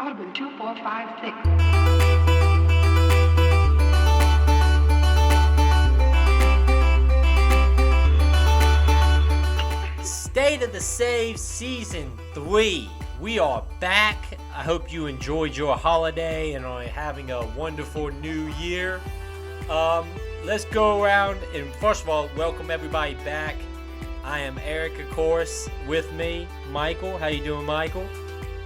Audubon 2456. State of the Save Season 3. We are back. I hope you enjoyed your holiday and are having a wonderful new year. Let's go around and first of all, welcome everybody back. I am Eric, of course, with me, Michael. How you doing, Michael?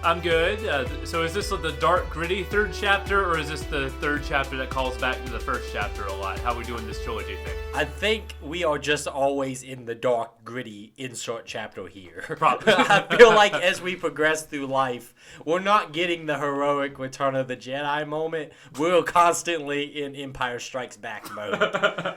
I'm good. So is this the dark, gritty third chapter, or is this the third chapter that calls back to the first chapter a lot? How are we doing this trilogy thing? I think we are just always in the dark, gritty insert chapter here. Probably. I feel like as we progress through life, we're not getting the heroic Return of the Jedi moment. We're constantly in Empire Strikes Back mode. I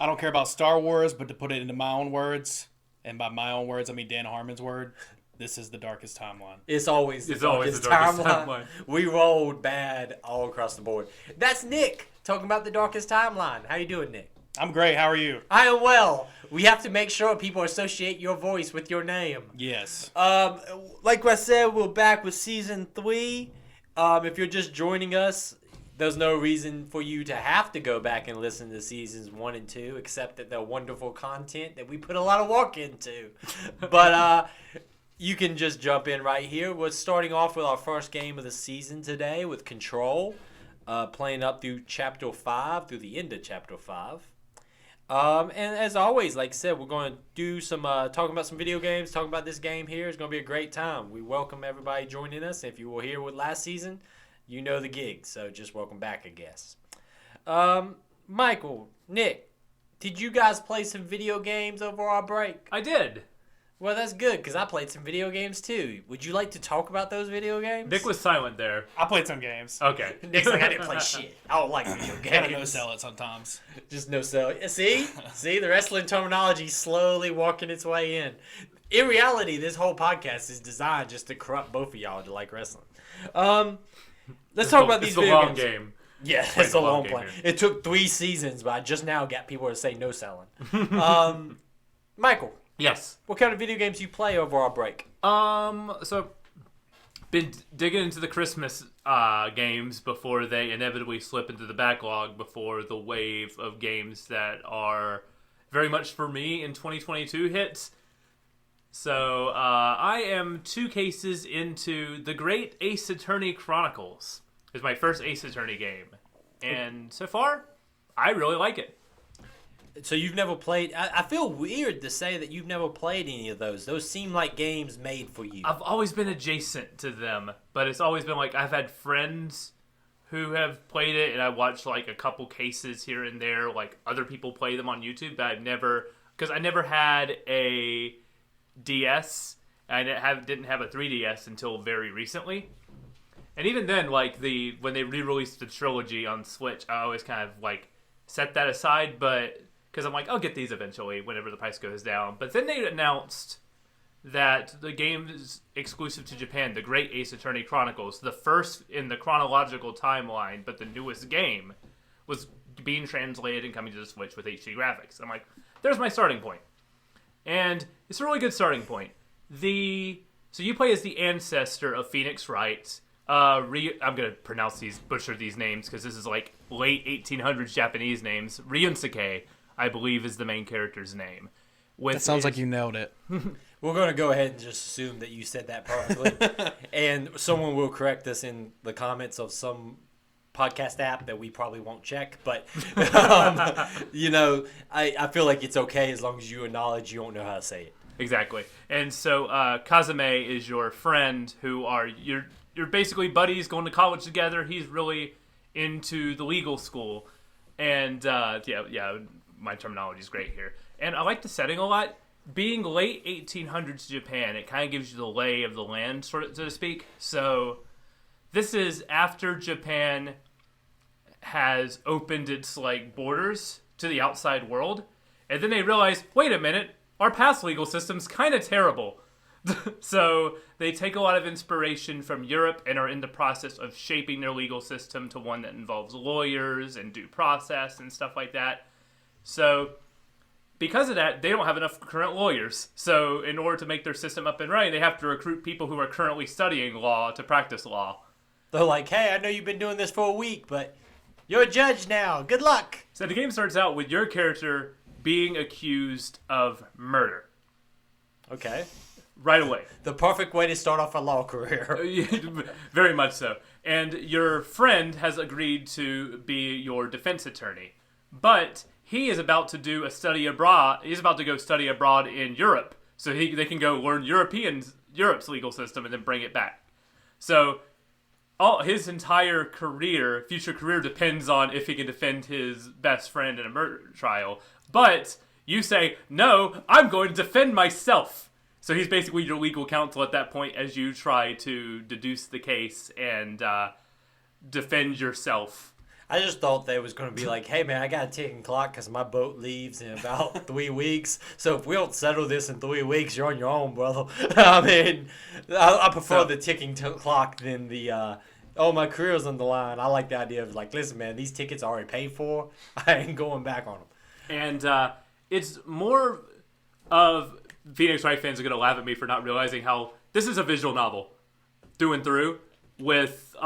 don't care about Star Wars, but to put it into my own words, and by my own words, I mean Dan Harmon's word, this is the darkest timeline. It's always the darkest timeline. We rolled bad all across the board. That's Nick talking about the darkest timeline. How you doing, Nick? I'm great. How are you? I am well. We have to make sure people associate your voice with your name. Yes. Like I said, we're back with Season 3. If you're just joining us, there's no reason for you to have to go back and listen to Seasons 1 and 2, except that they're wonderful content that we put a lot of work into. But you can just jump in right here. We're starting off with our first game of the season today with Control, playing up through Chapter 5, through the end of Chapter 5. And as always, like I said, we're going to do some talking about some video games, talking about this game here. It's going to be a great time. We welcome everybody joining us. If you were here with last season, you know the gig. So just welcome back, I guess. Michael, Nick, did you guys play some video games over our break? I did. Well, that's good, because I played some video games, too. Would you like to talk about those video games? Nick was silent there. I played some games. Okay. Nick's like, I didn't play shit. I don't like video games. Gotta no-sell it sometimes. Just no-sell. See? See? The wrestling terminology slowly walking its way in. In reality, this whole podcast is designed just to corrupt both of y'all to like wrestling. Let's talk about these video games. It's a long game. Yeah, it's a long game play. here. It took 3 seasons, but I just now got people to say no-selling. Michael. Yes. What kind of video games you play over our break? So been digging into the Christmas games before they inevitably slip into the backlog before the wave of games that are very much for me in 2022 hits. So I am 2 cases into the Great Ace Attorney Chronicles. It's my first Ace Attorney game. And so far, I really like it. So you've never played... I feel weird to say that you've never played any of those. Those seem like games made for you. I've always been adjacent to them, but it's always been like I've had friends who have played it, and I watched like a couple cases here and there, like other people play them on YouTube, but I've never... Because I never had a DS, and I didn't have a 3DS until very recently. And even then, like when they re-released the trilogy on Switch, I always kind of like set that aside, but... Because I'm like, I'll get these eventually whenever the price goes down. But then they announced that the game is exclusive to Japan, the Great Ace Attorney Chronicles, the first in the chronological timeline, but the newest game, was being translated and coming to the Switch with HD graphics. I'm like, there's my starting point. And it's a really good starting point. So you play as the ancestor of Phoenix Wright. I'm going to butcher these names because this is like late 1800s Japanese names. Ryunsuke, I believe, is the main character's name. That sounds like you nailed it. We're going to go ahead and just assume that you said that perfectly. And someone will correct us in the comments of some podcast app that we probably won't check. But, I feel like it's okay as long as you acknowledge you don't know how to say it. Exactly. And so Kazame is your friend who you're basically buddies going to college together. He's really into the legal school. And, my terminology is great here. And I like the setting a lot. Being late 1800s Japan, it kind of gives you the lay of the land, so to speak. So this is after Japan has opened its borders to the outside world. And then they realize, wait a minute, our past legal system's kind of terrible. So they take a lot of inspiration from Europe and are in the process of shaping their legal system to one that involves lawyers and due process and stuff like that. So because of that, they don't have enough current lawyers. So in order to make their system up and running, they have to recruit people who are currently studying law to practice law. They're like, hey, I know you've been doing this for a week, but you're a judge now. Good luck. So the game starts out with your character being accused of murder. Okay. Right away. The perfect way to start off a law career. Very much so. And your friend has agreed to be your defense attorney. But he is about to do a study abroad. He's about to go study abroad in Europe. So they can go learn Europe's legal system and then bring it back. So his entire future career depends on if he can defend his best friend in a murder trial. But you say, no, I'm going to defend myself. So he's basically your legal counsel at that point as you try to deduce the case and defend yourself. I just thought they was going to be like, hey, man, I got a ticking clock because my boat leaves in about 3 weeks. So if we don't settle this in 3 weeks, you're on your own, brother. I mean, I prefer the ticking clock than the, my career's on the line. I like the idea of like, listen, man, these tickets are already paid for. I ain't going back on them. And it's more of... Phoenix Wright fans are going to laugh at me for not realizing how this is a visual novel through and through with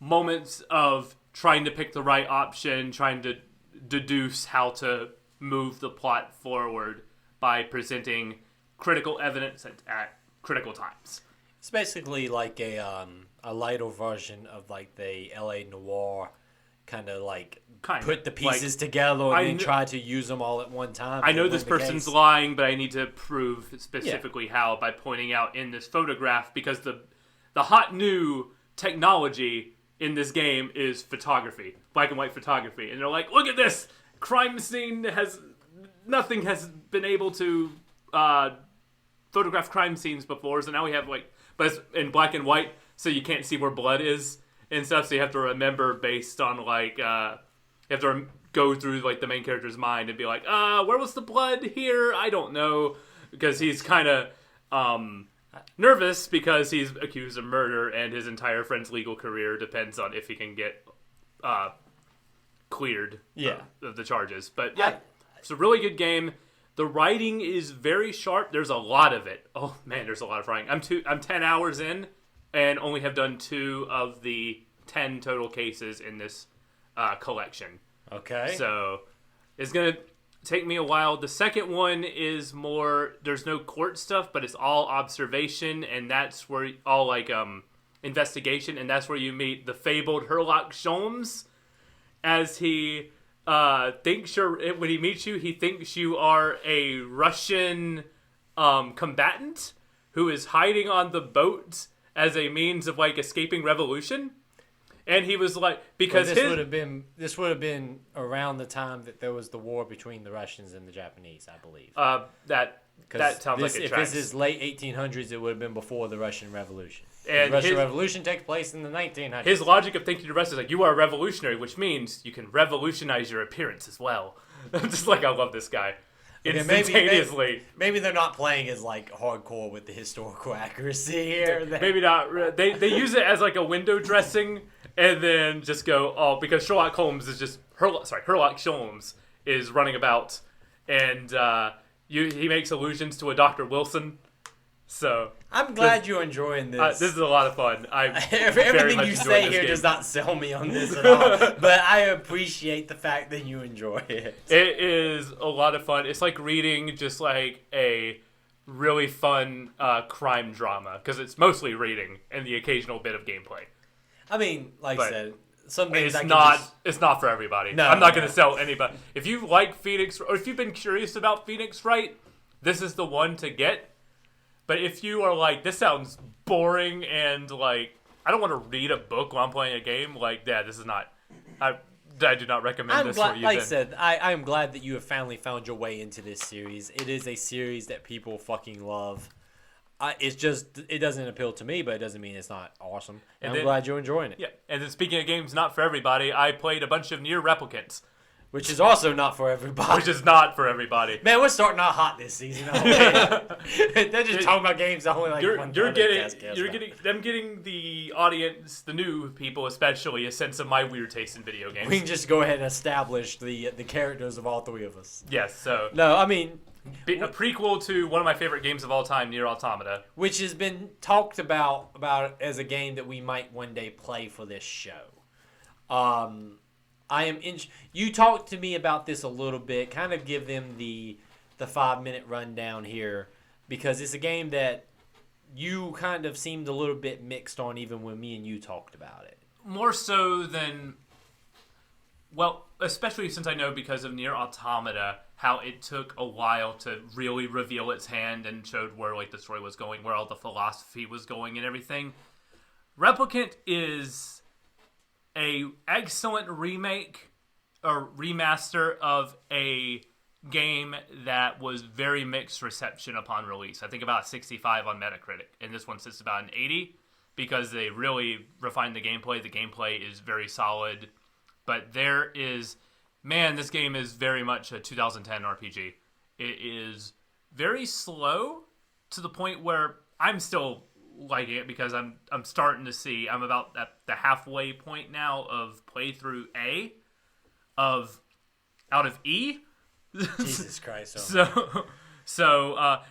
moments of trying to pick the right option, trying to deduce how to move the plot forward by presenting critical evidence at critical times. It's basically like a lighter version of like the LA Noir kind of put the pieces together and then try to use them all at one time. I know this person's lying, but I need to prove specifically how by pointing out in this photograph, because the hot new technology in this game is photography, black and white photography. And they're like, look at this! Crime scene nothing has been able to photograph crime scenes before, so now we have but it's in black and white, so you can't see where blood is and stuff, so you have to remember based on you have to go through the main character's mind and be like, where was the blood here? I don't know, because he's kind of nervous because he's accused of murder and his entire friend's legal career depends on if he can get cleared of the charges. But yeah, it's a really good game. The writing is very sharp. There's a lot of it. Oh man, there's a lot of writing. I'm 10 hours in and only have done 2 of the 10 total cases in this collection. Okay. So it's going to take me a while. The second one is more, there's no court stuff, but it's all observation, and that's where all investigation, and that's where you meet the fabled Sherlock Holmes, as he thinks when he meets you, he thinks you are a Russian combatant who is hiding on the boat as a means of escaping revolution. And he was because this would have been around the time that there was the war between the Russians and the Japanese, I believe. That sounds like it if tracks. this is late 1800s, it would have been before the Russian Revolution. And the Russian Revolution takes place in the 1900s. His logic of thinking the rest is you are a revolutionary, which means you can revolutionize your appearance as well. I'm just I love this guy. Instantaneously. Maybe they're not playing as hardcore with the historical accuracy here. Maybe not. They use it as a window dressing, and then just go, because Sherlock Holmes is just Sherlock Holmes is running about, and he makes allusions to a Dr. Wilson. So I'm glad you're enjoying this. This is a lot of fun. Everything you say here does not sell me on this at all, but I appreciate the fact that you enjoy it. It is a lot of fun. It's like reading just a really fun crime drama, because it's mostly reading and the occasional bit of gameplay. I mean, I said, some things it's not for everybody. No, I'm not going to sell anybody. If you like Phoenix, or if you've been curious about Phoenix Wright, this is the one to get. But if you are this sounds boring and I don't want to read a book while I'm playing a game, this is not. I do not recommend this for you. Like I said, I am glad that you have finally found your way into this series. It is a series that people fucking love. It doesn't appeal to me, but it doesn't mean it's not awesome. And I'm glad you're enjoying it. Yeah, and then speaking of games not for everybody, I played a bunch of NieR Replicants. which is also not for everybody. Which is not for everybody. Man, we're starting out hot this season. Oh, man. They're just talking about games that only like You're one getting the audience, the new people especially, a sense of my weird taste in video games. We can just go ahead and establish the characters of all three of us. Yes, so No, I mean, a prequel to one of my favorite games of all time, NieR Automata. which has been talked about as a game that we might one day play for this show. You talked to me about this a little bit. Kind of give them the 5-minute rundown here, because it's a game that you kind of seemed a little bit mixed on, even when me and you talked about it. More so than, well, especially since I know because of NieR Automata how it took a while to really reveal its hand and showed where like the story was going, where all the philosophy was going and everything. Replicant is a excellent remake or remaster of a game that was very mixed reception upon release. I think about 65 on Metacritic, and this one sits about an 80 because they really refined the gameplay. The gameplay is very solid, but this game is very much a 2010 RPG. It is very slow to the point where I'm still liking it because I'm starting to see, I'm about at the halfway point now of playthrough A out of E. Jesus Christ.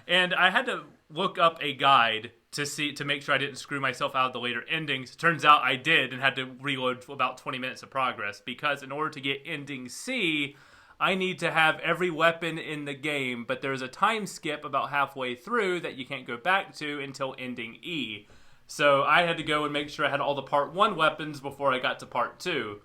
And I had to look up a guide to make sure I didn't screw myself out of the later endings. Turns out I did, and had to reload for about 20 minutes of progress, because in order to get ending C, I need to have every weapon in the game, but there's a time skip about halfway through that you can't go back to until ending E. So I had to go and make sure I had all the part 1 weapons before I got to part 2.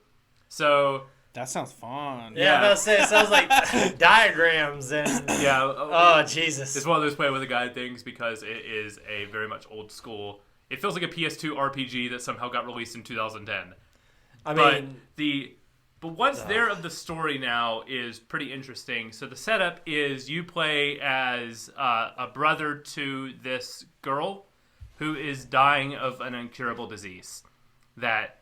So that sounds fun. Yeah, I was about to say, it sounds like diagrams and... Yeah. Oh, Jesus. It's one of those play with a guide things because it is a very much old school. It feels like a PS2 RPG that somehow got released in 2010. But what's there of the story now is pretty interesting. So the setup is you play as a brother to this girl who is dying of an incurable disease that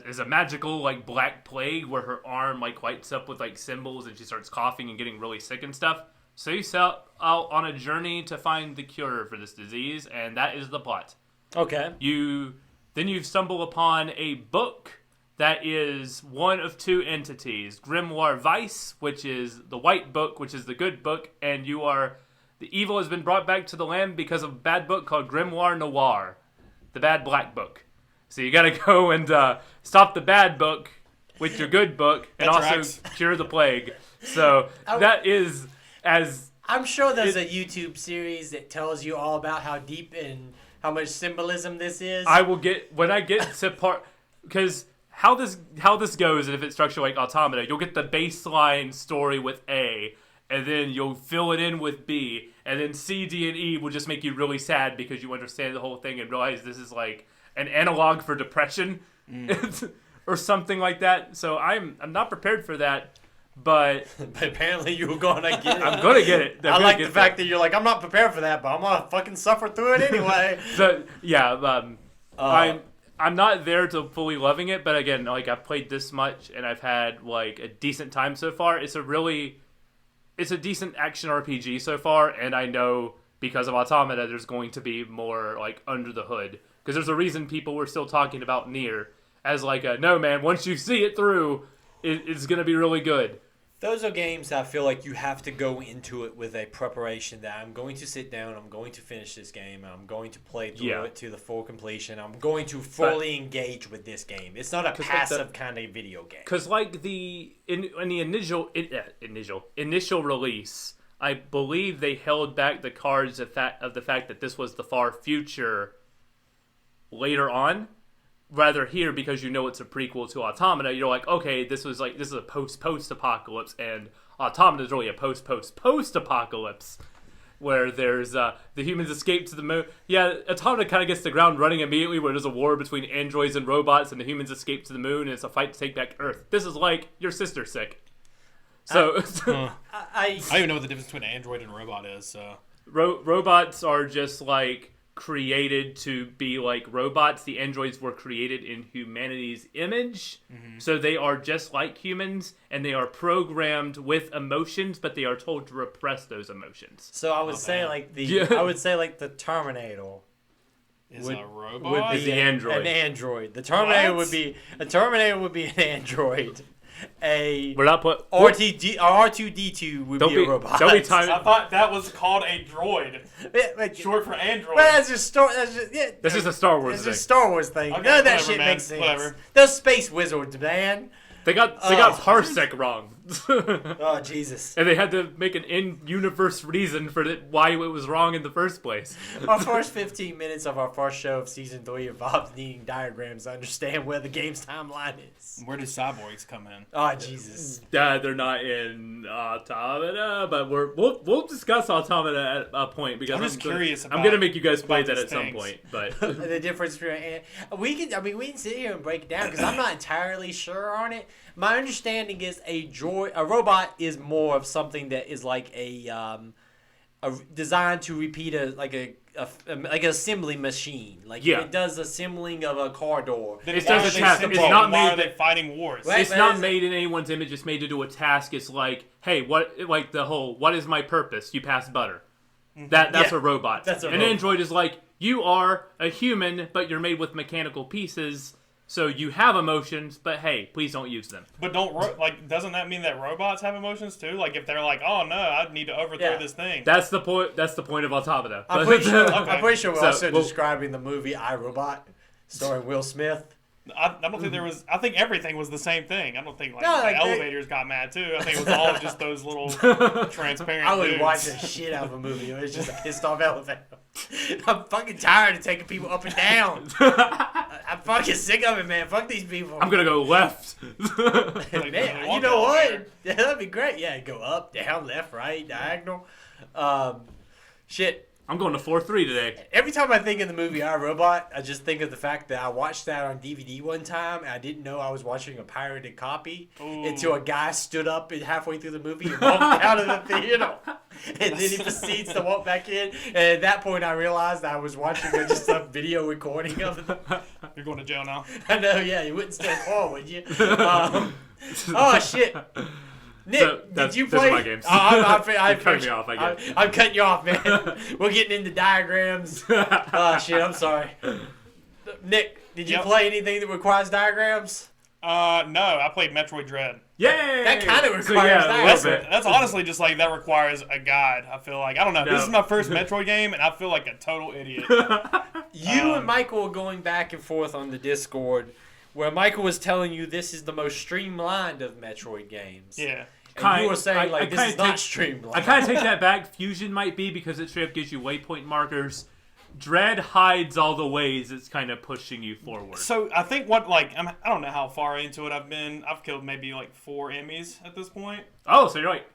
is a magical like black plague where her arm like lights up with like symbols and she starts coughing and getting really sick and stuff. So you set out on a journey to find the cure for this disease, and that is the plot. Okay. You stumble upon a book that is one of 2 entities. Grimoire Vice, which is the white book, which is the good book, and the evil has been brought back to the land because of a bad book called Grimoire Noir, the bad black book. So you gotta go and stop the bad book with your good book, and also cure the plague. So that is as... I'm sure there's a YouTube series that tells you all about how deep and how much symbolism this is. I will get... When I get to part... Because how this goes, and if it's structured like Automata, you'll get the baseline story with A, and then you'll fill it in with B, and then C, D, and E will just make you really sad because you understand the whole thing and realize this is like an analog for depression or something like that. So I'm not prepared for that, but apparently you're gonna get it. I'm gonna get it. I like the fact that you're like, I'm not prepared for that, but I'm gonna fucking suffer through it anyway. So yeah, I'm not there to fully loving it, but again, like I've played this much and I've had like a decent time so far. It's a decent action RPG so far, and I know because of Automata there's going to be more like under the hood. Because there's a reason people were still talking about NieR as like no man, once you see it through, it's going to be really good. Those are games that I feel like you have to go into it with a preparation that I'm going to sit down, I'm going to finish this game, and I'm going to play through it to the full completion. I'm going to fully engage with this game. It's not a passive kind of video game. Because like in the initial release, I believe they held back the cards of the fact that this was the far future later on. Rather here, because you know it's a prequel to Automata, you're like, okay, this is a post-apocalypse, and Automata is really a post-apocalypse, where there's the humans escape to the moon. Yeah, Automata kind of gets the ground running immediately, where there's a war between androids and robots, and the humans escape to the moon, and it's a fight to take back Earth. This is like your sister's sick. So I don't even know what the difference between an android and a robot is. So robots are just like created to be like robots. The androids were created in humanity's image, so they are just like humans, and they are programmed with emotions, but they are told to repress those emotions. So I would say like the Terminator Is a robot? would be Is the android. an android. The Terminator What? would be an android. We're not put R2D2 would be a robot. Don't be time. I thought that was called a droid. Short for android. Well, that's just This is a Star Wars It's thing. just Star Wars thing. Okay, None of that whatever, shit man. makes sense. Whatever. Those space wizards, man. They got parsec wrong. Oh Jesus! And they had to make an in-universe reason for why it was wrong in the first place. Our first 15 minutes of our first show of season 3 involved needing diagrams to understand where the game's timeline is. Where do cyborgs come in? Oh Jesus! They're not in Automata, but we'll discuss Automata at a point because I'm just curious I'm about- gonna make you guys play about that these at some things. point. But The difference between we can sit here and break it down because I'm not entirely sure on it. My understanding is a robot is more of something that is like a designed to repeat like an assembly machine. Like Yeah. it does assembling of a car door. Then It why does are a they task. sending It's them? not Why made are they fighting wars? Right. it's but not it's- made in anyone's image. It's made to do a task. It's like, hey, what is my purpose? You pass butter. That's Yeah. a robot. That's a An robot. android is like, you are a human, but you're made with mechanical pieces. So you have emotions, but hey, please don't use them. But doesn't that mean that robots have emotions too? Like if they're like, oh no, I need to overthrow Yeah. this thing. That's the point. That's the point of Automata. I'm pretty sure. Okay. I'm pretty sure we're So, also well- describing the movie I, Robot, starring Will Smith. I don't think there was. I think everything was the same thing. I don't think No, like the they- elevators got mad too. I think it was all just those little transparent. I would dudes. watch the shit out of a movie. It was just a pissed off elevator. I'm fucking tired of taking people up and down. I'm fucking sick of it, man. Fuck these people. I'm gonna go left. Like, Man, they you walk know out what? there. Yeah, that'd be great. Yeah, go up, down, left, right, diagonal. Shit. I'm going to 4-3 today. Every time I think of the movie I, Robot, I just think of the fact that I watched that on DVD one time and I didn't know I was watching a pirated copy until a guy stood up halfway through the movie and walked out of the theater. And then he proceeds to walk back in. And at that point, I realized I was watching just a video recording of it. You're going to jail now. I know, yeah, you wouldn't stand tall, would you? Oh, shit. Nick, So, did you those play? are my games. I'm cutting me off, I guess. I'm cutting you off, man. We're getting into diagrams. Oh shit, I'm sorry. Nick, did you Yep. play anything that requires diagrams? No, I played Metroid Dread. Yay! That kinda requires so, yeah, a that. little bit. That's honestly just like that requires a guide. I feel like I don't know. No. This is my first Metroid game, and I feel like a total idiot. You and Michael were going back and forth on the Discord, where Michael was telling you this is the most streamlined of Metroid games. Yeah. And you were saying I like this kinda is not take- streamlined. I kind of take that back. Fusion might be because it straight up gives you waypoint markers. Dread hides all the ways it's kind of pushing you forward. So I think I don't know how far into it I've been. I've killed maybe like 4 enemies at this point. Oh, so you're like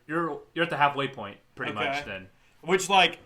you're at the halfway point pretty Okay. much then. Which like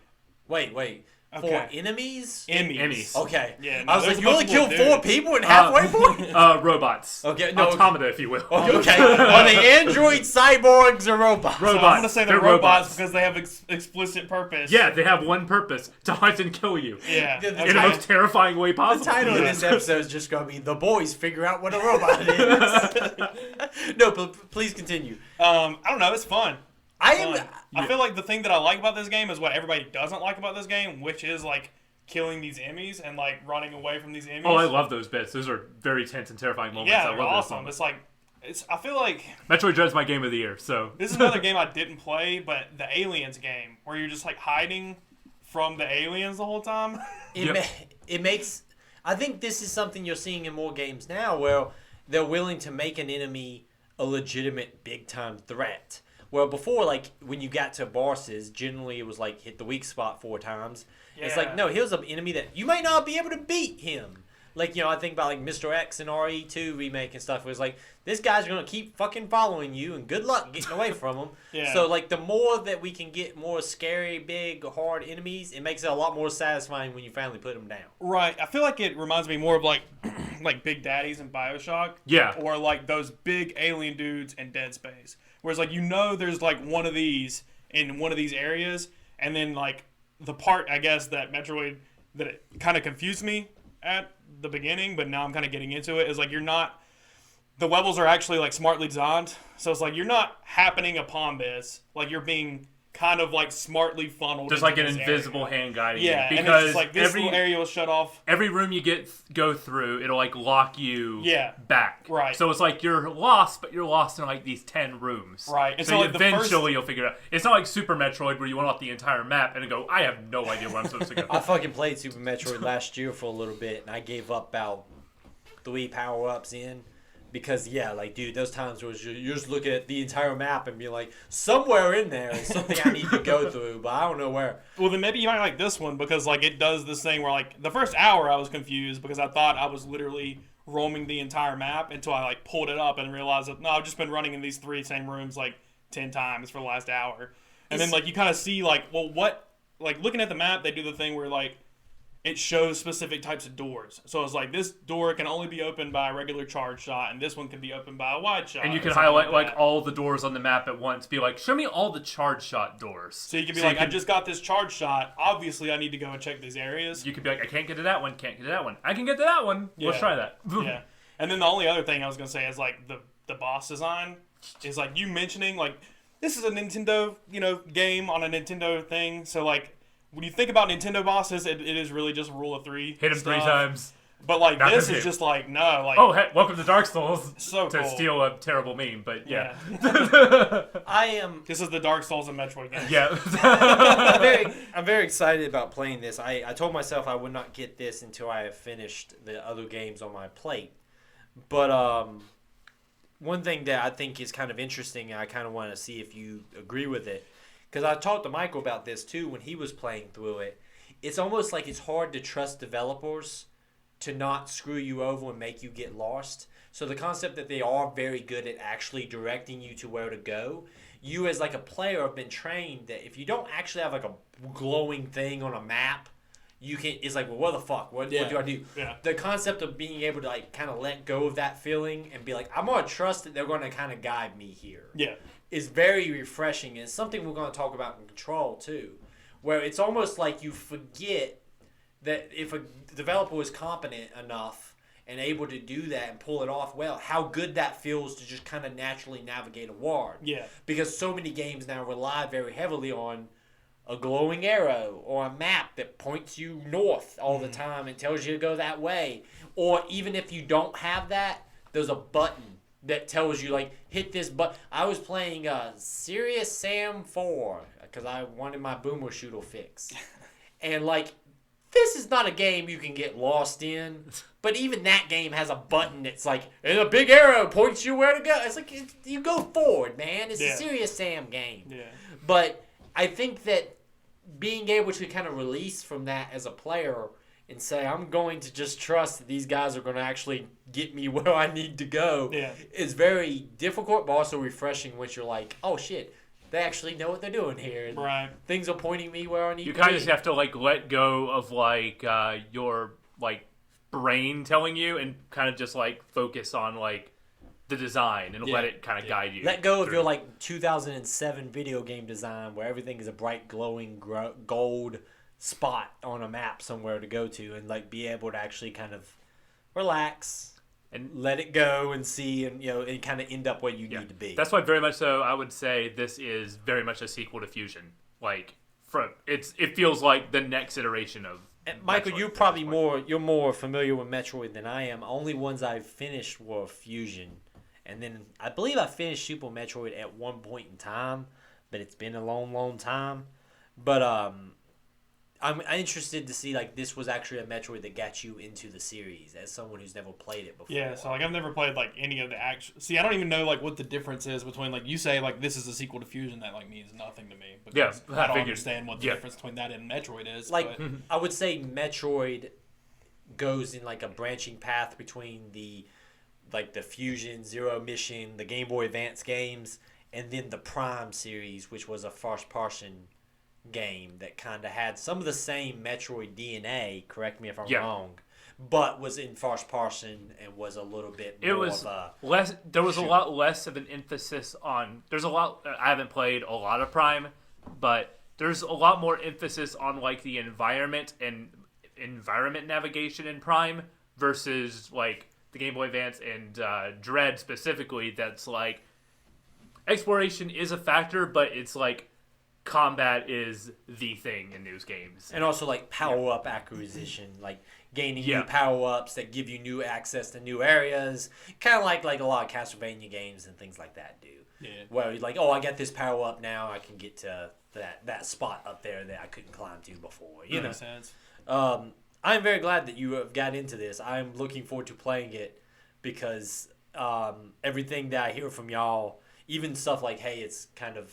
Wait. For Okay. enemies? Enemies. Okay. Yeah, I was there's like, a you only bunch of killed little 4 dudes. people in halfway point? Robots. Okay, no, Automata, if you will. Okay. Are they androids, cyborgs, or robots? So I'm Robots. gonna say they're robots because they have explicit purpose. Yeah, they have one purpose: to hunt and kill you Yeah. The- in the most terrifying way The possible. title of this episode is just going to be The Boys Figure Out What a Robot Is. No, but please continue. I don't know. It's fun. I am. Fun. I feel like the thing that I like about this game is what everybody doesn't like about this game, which is like killing these enemies and like running away from these enemies. Oh, I love those bits. Those are very tense and terrifying moments. Yeah, I they're love those awesome. moments. It's like I feel like Metroid Dread's my game of the year. So this is another game I didn't play, but the Aliens game where you're just like hiding from the aliens the whole time. It makes. I think this is something you're seeing in more games now, where they're willing to make an enemy a legitimate big time threat. Well, before, like when you got to bosses, generally it was like hit the weak spot 4 times. It's like, Yeah. no, here's an enemy that you might not be able to beat him. Like, I think about like Mr. X and RE2 remake and stuff. Where it's like, this guy's gonna keep fucking following you, and good luck getting away from him. Yeah. So like, the more that we can get more scary, big, hard enemies, it makes it a lot more satisfying when you finally put them down. Right. I feel like it reminds me more of like like Big Daddies in BioShock. Yeah. Or like those big alien dudes in Dead Space. Whereas like there's like one of these in one of these areas, and then like the part I guess that Metroid that it kind of confused me at the beginning, but now I'm kind of getting into it, is like the levels are actually like smartly designed. So it's like you're not happening upon this, like you're being kind of like smartly funneled. There's like an invisible hand guiding you. Yeah, Because and it's just like this little area will shut off. Every room you go through, it'll like lock you back. Right. So it's like you're lost, but you're lost in like these 10 rooms. Right. And so like eventually you'll figure it out. It's not like Super Metroid where you went off the entire map and go, I have no idea where I'm supposed to go. I fucking played Super Metroid last year for a little bit, and I gave up about 3 power-ups in. Because, yeah, like, dude, those times where you're just looking at the entire map and be like, somewhere in there is something I need to go through, but I don't know where. Well, then maybe you might like this one because, like, it does this thing where, like, the first hour I was confused because I thought I was literally roaming the entire map until I, like, pulled it up and realized that, no, I've just been running in these 3 same rooms, like, 10 times for the last hour. And then, like, you kind of see, like, well, what, like, looking at the map, they do the thing where, like, it shows specific types of doors. So it's like, this door can only be opened by a regular charge shot, and this one can be opened by a wide shot. And you can highlight, like, all the doors on the map at once. Be like, show me all the charge shot doors. So you can be like, I just got this charge shot. Obviously, I need to go and check these areas. You could be like, I can't get to that one, can't get to that one. I can get to that one. Yeah. Let's try that. Yeah. And then the only other thing I was going to say is, like, the boss design is, like, you mentioning, like, this is a Nintendo, game on a Nintendo thing. So, like, when you think about Nintendo bosses, it is really just rule of 3. Hit him 3 times. But, like, Not this him. is just like, no. Like, oh, hey, welcome to Dark Souls. So to cool. steal a terrible meme, but yeah. This is the Dark Souls and Metroid game. Yeah. I'm very excited about playing this. I told myself I would not get this until I have finished the other games on my plate. But one thing that I think is kind of interesting, and I kind of want to see if you agree with it, because I talked to Michael about this too when he was playing through it. It's almost like it's hard to trust developers to not screw you over and make you get lost. So the concept that they are very good at actually directing you to where to go, you as like a player have been trained that if you don't actually have like a glowing thing on a map, it's like, well, what the fuck? What do I do? Yeah. The concept of being able to like kind of let go of that feeling and be like, I'm going to trust that they're going to kind of guide me here. Yeah. Is very refreshing, and it's something we're going to talk about in Control too, where it's almost like you forget that if a developer is competent enough and able to do that and pull it off well, how good that feels to just kind of naturally navigate a world. Yeah. Because so many games now rely very heavily on a glowing arrow or a map that points you north all the time and tells you to go that way. Or even if you don't have that, there's a button that tells you, like, hit this button. I was playing Serious Sam 4 because I wanted my Boomer Shooter fix. And, like, this is not a game you can get lost in. But even that game has a button that's like, and a big arrow points you where to go. It's like, you go forward, man. It's a Serious Sam game. Yeah. But I think that being able to kind of release from that as a player and say, I'm going to just trust that these guys are going to actually get me where I need to go is very difficult, but also refreshing when you're like, oh shit, they actually know what they're doing here. And right. Things are pointing me where I need to be. You kind of just have to like let go of like your like brain telling you and kind of just like focus on like the design and let it kind of guide you. Let go of your like 2007 video game design where everything is a bright glowing gold spot on a map somewhere to go to, and like be able to actually kind of relax and let it go and see, and and kind of end up where you need to be. That's why very much so I would say this is very much a sequel to Fusion. Like it feels like the next iteration of and Michael, Metroid, you're more familiar with Metroid than I am. Only ones I've finished were Fusion, and then I believe I finished Super Metroid at one point in time, but it's been a long time. But I'm interested to see, like, this was actually a Metroid that got you into the series as someone who's never played it before. Yeah, so, like, I've never played, like, any of the action... See, I don't even know, like, what the difference is between, like, you say, like, this is a sequel to Fusion. That, like, means nothing to me. Because I don't understand what the difference between that and Metroid is. Like, I would say Metroid goes in, like, a branching path between the Fusion, Zero Mission, the Game Boy Advance games, and then the Prime series, which was a first-person game that kind of had some of the same Metroid DNA, correct me if I'm wrong, but was in first person and was a little bit more of a less. There was a lot less of an emphasis on. There's a lot. I haven't played a lot of Prime, but there's a lot more emphasis on like the environment and environment navigation in Prime versus like the Game Boy Advance and Dread specifically. That's like exploration is a factor, but it's like combat is the thing in those games. And also like power-up acquisition, like gaining new power-ups that give you new access to new areas. Kind of like a lot of Castlevania games and things like that do. Yeah. Where you're like, oh, I got this power-up now, I can get to that spot up there that I couldn't climb to before. You know? Makes sense. I'm very glad that you have got into this. I'm looking forward to playing it because everything that I hear from y'all, even stuff like, hey, it's kind of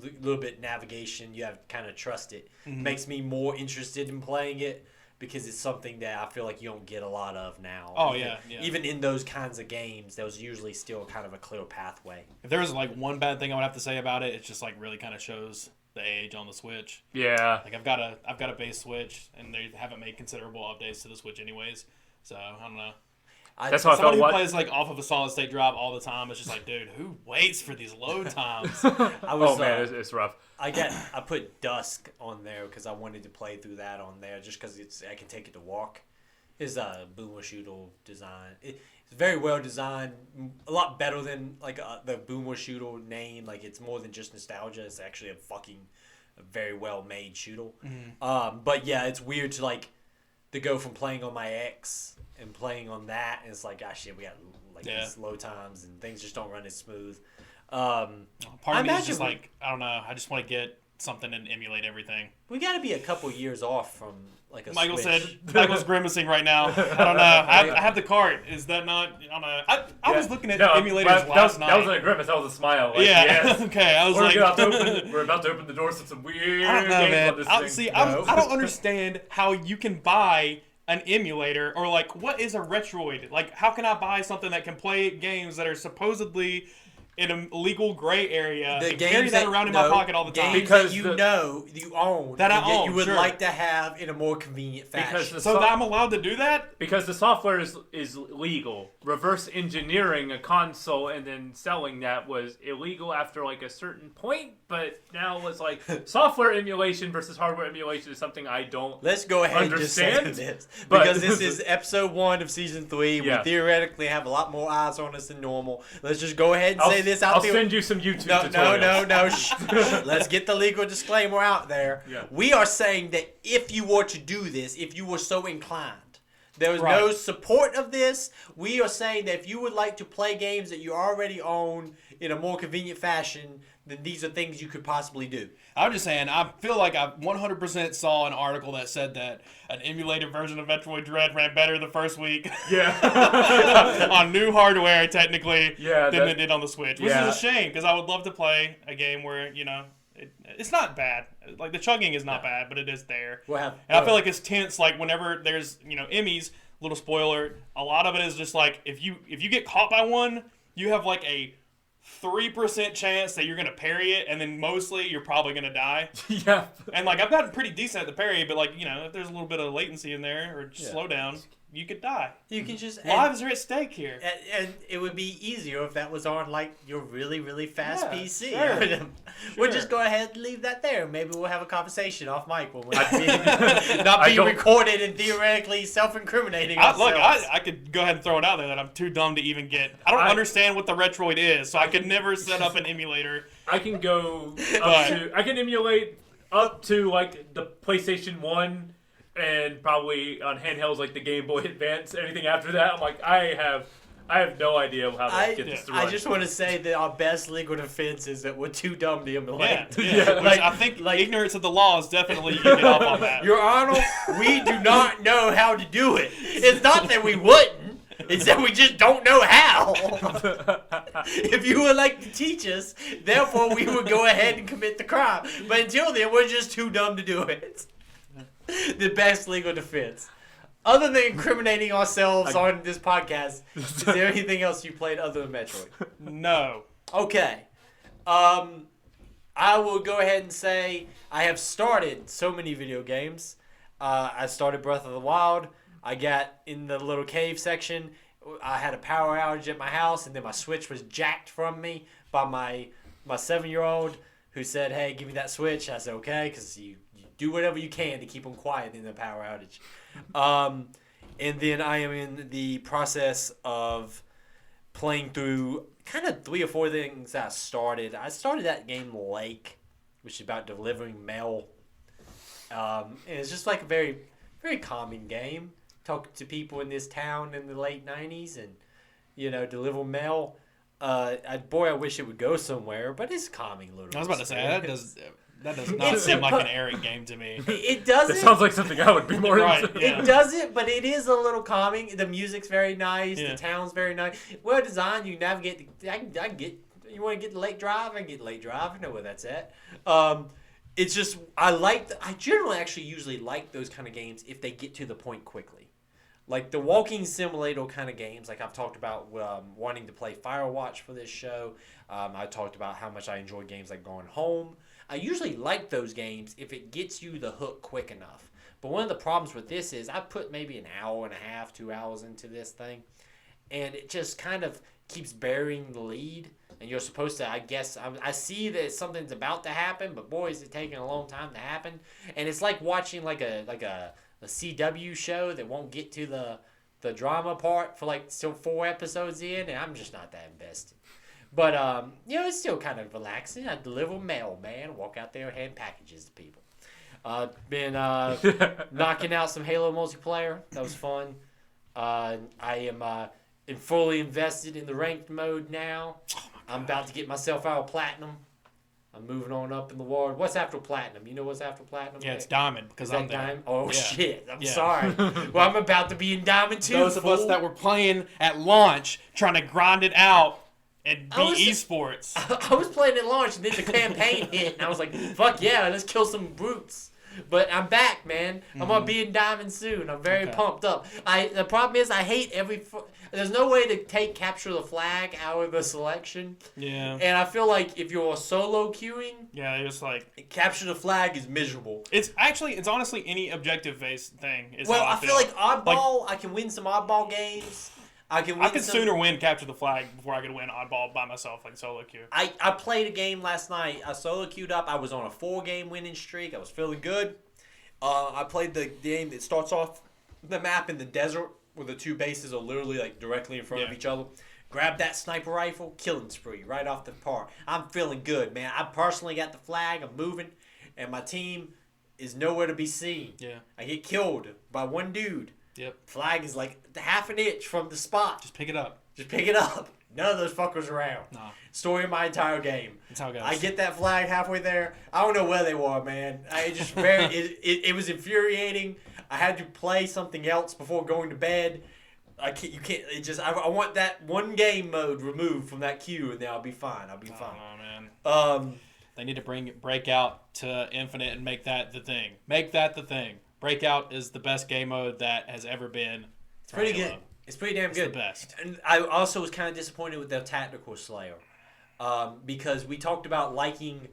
a little bit navigation, you have to kind of trust it, makes me more interested in playing it because it's something that I feel like you don't get a lot of now. Oh, even, yeah. Even in those kinds of games, there was usually still kind of a clear pathway. If there was like one bad thing I would have to say about it, it's just like really kind of shows the age on the Switch. Yeah. Like I've got a base Switch, and they haven't made considerable updates to the Switch anyways. So I don't know. That's how I Somebody felt. who plays like off of a solid state drive all the time, it's just like, dude, who waits for these load times? It's rough. I put Dusk on there because I wanted to play through that on there just because I can take it to walk. His Boomer design. It's very well designed, a lot better than like the Boomer name. Like it's more than just nostalgia. It's actually a very well made shooter. But yeah, it's weird to go from playing on my X and playing on that, and it's like, gosh, shit, we got these low times and things just don't run as smooth. Part of me is just like, I don't know. I just want to get something and emulate everything. We got to be a couple years off from like a Michael Switch. Michael's grimacing right now. I don't know. I have the cart. Is that not? I don't know. I was looking at emulators last night. That wasn't a grimace. That was a smile. Like, yeah. Yes. Okay. I was we're about to open the doors to some weird I don't know, games man. on this thing. I don't understand how you can buy an emulator, or like, what is a Retroid? Like, how can I buy something that can play games that are supposedly in a legal gray area and carry that around in my pocket all the time? Because you own that I own, you would sure. like to have in a more convenient fashion. So that I'm allowed to do that? Because the software is legal. Reverse engineering a console and then selling that was illegal after like a certain point, but now it's like software emulation versus hardware emulation is something I don't Let's go ahead understand, and just say this. but- Because this is episode 1 of season 3. Yeah. We theoretically have a lot more eyes on us than normal. Let's just go ahead and say this out there. I'll send you some YouTube tutorials. No. Shh. Let's get the legal disclaimer out there. Yeah. We are saying that if you were to do this, if you were so inclined, there was Right. no support of this. We are saying that if you would like to play games that you already own in a more convenient fashion, then these are things you could possibly do. I'm just saying, I feel like I 100% saw an article that said that an emulated version of Metroid Dread ran better the first week. Yeah. On new hardware, technically, Yeah, than it did on the Switch. Which Yeah. is a shame, because I would love to play a game where, it's not bad. Like, the chugging is not bad, but it is there. And I feel like it's tense, like, whenever there's, Emmys, little spoiler, a lot of it is just like, if you get caught by one, you have like a 3% chance that you're going to parry it, and then mostly you're probably going to die. Yeah. And, like, I've gotten pretty decent at the parry, but, like, if there's a little bit of latency in there or slow down, you could die. You can just... Lives are at stake here. And it would be easier if that was on, like, your really, really fast Yeah, PC. sure. We'll Sure. just go ahead and leave that there. Maybe we'll have a conversation off mic when we're not being recorded and theoretically self-incriminating ourselves. I could go ahead and throw it out there that I'm too dumb to even get... I don't understand what the Retroid is, so I could never set up an emulator. I can go I can emulate up to like the PlayStation 1 and probably on handhelds like the Game Boy Advance. Anything after that, I'm like, I have no idea how to get this to run. I just want to say that our best legal defense is that we're too dumb to emulate. Yeah. Which I think ignorance of the law is definitely you can get off on that. Your Honor, we do not know how to do it. It's not that we wouldn't. It's that we just don't know how. If you would like to teach us, therefore we would go ahead and commit the crime. But until then, we're just too dumb to do it. The best legal defense. Other than incriminating ourselves on this podcast, is there anything else you played other than Metroid? No. Okay. I will go ahead and say I have started so many video games. I started Breath of the Wild. I got in the little cave section. I had a power outage at my house, and then my Switch was jacked from me by my 7-year-old who said, "Hey, give me that Switch." I said, "Okay," because do whatever you can to keep them quiet in the power outage. And then I am in the process of playing through kind of 3 or 4 things that I started. I started that game Lake, which is about delivering mail. And it's just like a very, very calming game. Talk to people in this town in the late 90s and, deliver mail. I wish it would go somewhere, but it's calming a little. I was about to say, that does not seem like an Eric game to me. It doesn't. That sounds like something I would be more Right, into. yeah. It doesn't, but it is a little calming. The music's very nice. Yeah. The town's very nice. Well designed. You navigate. I can get. You want to get to Lake Drive? I can get to Lake Drive. I know where that's at. It's just I generally actually usually like those kind of games if they get to the point quickly. Like the walking simulator kind of games, like I've talked about wanting to play Firewatch for this show. I talked about how much I enjoy games like Going Home. I usually like those games if it gets you the hook quick enough. But one of the problems with this is I put maybe an hour and a half, 2 hours into this thing, and it just kind of keeps burying the lead. And you're supposed to, I guess, I see that something's about to happen, but boy, is it taking a long time to happen. And it's like watching like a CW show that won't get to the drama part for like still 4 episodes in, and I'm just not that invested. But, it's still kind of relaxing. I deliver mail, man. Walk out there and hand packages to people. Been knocking out some Halo multiplayer. That was fun. I am fully invested in the ranked mode now. I'm about to get myself out of Platinum. I'm moving on up in the world. What's after Platinum? You know what's after Platinum? Yeah, it's Diamond because I'm there. Diamond? Oh, Yeah. shit. I'm Yeah. sorry. Well, I'm about to be in Diamond too. Those of us fool. that were playing at launch, trying to grind it out and I be was- esports. I was playing at launch, and then the campaign hit, and I was like, fuck yeah, let's kill some brutes. But I'm back, man. I'm going to be in Diamond soon. I'm very pumped up. The problem is I hate there's no way to take Capture the Flag out of the selection. Yeah. And I feel like if you're solo queuing, Yeah, it's like Capture the Flag is miserable. it's honestly any objective-based thing. Is Well, how I feel like oddball, I can win some oddball games. I could sooner win Capture the Flag before I could win oddball by myself, like solo queue. I played a game last night. I solo queued up. I was on a 4-game winning streak. I was feeling good. I played the game that starts off the map in the desert where the 2 bases are literally like directly in front of each other. Grab that sniper rifle, killing spree right off the park. I'm feeling good, man. I personally got the flag. I'm moving, and my team is nowhere to be seen. Yeah. I get killed by one dude. Yep. Flag is like half an inch from the spot. Just pick it up. Just pick it up. None of those fuckers around. Nah. Story of my entire game. That's how it goes. I get that flag halfway there. I don't know where they were, man. It was infuriating. I had to play something else before going to bed. I want that one game mode removed from that queue, and then I'll be fine. I'll be fine. Oh man. They need to break out to Infinite and make that the thing. Make that the thing. Breakout is the best game mode that has ever been. It's pretty good. It's pretty damn good. It's the best. And I also was kind of disappointed with the Tactical Slayer, because we talked about liking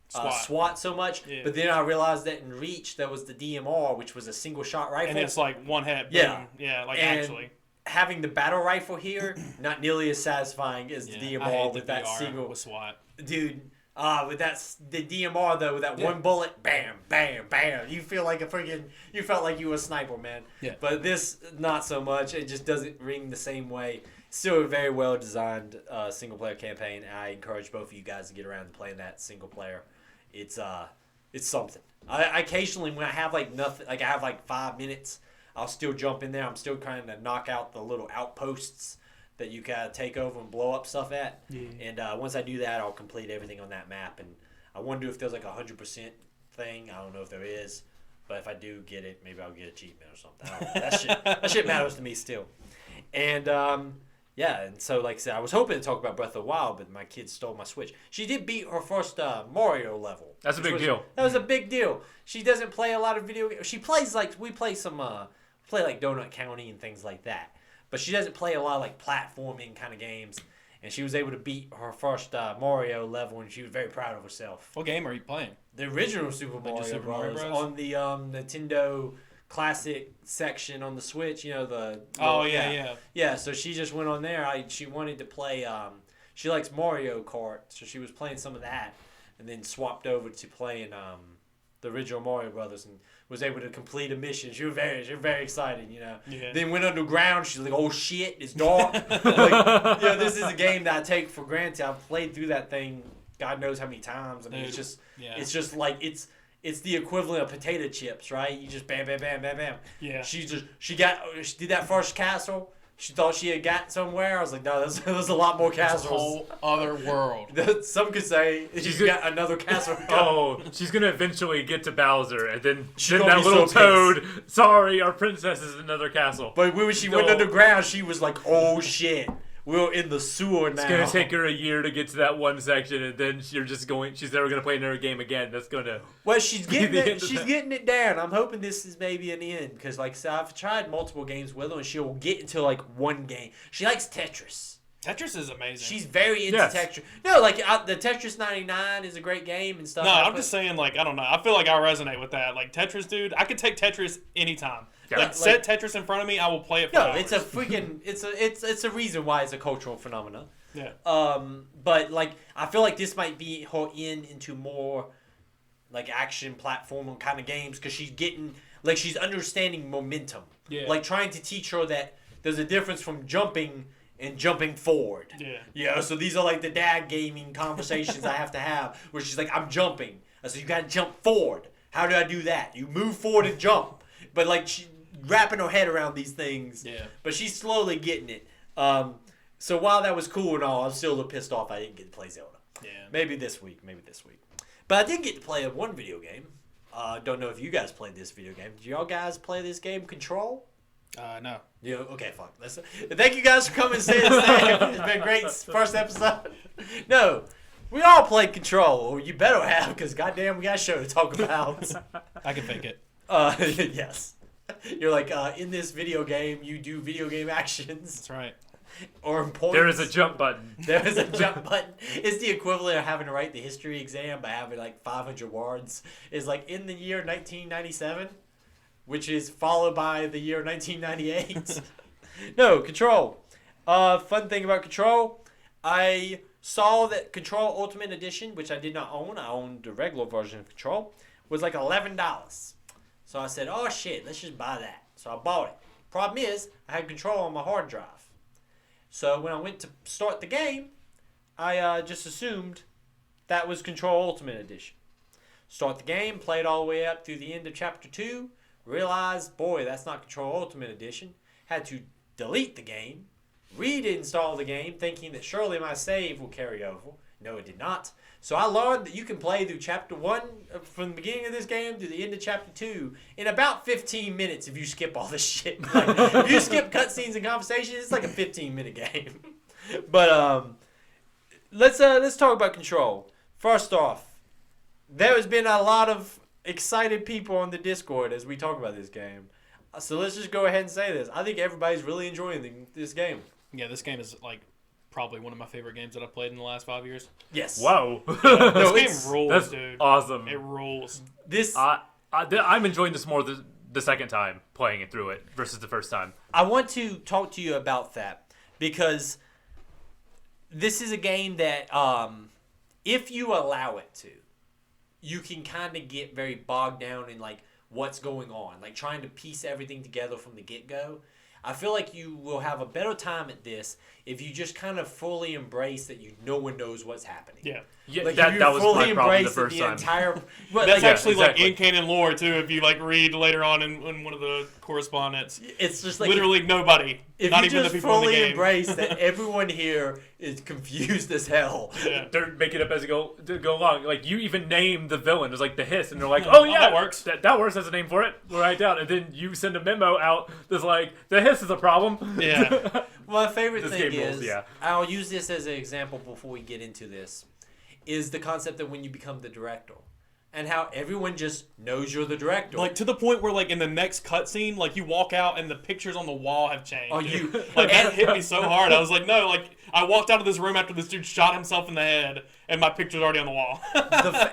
SWAT so much, but then I realized that in Reach there was the DMR, which was a single shot rifle, And it's like one hit. Yeah. Boom. Yeah. Like And actually. having the battle rifle here, not nearly as satisfying as the I DMR hate with the that VR single with SWAT. dude. The DMR though, with that one bullet, bam, bam, bam. You felt like you were a sniper, man. Yeah. But this, not so much. It just doesn't ring the same way. Still a very well designed single player campaign. I encourage both of you guys to get around and playing that single player. It's something. I occasionally, when I have like nothing, like I have like 5 minutes, I'll still jump in there. I'm still trying to knock out the little outposts that you gotta take over and blow up stuff at. Yeah. And once I do that, I'll complete everything on that map. And I wonder if there's like 100% thing. I don't know if there is, but if I do get it, maybe I'll get achievement or something. I don't know. That shit matters to me still. And and so like I said, I was hoping to talk about Breath of the Wild, but my kid stole my Switch. She did beat her first Mario level. That's a big deal. That was a big deal. She doesn't play a lot of video games. She plays we play like Donut County and things like that. But she doesn't play a lot of like platforming kind of games, and she was able to beat her first Mario level, and she was very proud of herself. What game are you playing? The original Super Mario Bros. On the Nintendo Classic section on the Switch. You know yeah. So she just went on there. She wanted to play. She likes Mario Kart, so she was playing some of that, and then swapped over to playing the original Mario Brothers, and was able to complete a mission. She was very excited, you know. Yeah. Then went underground. She's like, "Oh shit, it's dark." This is a game that I take for granted. I've played through that thing, God knows how many times. I mean, it's just like it's the equivalent of potato chips, right? You just bam, bam, bam, bam, bam. Yeah. She did that first castle. She thought she had got somewhere. I was like, no, there's a lot more castles. A whole other world. Some could say she's got another castle. Oh, she's gonna eventually get to Bowser, and then gonna that be little so toad. Sorry, our princess is in another castle. But when she went underground, she was like, oh shit, we're in the sewer now. It's gonna take her a year to get to that one section, and then she's never gonna play another game again. That's gonna. Well, she's getting it. She's getting it down. I'm hoping this is maybe an end because, like, so I've tried multiple games with her, and she'll get into like one game. She likes Tetris. Tetris is amazing. She's very into Tetris. No, like the Tetris 99 is a great game and stuff. No, I'm just saying, like, I don't know. I feel like I resonate with that. Like Tetris, dude. I could take Tetris anytime. Yeah. Like, set Tetris in front of me, I will play it for hours. it's a freaking it's a reason why it's a cultural phenomenon. Yeah. But like I feel like this might be her into more like action platform kind of games because she's understanding momentum. Yeah. Like trying to teach her that there's a difference from jumping and jumping forward. Yeah. Yeah. So these are like the dad gaming conversations I have to have where she's like, I'm jumping. I said, you gotta jump forward. How do I do that? You move forward and jump. But like she wrapping her head around these things. Yeah. But she's slowly getting it. So while that was cool and all, I was still a little pissed off I didn't get to play Zelda. Yeah. Maybe this week. But I did get to play one video game. Don't know if you guys played this video game. Did y'all guys play this game, Control? No. Yeah. Okay, fuck. Thank you guys for coming and saying this thing. It's been great first episode. No. We all played Control. Or you better have, because goddamn, we got a show to talk about. I can fake it. Yes. You're like, in this video game, you do video game actions. That's right. Or points. There is a jump button. There is a jump button. It's the equivalent of having to write the history exam by having like 500 words. It's like in the year 1997, which is followed by the year 1998. No, Control. Fun thing about Control, I saw that Control Ultimate Edition, which I did not own, I owned the regular version of Control, was like $11. So I said, oh shit, let's just buy that. So I bought it. Problem is, I had Control on my hard drive. So when I went to start the game, I just assumed that was Control Ultimate Edition. Start the game, played all the way up through the end of Chapter 2, realized, boy, that's not Control Ultimate Edition. Had to delete the game, reinstall the game, thinking that surely my save will carry over. No, it did not. So I learned that you can play through Chapter 1 from the beginning of this game to the end of Chapter 2 in about 15 minutes if you skip all this shit. Like, if you skip cutscenes and conversations, it's like a 15-minute game. But let's talk about Control. First off, there has been a lot of excited people on the Discord as we talk about this game. So let's just go ahead and say this. I think everybody's really enjoying this game. Yeah, this game is like probably one of my favorite games that I've played in the last 5 years. Yes. Whoa. This game rules, That's dude. awesome. It rules. I'm enjoying this more the second time playing it through it versus the first time. I want to talk to you about that because this is a game that if you allow it to, you can kind of get very bogged down in like what's going on, like trying to piece everything together from the get-go. I feel like you will have a better time at this if you just kind of fully embrace that no one knows what's happening. Yeah. Yeah, Like that was my problem the first time. That's actually exactly. like in canon lore too. If you like read later on in one of the correspondence, it's just like literally nobody, if not you even the just people in the fully game. embrace that everyone here is confused as hell. Yeah. They're making it up as they go along. Like, you even name the villain. It's like the Hiss, and they're like, oh, yeah, that works. That works as a name for it. We'll write it down. And then you send a memo out that's like, the Hiss is a problem. Yeah. My favorite This thing game is, rules, yeah. I'll use this as an example before we get into this, is the concept that when you become the director, and how everyone just knows you're the director. Like to the point where like in the next cutscene, like you walk out and the pictures on the wall have changed. Oh, you like that hit me so hard. I was like, no, like I walked out of this room after this dude shot himself in the head, and my picture's already on the wall.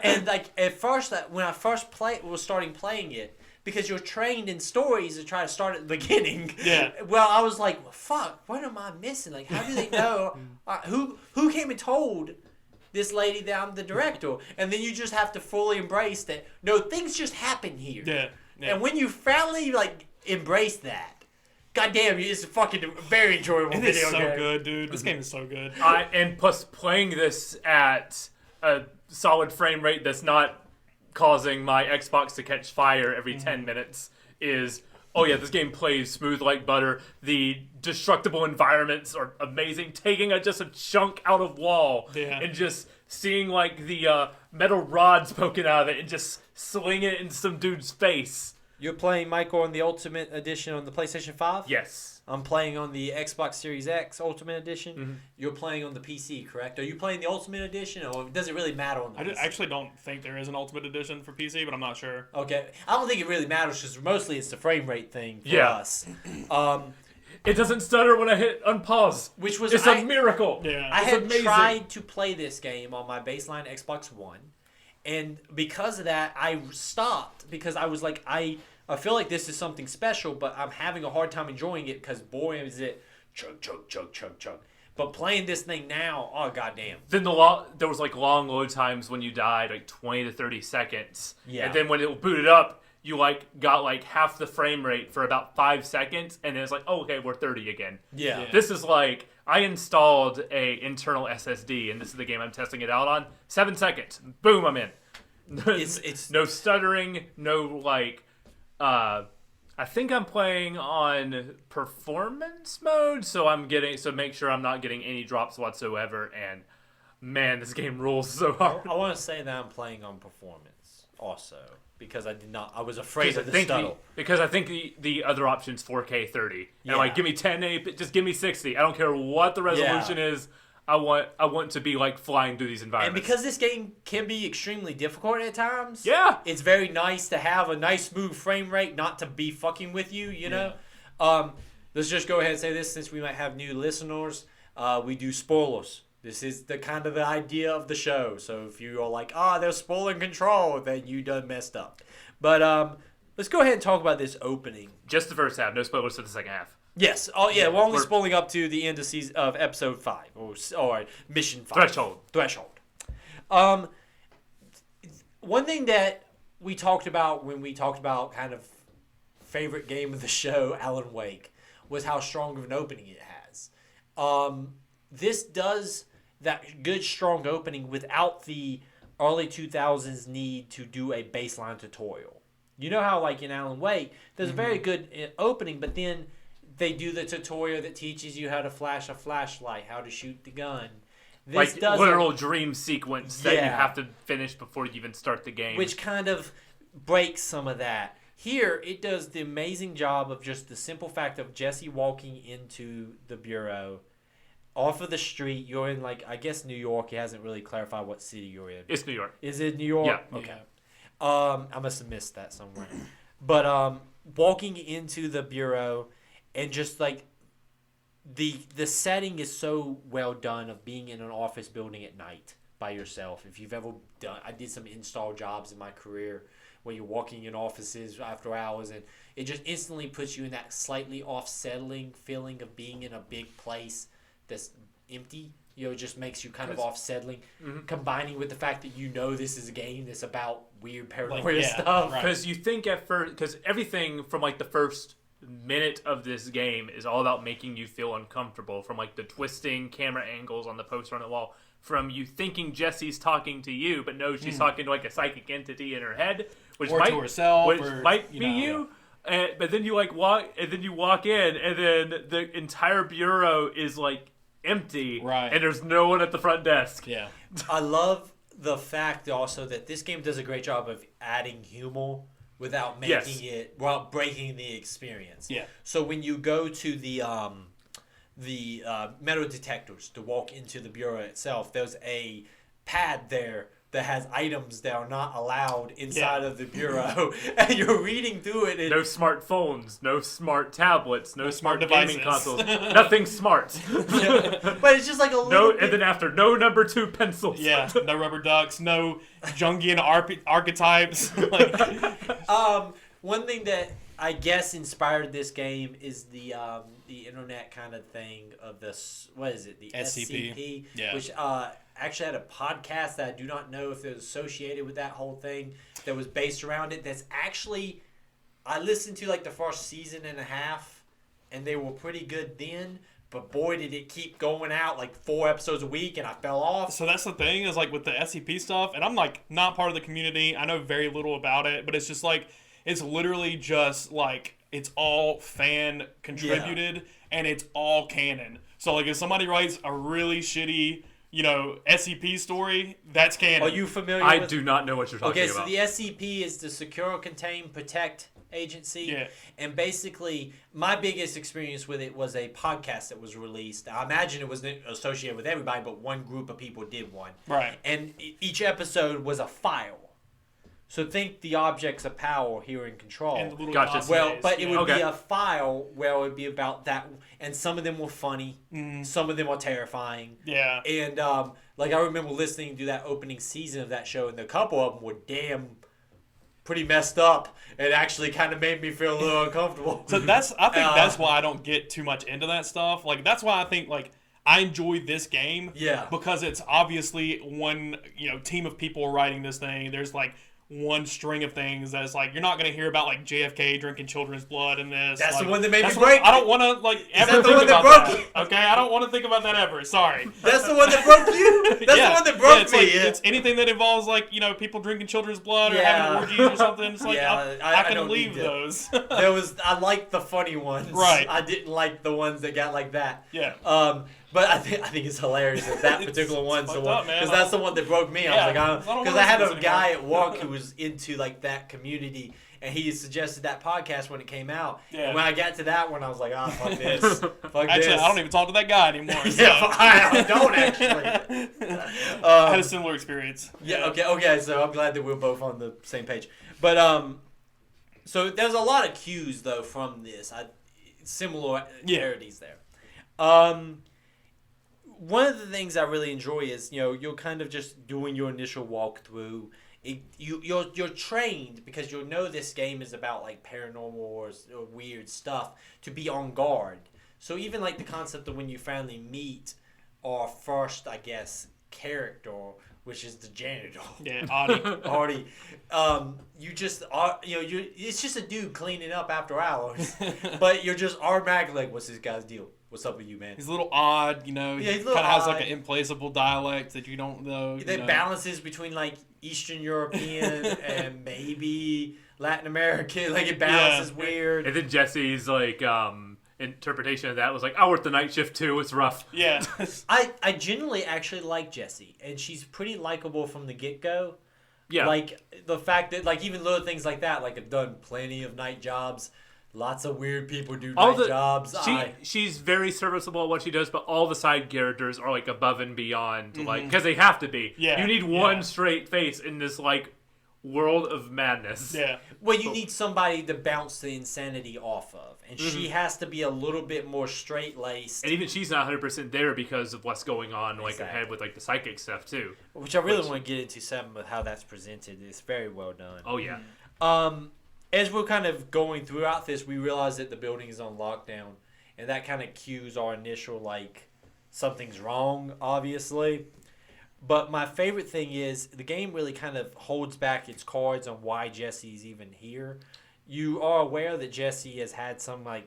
And like at first, when I first was starting playing it, because you're trained in stories to try to start at the beginning. Yeah. Well, I was like, well, fuck, what am I missing? Like, how do they know? Who came and told this lady that I'm the director. And then you just have to fully embrace that. No, things just happen here. Yeah. And when you finally embrace that, goddamn, it's a fucking very enjoyable It video is so game. good, dude. This game is so good. And plus playing this at a solid frame rate that's not causing my Xbox to catch fire every 10 minutes is, oh yeah, this game plays smooth like butter. The destructible environments are amazing. Taking just a chunk out of wall and just seeing the metal rods poking out of it and just slinging it in some dude's face. You're playing, Michael, on the Ultimate Edition on the PlayStation 5? Yes. I'm playing on the Xbox Series X Ultimate Edition. You're playing on the PC, correct? Are you playing the Ultimate Edition, or does it really matter on the PC? I actually don't think there is an Ultimate Edition for PC, but I'm not sure. Okay. I don't think it really matters, because mostly it's the frame rate thing for us. It doesn't stutter when I hit unpause. Which was it's a miracle. Yeah. I It's had amazing. tried to play this game on my baseline Xbox One, and because of that, I stopped, because I was like, I feel like this is something special, but I'm having a hard time enjoying it, because boy, is it chug, chug, chug, chug, chug. But playing this thing now, oh goddamn. Then there was long load times when you died, 20 to 30 seconds. Yeah. And then when it booted up, you got half the frame rate for about 5 seconds, and then it's oh, okay, we're 30 again. Yeah. This is I installed a internal SSD, and this is the game I'm testing it out on. 7 seconds. Boom, I'm in. It's no stuttering, no I think I'm playing on performance mode, so make sure I'm not getting any drops whatsoever, and man, this game rules so hard. I want to say that I'm playing on performance also, because I was afraid of the stuttle. Because I think the other option's 4K 30. And give me 1080, just give me 60. I don't care what the resolution is. I want to be flying through these environments. And because this game can be extremely difficult at times, it's very nice to have a nice smooth frame rate, not to be fucking with you, you know? Let's just go ahead and say this, since we might have new listeners. We do spoilers. This is the kind of the idea of the show. So if you are like, they're spoiling Control, then you done messed up. But let's go ahead and talk about this opening. Just the first half, no spoilers for the second half. Yes. Oh, yeah. We're only spoiling up to the end of episode 5 or mission 5. Threshold. One thing that we talked about when we talked about kind of favorite game of the show, Alan Wake, was how strong of an opening it has. This does that good strong opening without the early 2000s need to do a baseline tutorial. You know how in Alan Wake, there's a very good opening, but then they do the tutorial that teaches you how to flash a flashlight, how to shoot the gun. This does literal dream sequence that you have to finish before you even start the game. Which kind of breaks some of that. Here, it does the amazing job of just the simple fact of Jesse walking into the bureau, off of the street. You're in, I guess, New York. He hasn't really clarified what city you're in. It's New York. Is it New York? Yeah. Okay. I must have missed that somewhere. But walking into the bureau, and just the setting is so well done of being in an office building at night by yourself. If you've ever done, I did some install jobs in my career where you're walking in offices after hours, and it just instantly puts you in that slightly off-settling feeling of being in a big place that's empty. It just makes you kind of off-settling, combining with the fact that this is a game that's about weird paranoia stuff. Because you think at first, because everything from the first minute of this game is all about making you feel uncomfortable, from the twisting camera angles on the poster on the wall, from you thinking Jesse's talking to you, but no, she's talking to a psychic entity in her head, which or might to herself, which might be you. But then you walk in, and then the entire bureau is empty, and there's no one at the front desk. Yeah, I love the fact also that this game does a great job of adding humor without making it, without breaking the experience. Yeah. So when you go to the metal detectors to walk into the bureau itself, there's a pad there that has items that are not allowed inside of the bureau, and you're reading through it. And no smartphones, no smart tablets, no smart devices. gaming consoles, nothing smart. But it's just a little. No, and then after, no number 2 pencils. Yeah, no rubber ducks, no Jungian archetypes. One thing that I guess inspired this game is the internet kind of thing of this. What is it? The SCP, Yeah. which actually had a podcast that I do not know if it was associated with that whole thing that was based around it. That's actually I listened to like the first season and a half, and they were pretty good then. But boy, did it keep going out like 4 episodes a week, and I fell off. So that's the thing is like with the SCP stuff, and I'm like not part of the community. I know very little about it, but it's just like it's literally just like it's all fan contributed and it's all canon. So like if somebody writes a really shitty, SCP story, that's canon. Are you familiar? I with... do not know what you're talking about. about. Okay, so the SCP is the Secure, Contain, Protect Agency. Yeah. And basically, my biggest experience with it was a podcast that was released. I imagine it wasn't associated with everybody, but one group of people did one. Right. And each episode was a file. So think the objects of power here in Control. And the little Gotcha. dossiers, Well, but it would Okay. be a file where it would be about that, and some of them were funny, some of them are terrifying. Yeah. And like I remember listening to that opening season of that show, and a couple of them were pretty messed up. It actually kind of made me feel a little uncomfortable. So I think that's why I don't get too much into that stuff. Like that's why I think like I enjoy this game. Yeah. Because it's obviously one team of people writing this thing. There's like one string of things that's like you're not gonna hear about like JFK drinking children's blood in this. That's like, the one that made me that's break. I don't want to like ever that the think one that about broke that. Okay, I don't want to think about that ever. Sorry. That's the one that broke you? That's the one that broke it's me. Like, it's anything that involves like people drinking children's blood or having orgies or something. It's like Yeah, I I can don't leave need those. I liked the funny ones. Right. I didn't like the ones that got like that. Yeah. But I think it's hilarious that particular one's the fucked one, up, man. because that's the one that broke me. I was Yeah, like, I don't because wanna I had listen a to this guy anymore. at work who was into like that community, and he suggested that podcast when it came out. Yeah. And when I got to that one, I was like, fuck this, fuck Actually, this. I don't even talk to that guy anymore. So. Yeah, I don't actually. I had a similar experience. Yeah. Okay. So I'm glad that we're both on the same page. But so there's a lot of cues though from this. Similarities there. One of the things I really enjoy is you're kind of just doing your initial walkthrough. You're trained because you'll know this game is about like paranormal or weird stuff to be on guard. So even like the concept of when you finally meet our first, I guess, character, which is the janitor. Yeah, Audie. Artie, you just are, it's just a dude cleaning up after hours, but you're just automatically like, what's this guy's deal? What's up with you, man? He's a little odd, he's a He little kind of has like odd. an implacable dialect that you don't know. That balances between like Eastern European and maybe Latin American. Like it balances weird. And then Jesse's like interpretation of that was like, I work the night shift too. It's rough. Yeah. I genuinely actually like Jessie, and she's pretty likable from the get-go. Yeah. Like the fact that like even little things like that, like I've done plenty of night jobs. Lots of weird people do night jobs. She's very serviceable at what she does, but all the side characters are like above and beyond, like because they have to be. Yeah. You need one straight face in this like world of madness. Yeah. Well, you need somebody to bounce the insanity off of, and she has to be a little bit more straight-laced. And even she's not 100% there because of what's going on like Exactly. ahead with like the psychic stuff too. Which I really want to get into some of how that's presented. It's very well done. Oh yeah. As we're kind of going throughout this, we realize that the building is on lockdown, and that kind of cues our initial, like, something's wrong, obviously. But my favorite thing is the game really kind of holds back its cards on why Jesse's even here. You are aware that Jesse has had some, like,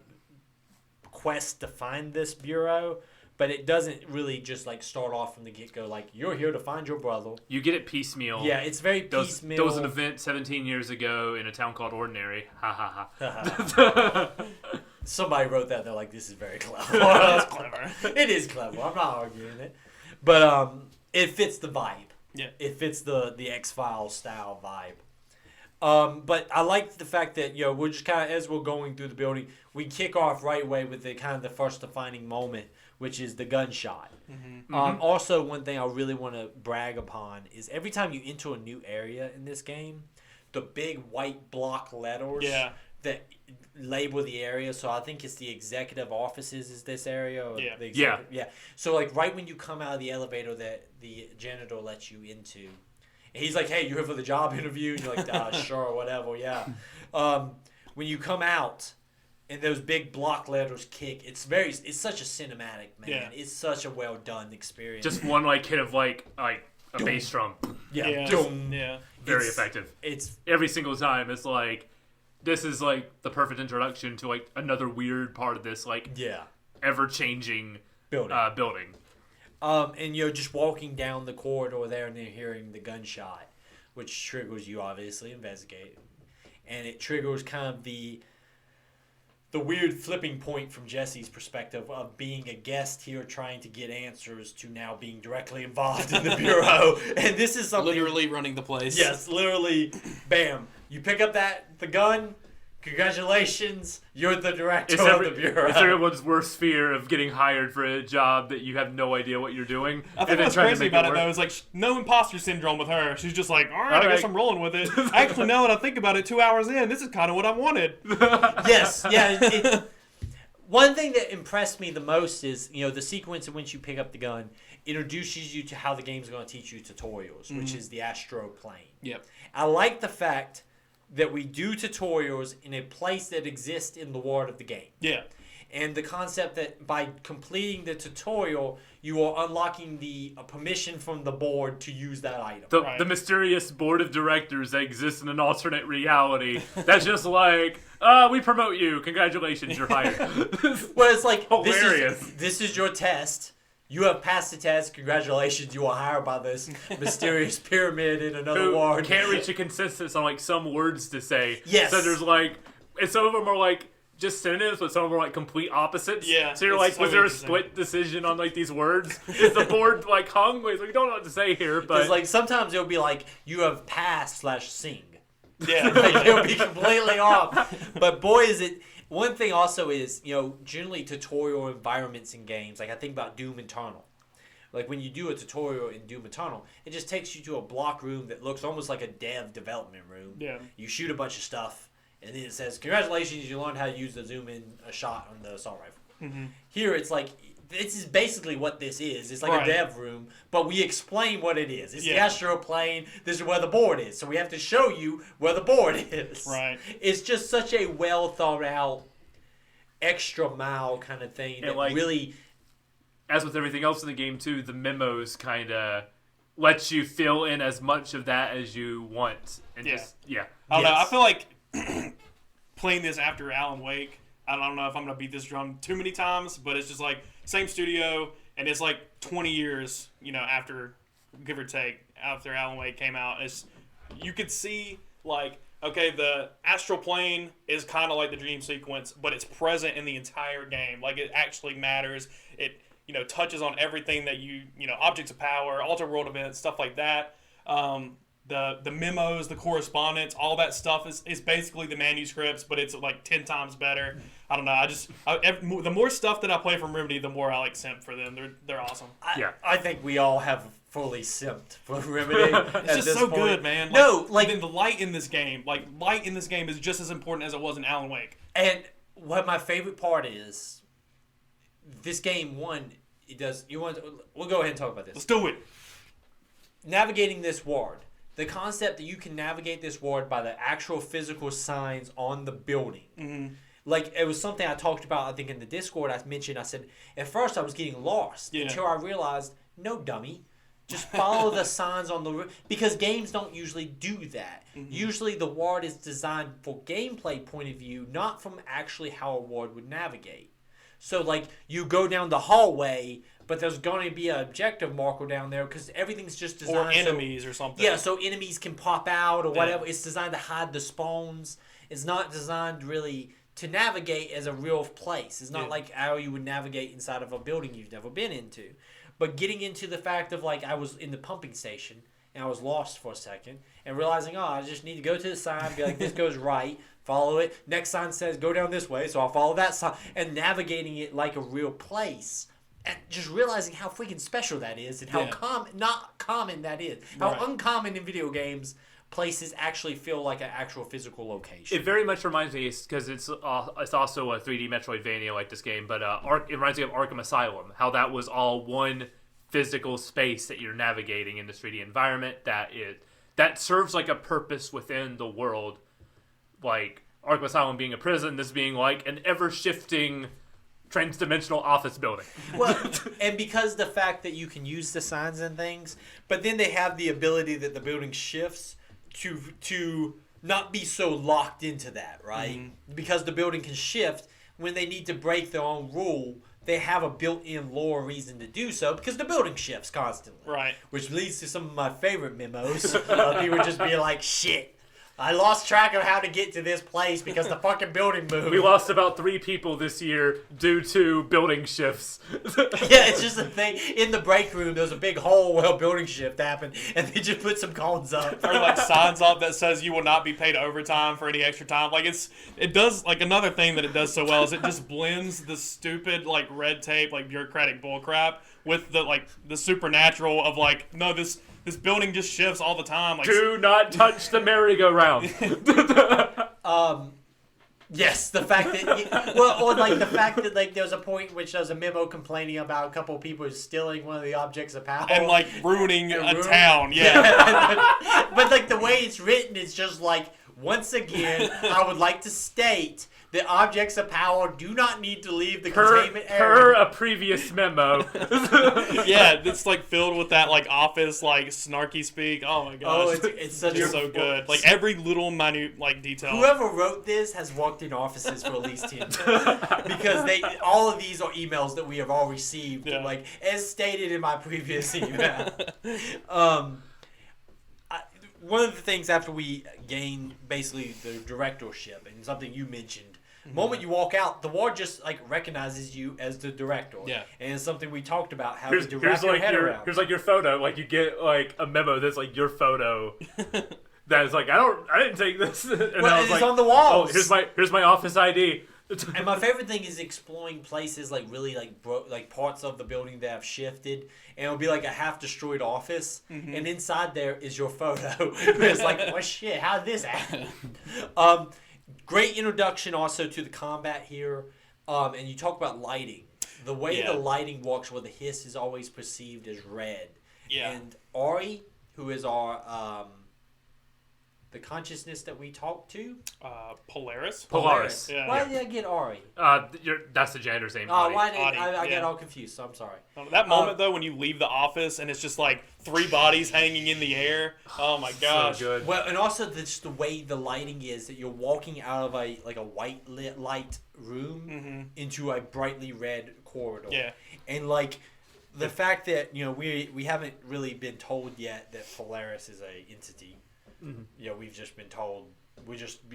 quest to find this bureau, but it doesn't really just, like, start off from the get-go, like, you're here to find your brother. You get it piecemeal. Yeah, it's very piecemeal. There was an event 17 years ago in a town called Ordinary. Ha ha ha. Somebody wrote that. They're like, this is very clever. That's clever. It is clever. I'm not arguing it. But it fits the vibe. Yeah. It fits the X-Files style vibe. But I like the fact that, we're just kind of, as we're going through the building, we kick off right away with the kind of the first defining moment, which is the gunshot. Also, one thing I really want to brag upon is every time you enter a new area in this game, the big white block letters that label the area. So I think it's the executive offices is this area. Or Yeah. the yeah. So like right when you come out of the elevator that the janitor lets you into, and he's like, hey, you here for the job interview? And you're like, sure, whatever, yeah. when you come out and those big block letters kick, it's such a cinematic, man. Yeah. It's such a well done experience. Just one like hit of like a bass drum. yeah, Yeah. Very It's- effective. It's Every single time it's like this is like the perfect introduction to like another weird part of this like ever changing building. building. And just walking down the corridor there and then hearing the gunshot, which triggers you obviously investigate, and it triggers kind of the weird flipping point from Jesse's perspective of being a guest here trying to get answers to now being directly involved in the bureau. And this is something Literally running the place. Yes, literally, bam. You pick up the gun. Congratulations, you're the director of the bureau. It's everyone's worst fear of getting hired for a job that you have no idea what you're doing. I think what's crazy about it, though, is like no imposter syndrome with her. She's just like, all right, I guess I'm rolling with it. Actually, now that I think about it, 2 hours in, this is kind of what I wanted. Yes, yeah. One thing that impressed me the most is, the sequence in which you pick up the gun introduces you to how the game's going to teach you tutorials, which is the astral plane. Yep. I like the fact that we do tutorials in a place that exists in the world of the game. Yeah. And the concept that by completing the tutorial, you are unlocking the permission from the board to use that item. The mysterious board of directors that exists in an alternate reality. That's just like, we promote you. Congratulations, you're hired. Well, it's like, hilarious. This is your test. You have passed the test. Congratulations, you are hired by this mysterious pyramid in another world. Can't reach a consensus on like some words to say. Yes. So there's like, and some of them are like just synonyms, but some of them are like complete opposites. Yeah. So you're like, so was there a interesting. split decision on like these words? Is the board like hung? Like, we don't know what to say here, but Because like sometimes it'll be like you have passed/sing. Yeah. Like, it'll be completely off. But boy, is it. One thing also is, generally tutorial environments in games, like I think about Doom Eternal. Like when you do a tutorial in Doom Eternal, it just takes you to a block room that looks almost like a dev development room. Yeah. You shoot a bunch of stuff, and then it says, congratulations, you learned how to use the zoom in a shot on the assault rifle. Mm-hmm. Here it's like, this is basically what this is. It's like Right. a dev room, but we explain what it is. It's the Yeah. astral plane. This is where the board is. So we have to show you where the board is. Right. It's just such a well thought out, extra mile kind of thing that like, really. as with everything else in the game too, the memos kind of lets you fill in as much of that as you want. And Yeah. I I don't know. I Yes. feel like playing this after Alan Wake, I don't know if I'm going to beat this drum too many times, but it's just like same studio, and it's like 20 years, after, give or take, after Alan Wake came out. You could see, like, okay, the astral plane is kind of like the dream sequence, but it's present in the entire game. Like, it actually matters. It, touches on everything that objects of power, alter world events, stuff like that. The memos, the correspondence, all that stuff is basically the manuscripts, but it's like 10 times better. I don't know. The more stuff that I play from Remedy, the more I like simp for them. They're awesome. I think we all have fully simped for Remedy. It's just so good, man. Then the light in this game, is just as important as it was in Alan Wake. And what my favorite part is, this game, it does. We'll go ahead and talk about this. Let's do it. Navigating this world. The concept that you can navigate this world by the actual physical signs on the building. Mm-hmm. Like, it was something I talked about, I think, in the Discord. I said, at first I was getting lost until I realized, no, dummy. Just follow the signs on the roof. Because games don't usually do that. Mm-hmm. Usually the world is designed for gameplay point of view, not from actually how a world would navigate. So, like, you go down the hallway, but there's going to be an objective marker down there because everything's just designed. Or enemies or something. Yeah, so enemies can pop out or whatever. It's designed to hide the spawns. It's not designed really to navigate as a real place. It's not like how you would navigate inside of a building you've never been into. But getting into the fact of, like, I was in the pumping station and I was lost for a second and realizing, I just need to go to the sign, be like, this goes right, follow it. Next sign says go down this way, so I'll follow that sign. And navigating it like a real place. And just realizing how freaking special that is and how not common that is. How uncommon in video games places actually feel like an actual physical location. It very much reminds me, because it's also a 3D Metroidvania like this game, but it reminds me of Arkham Asylum, how that was all one physical space that you're navigating in this 3D environment that serves like a purpose within the world, like Arkham Asylum being a prison, this being like an ever-shifting trans-dimensional office building. Well, and because the fact that you can use the signs and things, but then they have the ability that the building shifts to not be so locked into that, right? Mm-hmm. Because the building can shift when they need to break their own rule. They have a built-in lore reason to do so because the building shifts constantly. Right. Which leads to some of my favorite memos. People just be like, shit, I lost track of how to get to this place because the fucking building moved. We lost about 3 people this year due to building shifts. Yeah, it's just a thing. In the break room, there's a big hole where a building shift happened, and they just put some cones up. Or like signs up that says you will not be paid overtime for any extra time. Like it does, like another thing that it does so well is it just blends the stupid like red tape, like bureaucratic bullcrap with the supernatural of like, no, this building just shifts all the time. Like, do not touch the merry-go-round. Yes, the fact that or like the fact that like there was a point in which there was a memo complaining about a couple of people stealing one of the objects of power and like ruining a town. Yeah. But like the way it's written, it's just like, once again, I would like to state that objects of power do not need to leave the containment area. Per a previous memo. Yeah, it's like filled with that like office like snarky speak. Oh my gosh. Oh, it's such it's so good. Like every little minute like detail. Whoever wrote this has worked in offices for at least 10 years. Because all of these are emails that we have all received. Yeah. Like, as stated in my previous email. One of the things after we gain basically the directorship, and something you mentioned, the moment you walk out, the ward just like recognizes you as the director. Yeah. And it's something we talked about having to wrap your head around. Here's like your photo. Like you get like a memo that's like your photo. That is like, I didn't take this. And well, I was it's like, on the walls. Oh, here's my office ID. And my favorite thing is exploring places like really like parts of the building that have shifted, and it'll be like a half destroyed office, and inside there is your photo. It's like, well, shit, how did this happen? Great introduction also to the combat here, and you talk about lighting. The way the lighting works, where the hiss is always perceived as red. Yeah. And Ari, who is our the consciousness that we talk to? Polaris? Polaris. Yeah. Why did I get Ari? That's the gender's name. Oh, why did Audie, I get all confused, so I'm sorry. That moment, though, when you leave the office and it's just like 3 bodies hanging in the air. Oh, my gosh. So good. Well, and also just the way the lighting is, that you're walking out of a white lit light room into a brightly red corridor. Yeah. And, like, the fact that, you know, we haven't really been told yet that Polaris is a entity. You know, we've just been told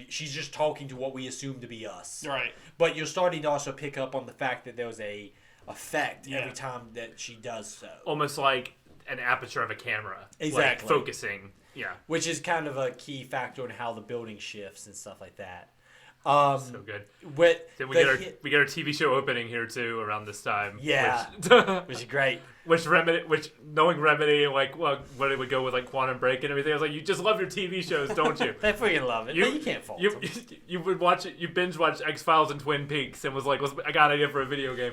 she's just talking to what we assume to be us. Right. But you're starting to also pick up on the fact that there was a effect every time that she does so. Almost like an aperture of a camera. Exactly. Like focusing. Yeah. Which is kind of a key factor in how the building shifts and stuff like that. So good. Then we get our TV show opening here too around this time. Yeah. Which is great. Which knowing Remedy, like, well, what it would go with like Quantum Break and everything. I was like, you just love your TV shows, don't you? I freaking love it. You can't fault them. You would watch it. You binge watch X-Files and Twin Peaks and was like, I got an idea for a video game.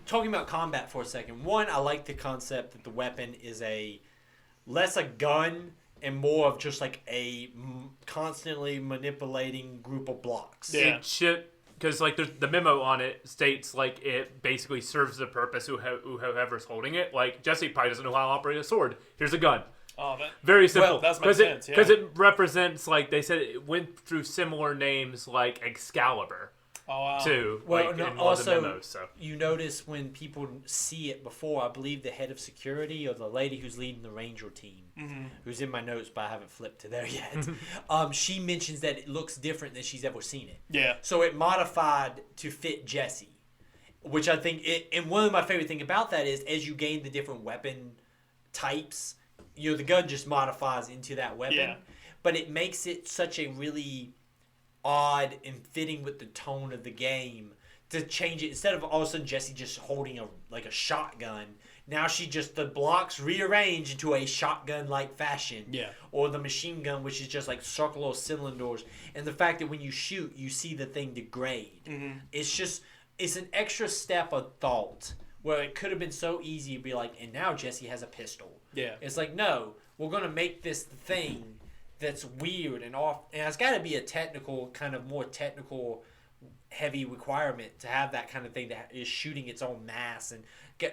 Talking about combat for a second. One, I like the concept that the weapon is less a gun and more of just like a constantly manipulating group of blocks. Yeah. Because like the memo on it states like it basically serves the purpose whoever's holding it. Like Jesse probably doesn't know how to operate a sword. Here's a gun. Oh, that very simple. Well, that makes sense. Because it represents, like they said, it went through similar names like Excalibur. Oh, wow. Too. Well, like, in also, one of the memos, so. You notice when people see it before, I believe the head of security or the lady who's leading the Ranger team, who's in my notes, but I haven't flipped to there yet, she mentions that it looks different than she's ever seen it. Yeah. So it modified to fit Jesse, which I think, and one of my favorite things about that is as you gain the different weapon types, you know, the gun just modifies into that weapon, but it makes it such a really odd and fitting with the tone of the game to change it. Instead of all of a sudden Jesse just holding a shotgun, now the blocks rearrange into a shotgun like fashion. Yeah. Or the machine gun, which is just like circular cylinders, and the fact that when you shoot you see the thing degrade. It's an extra step of thought where it could have been so easy to be like, and now Jesse has a pistol. Yeah. It's like, no, we're gonna make this the thing that's weird and off, and it's got to be a technical kind of more technical heavy requirement to have that kind of thing that is shooting its own mass and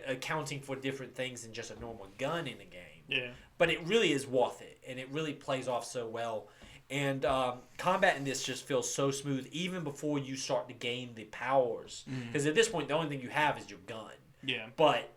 accounting for different things than just a normal gun in a game. Yeah. But it really is worth it, and it really plays off so well. And combat in this just feels so smooth, even before you start to gain the powers. Because at this point, the only thing you have is your gun. Yeah. But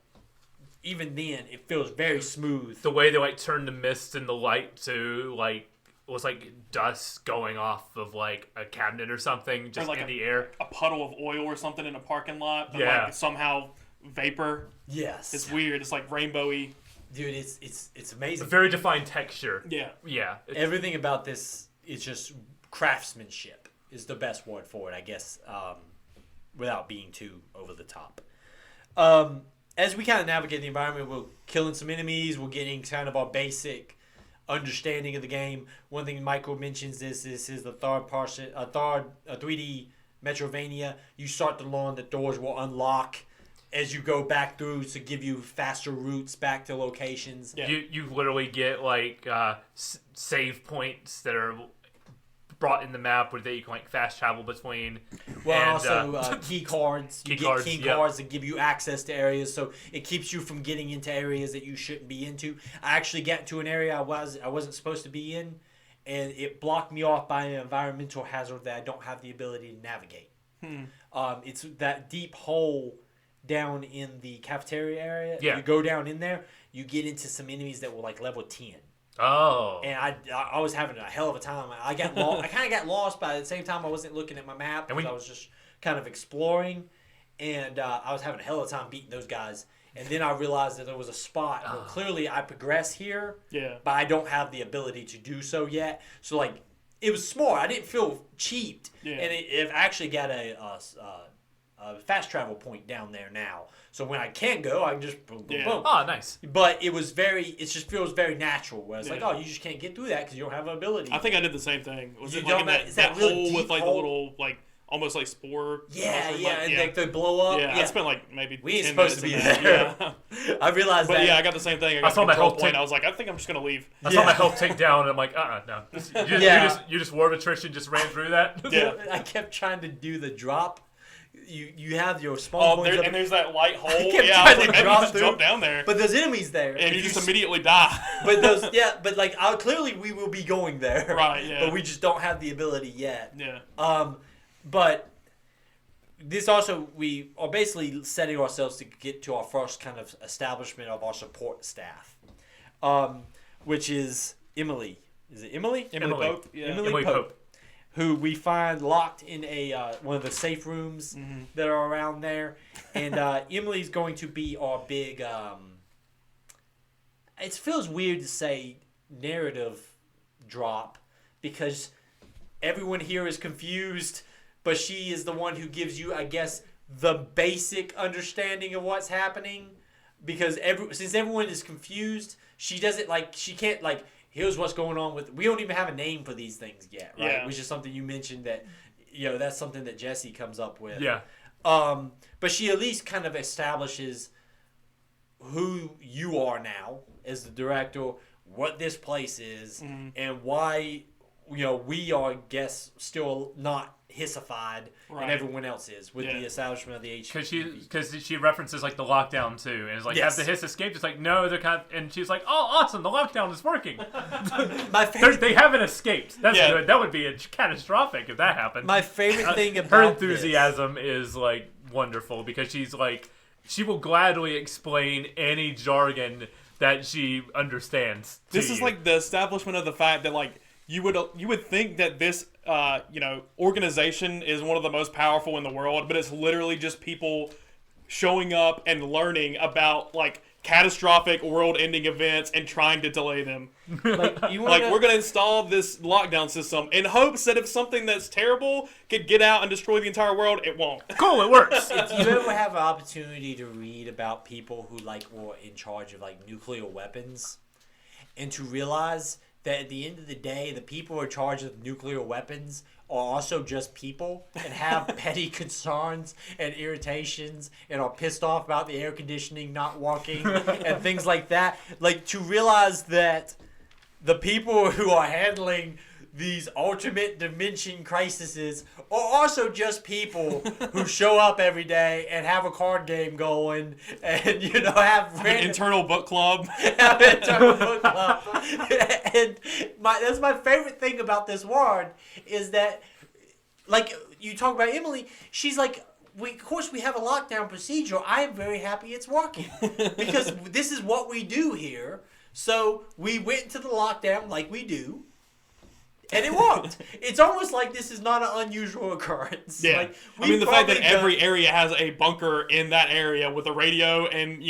even then, it feels very smooth. The way they like turn the mist and the light to like it was like dust going off of like a cabinet or something just like in the air. A puddle of oil or something in a parking lot. But Yeah. like somehow vapor. Yes. It's weird. It's like rainbowy. Dude, it's amazing. A very defined texture. Yeah. Yeah. Everything about this is just craftsmanship is the best word for it, I guess, without being too over the top. As we kind of navigate the environment, we're killing some enemies. We're getting kind of our basic understanding of the game. One thing Michael mentions is this is the third 3D Metrovania. You start to learn that doors will unlock as you go back through to give you faster routes back to locations. Yeah. You literally get like save points that are brought in the map where that you can like fast travel between. Well, and, also key cards. You get key cards that give you access to areas, so it keeps you from getting into areas that you shouldn't be into. I actually got to an area I wasn't supposed to be in, and it blocked me off by an environmental hazard that I don't have the ability to navigate. It's that deep hole down in the cafeteria area. Yeah. You go down in there, you get into some enemies that were like level 10. Oh. And I was having a hell of a time. I got lost. I kind of got lost, but at the same time, I wasn't looking at my map because I was just kind of exploring. And I was having a hell of a time beating those guys. And then I realized that there was a spot where clearly I progress here, but I don't have the ability to do so yet. So, like, it was smart. I didn't feel cheaped. Yeah. And it actually got a fast travel point down there now. So when I can't go, I can just boom, boom, boom. Oh, nice. But it just feels very natural. Where it's like, oh, you just can't get through that because you don't have an ability. I think I did the same thing. Was You it like in don't- that real hole deep with like hole? the little like almost like spore? And like they blow up. Yeah, I spent like maybe We ain't 10 supposed to minutes be in that. there. Yeah. I realized But that. yeah, I got the same thing. I got saw the my control health point. tank. I was like, I think I'm just gonna leave. I saw my health take down, and I'm like, no. You just war of attrition just ran through that. Yeah. I kept trying to do the drop. You have your spawn points up, and there's that light hole. kept Yeah, I was trying to like, maybe drop you just through. jump down there. but there's enemies there, And you If just immediately die. but like clearly we will be going there, Right, yeah. But we just don't have the ability yet. Yeah. But this also, we are basically setting ourselves to get to our first kind of establishment of our support staff, which is Emily. Is it Emily? Emily Pope. Yeah. Emily Pope, who we find locked in a one of the safe rooms that are around there. And Emily's going to be our big... it feels weird to say narrative drop because everyone here is confused, but she is the one who gives you, I guess, the basic understanding of what's happening. Because since everyone is confused, she doesn't she can't here's what's going on with. We don't even have a name for these things yet, right? Yeah. Which is something you mentioned that, that's something that Jesse comes up with. Yeah. But she at least kind of establishes who you are now as the director, what this place is, and why we are, I guess, still not hissified, and everyone else is with the establishment of the HQ. Because she references like the lockdown too, and it's like, Yes. have the hiss escaped? It's like, no, they're kind of, and she's like, oh, awesome, the lockdown is working. My favorite, They haven't escaped. That's Yeah. good. That would be catastrophic if that happened. my favorite thing about Her enthusiasm is like wonderful because she's like, she will gladly explain any jargon that she understands. This is like the establishment of the fact that like you would think that this organization is one of the most powerful in the world, but it's literally just people showing up and learning about like catastrophic world-ending events and trying to delay them. We're gonna install this lockdown system in hopes that if something that's terrible could get out and destroy the entire world, it won't. cool. It works. If you ever have an opportunity to read about people who were in charge of nuclear weapons, and to realize that at the end of the day, the people who are in charge of nuclear weapons are also just people and have petty concerns and irritations and are pissed off about the air conditioning not working and things like that. To realize that the people who are handling these ultimate dimension crises are also just people who show up every day and have a card game going and, have An internal book club. have an internal book club. And that's my favorite thing about this ward is that, like, you talk about Emily, she's like, of course we have a lockdown procedure. I am very happy it's working because this is what we do here. So we went into the lockdown like we do. And it worked. It's almost like this is not an unusual occurrence. Yeah. Like, I mean, the fact that every area has a bunker in that area with a radio and,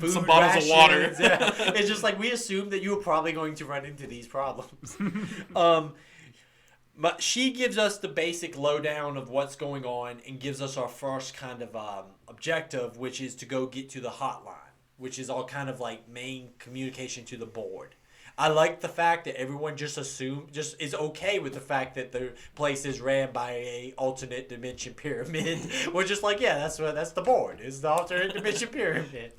some bottles of water. Yeah. It's just like we assumed that you were probably going to run into these problems. But she gives us the basic lowdown of what's going on and gives us our first kind of objective, which is to go get to the hotline, which is all kind of like main communication to the board. I like the fact that everyone just is okay with the fact that the place is ran by a alternate dimension pyramid. We're just like, yeah, that's the board. It's the alternate dimension pyramid.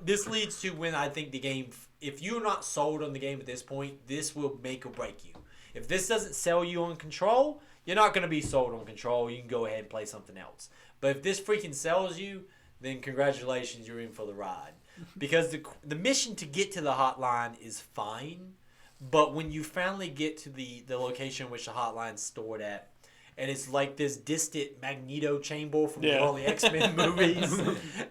This leads to when I think the game, if you're not sold on the game at this point, this will make or break you. If this doesn't sell you on Control, you're not going to be sold on Control. You can go ahead and play something else. But if this freaking sells you, then congratulations, you're in for the ride. Because the mission to get to the hotline is fine, but when you finally get to the location which the hotline's stored at, and it's like this distant Magneto chamber from the early X-Men movies,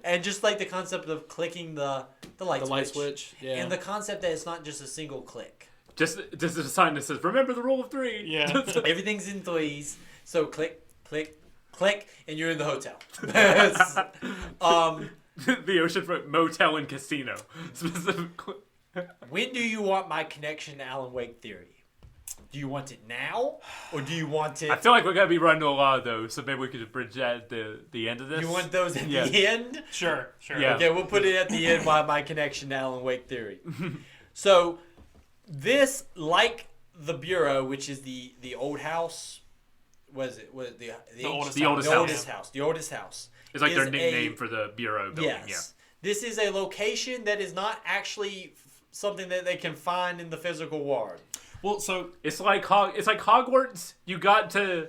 and just like the concept of clicking the light switch, and the concept that it's not just a single click. Just a sign that says, remember the rule of 3. Yeah. Everything's in threes, so click, click, click, and you're in the hotel. The oceanfront motel and casino, specifically. When do you want my connection to Alan Wake Theory? Do you want it now, or do you want it? I feel like we're gonna be running a lot of those, so maybe we could bridge that at the end of this. You want those at the end? Sure. Yeah. Okay, we'll put it at the end. Why my connection to Alan Wake Theory? So, this, like the Bureau, which is the old house, the oldest house. It's like their nickname for the Bureau building. Yes. Yeah. This is a location that is not actually something that they can find in the physical world. Well, so it's like Hogwarts. You got to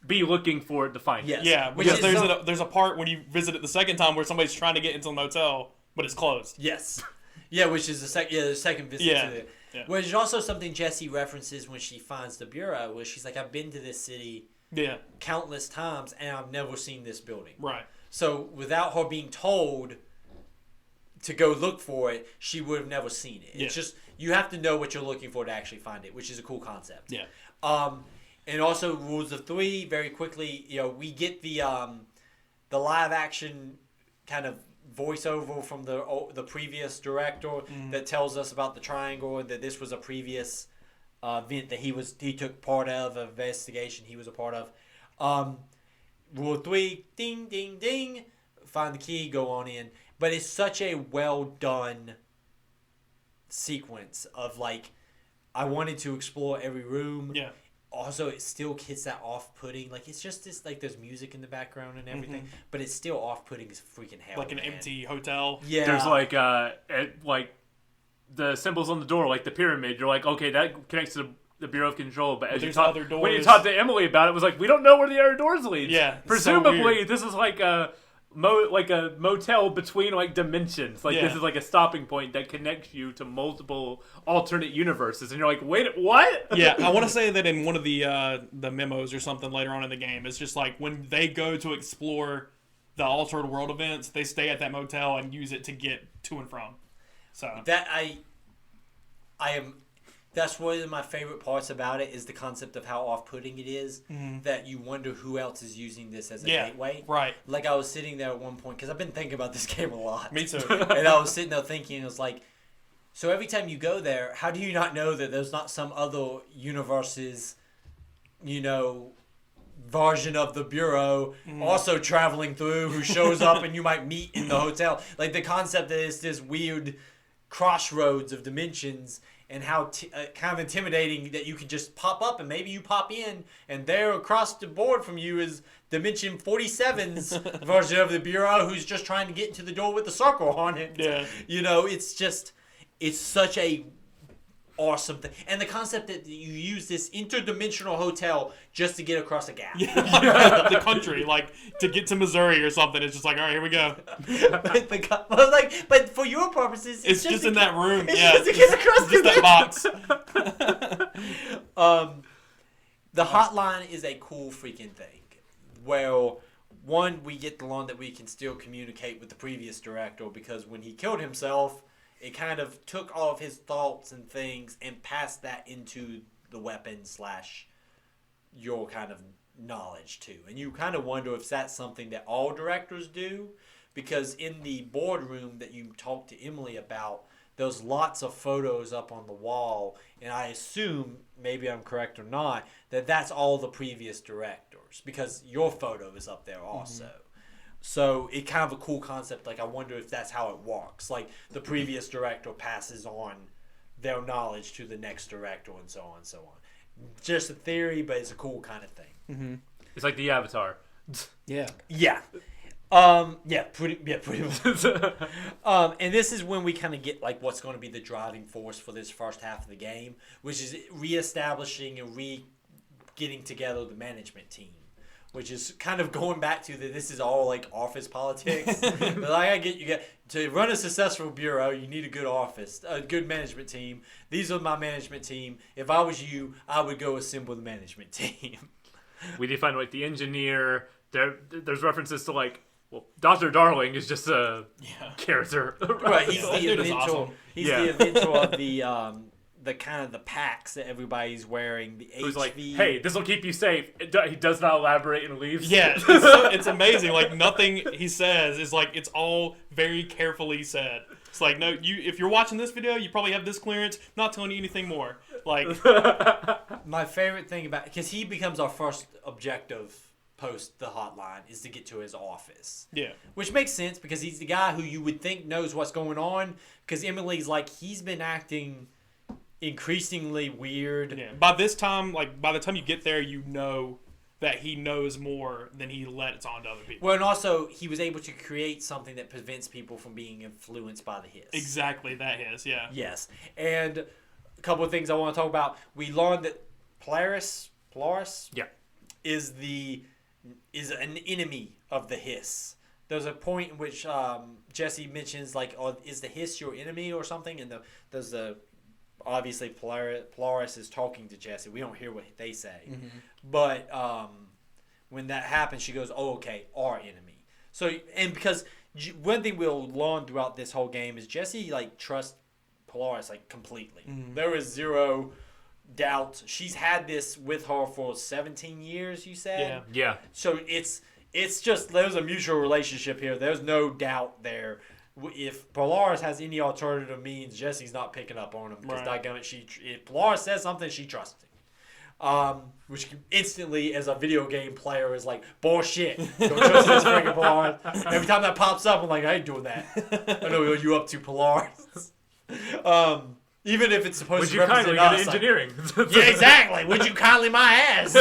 be looking for it to find it. Yes. yeah, because there's a part when you visit it the second time where somebody's trying to get into the motel, but it's closed. Yes. Yeah, which is the second visit to it. Yeah. Which is also something Jessie references when she finds the Bureau, where she's like, I've been to this city countless times, and I've never seen this building. Right. So without her being told to go look for it, she would have never seen it. It's just, you have to know what you're looking for to actually find it, which is a cool concept. Yeah. And also Rules of 3, very quickly, we get the live action kind of voiceover from the previous director that tells us about the triangle and that this was a previous event that he took part of, an investigation he was a part of. Rule 3, ding, ding, ding, find the key, go on in. But it's such a well done sequence of like, I wanted to explore every room. Yeah. Also, it still hits that off-putting. Like, it's just this, like, there's music in the background and everything, but it's still off-putting as freaking hell. Like an empty hotel. Yeah. There's like the symbols on the door, like the pyramid. You're like, okay, that connects to the Bureau of Control. But when you talked to Emily about it, it was like, we don't know where the other doors lead. Yeah. Presumably, this is like a motel between like dimensions. Like this is like a stopping point that connects you to multiple alternate universes, and you're like, wait, what? Yeah, I want to say that in one of the memos or something later on in the game, it's just like when they go to explore the altered world events, they stay at that motel and use it to get to and from. So that that's one of my favorite parts about it is the concept of how off-putting it is, that you wonder who else is using this as a gateway. Right. Like, I was sitting there at one point, because I've been thinking about this game a lot. Me too. And I was sitting there thinking, it was like, so every time you go there, how do you not know that there's not some other universe's, version of the Bureau also traveling through who shows up and you might meet in the hotel? Like, the concept that it's this weird crossroads of dimensions, and how kind of intimidating that you can just pop up and maybe you pop in and there across the board from you is Dimension 47's version of the Bureau who's just trying to get into the door with the circle on it. Yeah. It's such a awesome thing. And the concept that you use this interdimensional hotel just to get across a gap. The country, like to get to Missouri or something. It's just like, all right, here we go. but for your purposes, It's just in that room. It's Yeah, just to get across just the that box. The hotline is a cool freaking thing. Well, one, we get to learn that we can still communicate with the previous director because when he killed himself, it kind of took all of his thoughts and things and passed that into the weapon / your kind of knowledge too. And you kind of wonder if that's something that all directors do, because in the boardroom that you talked to Emily about, there's lots of photos up on the wall, and I assume, maybe I'm correct or not, that that's all the previous directors, because your photo is up there also. Mm-hmm. So it kind of a cool concept. Like, I wonder if that's how it works. Like, the previous director passes on their knowledge to the next director and so on and so on. Just a theory, but it's a cool kind of thing. Mm-hmm. It's like the Avatar. Yeah. Yeah. Pretty much. And this is when we kind of get like what's going to be the driving force for this first half of the game, which is reestablishing and getting together the management team, which is kind of going back to that this is all like office politics. But like you get to run a successful bureau, you need a good office, a good management team. These are my management team. If I was you, I would go assemble the management team. We define like the engineer. There's references to like, well, Dr. Darling is just a character. Right, he's That the dude is inventor. awesome. He's the inventor of the kind of the packs that everybody's wearing. The Who's HV. like, hey, this will keep you safe. He does not elaborate and leaves. Yeah, it's amazing. Like, nothing he says is like, it's all very carefully said. It's like, no, if you're watching this video, you probably have this clearance. Not telling you anything more. Like, My favorite thing about, because he becomes our first objective post the hotline, is to get to his office. yeah, Which makes sense because he's the guy who you would think knows what's going on. Because Emily's like, he's been acting increasingly weird. yeah. By the time you get there, you know that he knows more than he lets on to other people. Well, and also he was able to create something that prevents people from being influenced by the hiss. Exactly, that is, yeah. Yes, and a couple of things I want to talk about. We learned that Peyruis, Yeah. is an enemy of the hiss. There's a point in which Jesse mentions like, "Oh, is the hiss your enemy or something?" And obviously Peyruis is talking to Jesse. We don't hear what they say, but when that happens, she goes, "Oh, okay, our enemy." So, and because one thing we'll learn throughout this whole game is Jesse like trusts Peyruis like completely. There is zero doubt. She's had this with her for 17 years, you said? Yeah. Yeah. So it's just, there's a mutual relationship here. There's no doubt there. If Peyruis has any alternative means, Jesse's not picking up on him. Because Right. if Peyruis says something, she trusts him. Which instantly, as a video game player, is like, bullshit. Don't trust this freaking Peyruis. Every time that pops up, I'm like, I ain't doing that. I know what you up to, Peyruis. Even if it's supposed Would to you represent kindly go to us, like, engineering? yeah, exactly. Would you kindly my ass?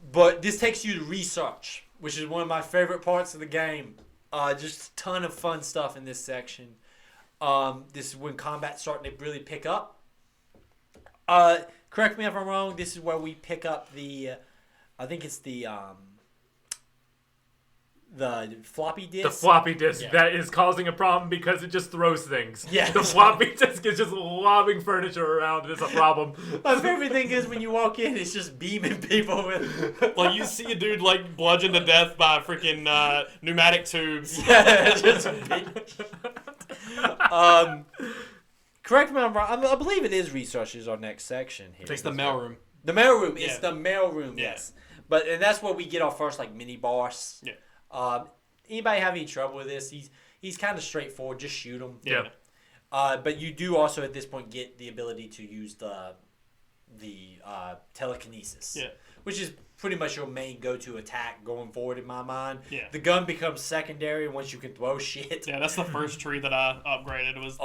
But this takes you to research, which is one of my favorite parts of the game. Just a ton of fun stuff in this section. This is when combat's starting to really pick up. Correct me if I'm wrong. This is where we pick up I think it's the floppy disk. The floppy disk Yeah. that is causing a problem because it just throws things. Yeah. The floppy disk is just lobbing furniture around. It's a problem. My favorite thing is when you walk in, it's just beaming people with. Like, you see a dude, like, bludgeoned to death by freaking pneumatic tubes. Yeah, just correct me if I'm wrong. I believe it is research is our next section here. It's the mailroom. The mailroom. It's Yeah. the mailroom. Yeah. Yes. And that's where we get our first like mini boss. Yeah. Anybody have any trouble with this? He's kind of straightforward. Just shoot him. Yeah. But you do also at this point get the ability to use the telekinesis. Yeah. Which is pretty much your main go-to attack going forward in my mind. Yeah. The gun becomes secondary once you can throw shit. Yeah, that's the first tree that I upgraded was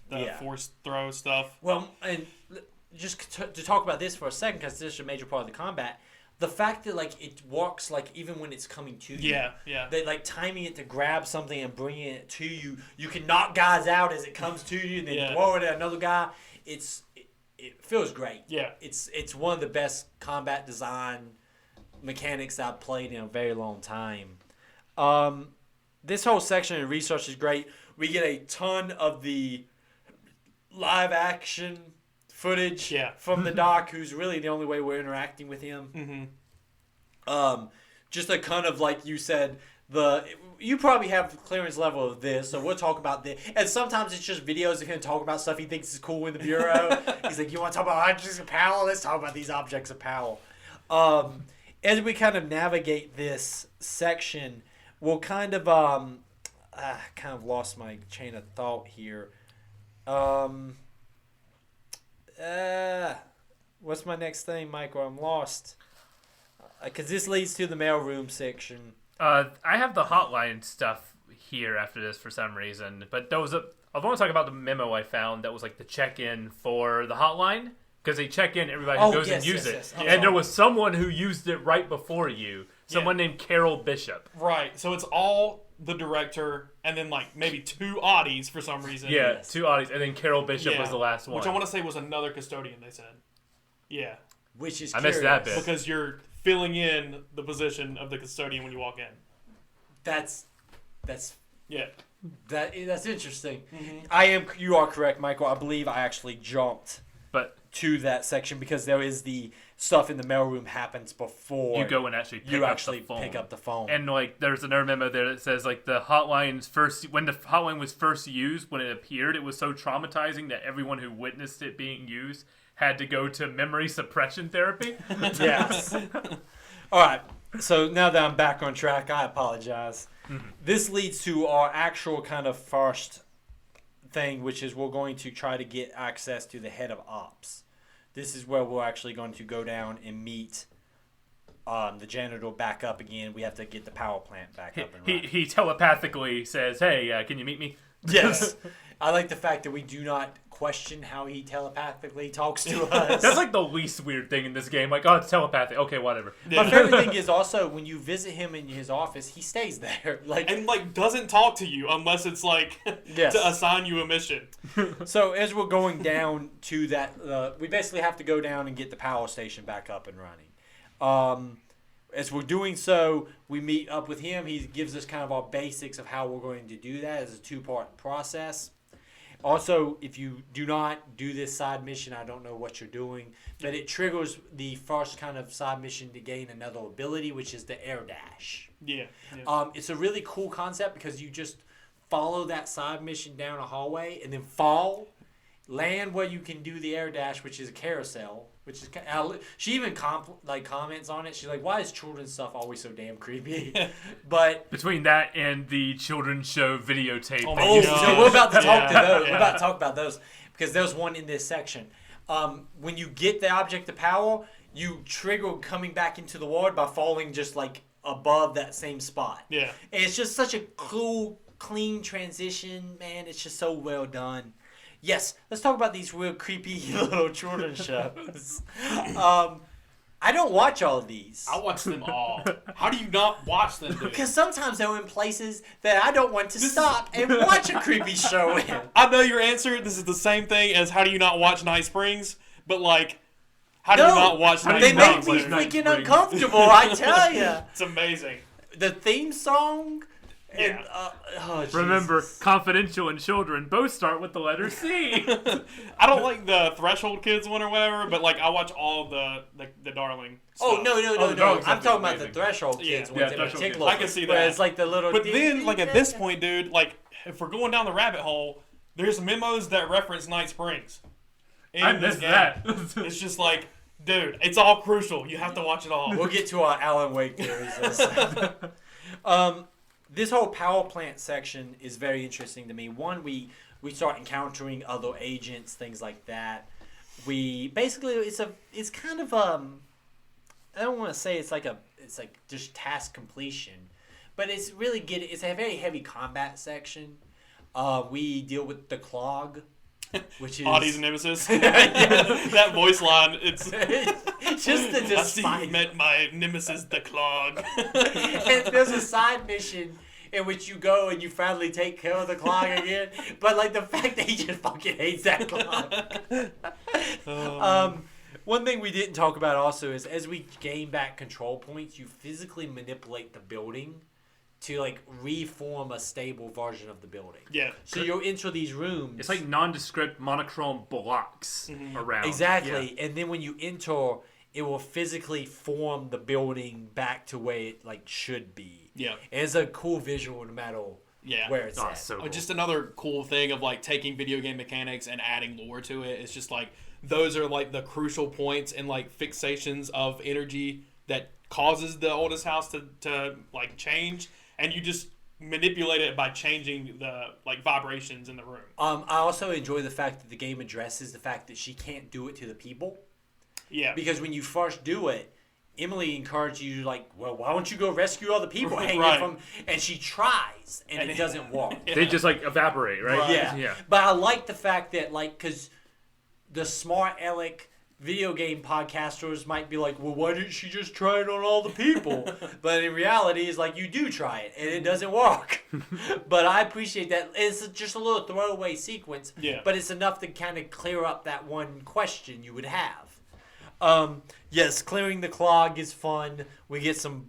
the force throw stuff. Well, and just to talk about this for a second, because this is a major part of the combat, the fact that like it walks like even when it's coming to you. Yeah. They like timing it to grab something and bringing it to you. You can knock guys out as it comes to you, and then throw it at another guy. It feels great. Yeah. It's one of the best combat design mechanics I've played in a very long time. This whole section of research is great. We get a ton of the live action footage from the doc, who's really the only way we're interacting with him. Just a kind of, like you said, you probably have the clearance level of this, so we'll talk about this. And sometimes it's just videos of him talking about stuff he thinks is cool in the bureau. He's like, you want to talk about objects of power? Let's talk about these objects of power. As we kind of navigate this section, we'll kind of lost my chain of thought here. What's my next thing, Michael? I'm lost. Because this leads to the mailroom section. I have the hotline stuff here after this for some reason, but I want to talk about the memo I found that was like the check-in for the hotline, because they check in everybody who goes and uses it. And there was someone who used it right before you, someone named Carol Bishop. Right, so it's all the director and then like maybe 2 Audis for some reason. Yeah, 2 Audis, and then Carol Bishop was the last one. Which I want to say was another custodian, they said. Yeah. Which is I missed that bit. Because you're filling in the position of the custodian when you walk in. That's Yeah. That's interesting. You are correct, Michael. I believe I actually jumped to that section because there is the stuff in the mailroom happens before you go and actually pick up the phone. And like there's another memo there that says like when the hotline was first used, when it appeared, it was so traumatizing that everyone who witnessed it being used had to go to memory suppression therapy. Yes. All right. So now that I'm back on track, I apologize. This leads to our actual kind of first thing, which is we're going to try to get access to the head of ops. This is where we're actually going to go down and meet the janitor back up again. We have to get the power plant back up and running. He telepathically says, hey, can you meet me? Yes. I like the fact that we do not question how he telepathically talks to us. That's like the least weird thing in this game. Like, oh, it's telepathic. Okay, whatever. My favorite thing is also when you visit him in his office, he stays there. And doesn't talk to you unless it's like to assign you a mission. So as we're going down to that, we basically have to go down and get the power station back up and running. As we're doing so, we meet up with him. He gives us kind of our basics of how we're going to do that as a 2-part process. Also, if you do not do this side mission, I don't know what you're doing, but it triggers the first kind of side mission to gain another ability, which is the air dash. Yeah. It's a really cool concept because you just follow that side mission down a hallway and then land where you can do the air dash, which is a carousel. Which is she even comments on it. She's like, "Why is children's stuff always so damn creepy?" But between that and the children's show videotape, so we're about to talk to those. We're about to talk about those because there's one in this section. When you get the object of power, you trigger coming back into the ward by falling just like above that same spot. Yeah, and it's just such a cool, clean transition, man. It's just so well done. Yes, let's talk about these real creepy little children's shows. I don't watch all of these. I watch them all. How do you not watch them, dude? Because sometimes they're in places that I don't want to stop and watch a creepy show in. I know your answer. This is the same thing as how do you not watch Night Springs? But like, how do you not watch Night Springs? They make me freaking uncomfortable, I tell you. It's amazing. The theme song... Yeah. And, remember, confidential and children both start with the letter C. I don't like the Threshold Kids one or whatever, but like I watch all the Darling stuff. Oh no! I'm talking about the Threshold Kids ones in particular. I can see that. It's like the little. But then, like at this point, dude, like if we're going down the rabbit hole, there's memos that reference Night Springs. I missed that. It's just like, dude, it's all crucial. You have to watch it all. We'll get to our Alan Wake theories. This whole power plant section is very interesting to me. One, we start encountering other agents, things like that. We basically it's kind of I don't want to say it's like just task completion, but it's really it's a very heavy combat section. We deal with the Clog, which is Audie's nemesis. That voice line, it's just the I see despite. you met my nemesis, the clog. And there's a side mission in which you go and you finally take care of the clog again. But like the fact that he just fucking hates that clog. One thing we didn't talk about also is as we gain back control points, you physically manipulate the building to like reform a stable version of the building. Yeah. So you'll enter these rooms. It's like nondescript monochrome blocks around. Exactly. Yeah. And then when you enter, it will physically form the building back to where it like should be. Yeah. And it's a cool visual no matter where it's at. So cool. Just another cool thing of like taking video game mechanics and adding lore to it. It's just like those are like the crucial points and like fixations of energy that causes the oldest house to like change, and you just manipulate it by changing the like vibrations in the room. I also enjoy the fact that the game addresses the fact that she can't do it to the people. Yeah. Because when you first do it, Emily encouraged you like, well, why don't you go rescue all the people hanging Right. from? And she tries, and it doesn't work. They just like evaporate, right? Yeah. But I like the fact that like, because the smart aleck video game podcasters might be like, well, why didn't she just try it on all the people? But in reality, it's like you do try it, and it doesn't work. But I appreciate that. It's just a little throwaway sequence, but it's enough to kind of clear up that one question you would have. Yes, clearing the clog is fun. We get some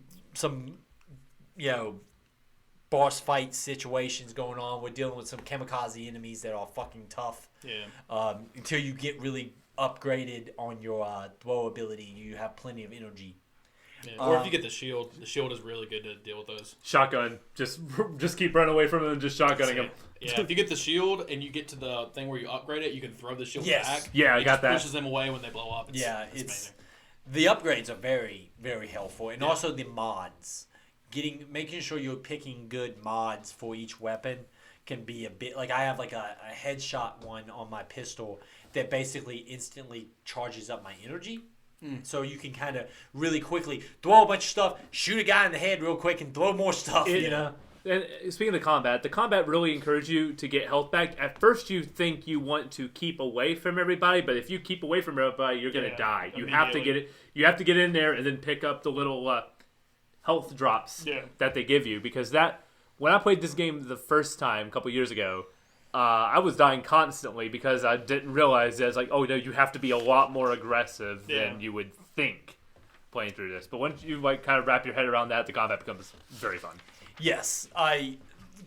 boss fight situations going on. We're dealing with some kamikaze enemies that are fucking tough. Yeah. Until you get really upgraded on your throw ability, you have plenty of energy. Yeah. Or if you get the shield is really good to deal with those. Shotgun. Just keep running away from him and just shotgunning him. Yeah, if you get the shield and you get to the thing where you upgrade it, you can throw the shield back. Yeah, I got just that. Pushes them away when they blow up. It's amazing. The upgrades are very, very helpful, and also the mods. Making sure you're picking good mods for each weapon can be a bit like I have like a headshot one on my pistol that basically instantly charges up my energy. So you can kind of really quickly throw a bunch of stuff, shoot a guy in the head real quick, and throw more stuff. And speaking of the combat really encourages you to get health back. At first, you think you want to keep away from everybody, but if you keep away from everybody, you're gonna die. You have to get it. You have to get in there and then pick up the little health drops that they give you. Because when I played this game the first time a couple years ago, I was dying constantly because I didn't realize that it's like, oh no, you have to be a lot more aggressive than you would think playing through this. But once you like kind of wrap your head around that, the combat becomes very fun. Yes,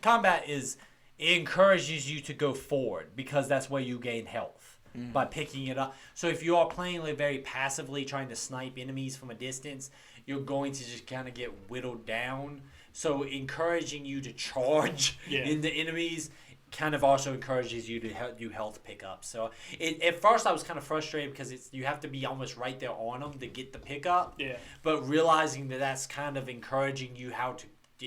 combat it encourages you to go forward because that's where you gain health by picking it up. So if you are playing like very passively trying to snipe enemies from a distance, you're going to just kind of get whittled down. So encouraging you to charge into enemies kind of also encourages you to do health pickups. So at first I was kind of frustrated because you have to be almost right there on them to get the pickup. Yeah. But realizing that that's kind of encouraging you how to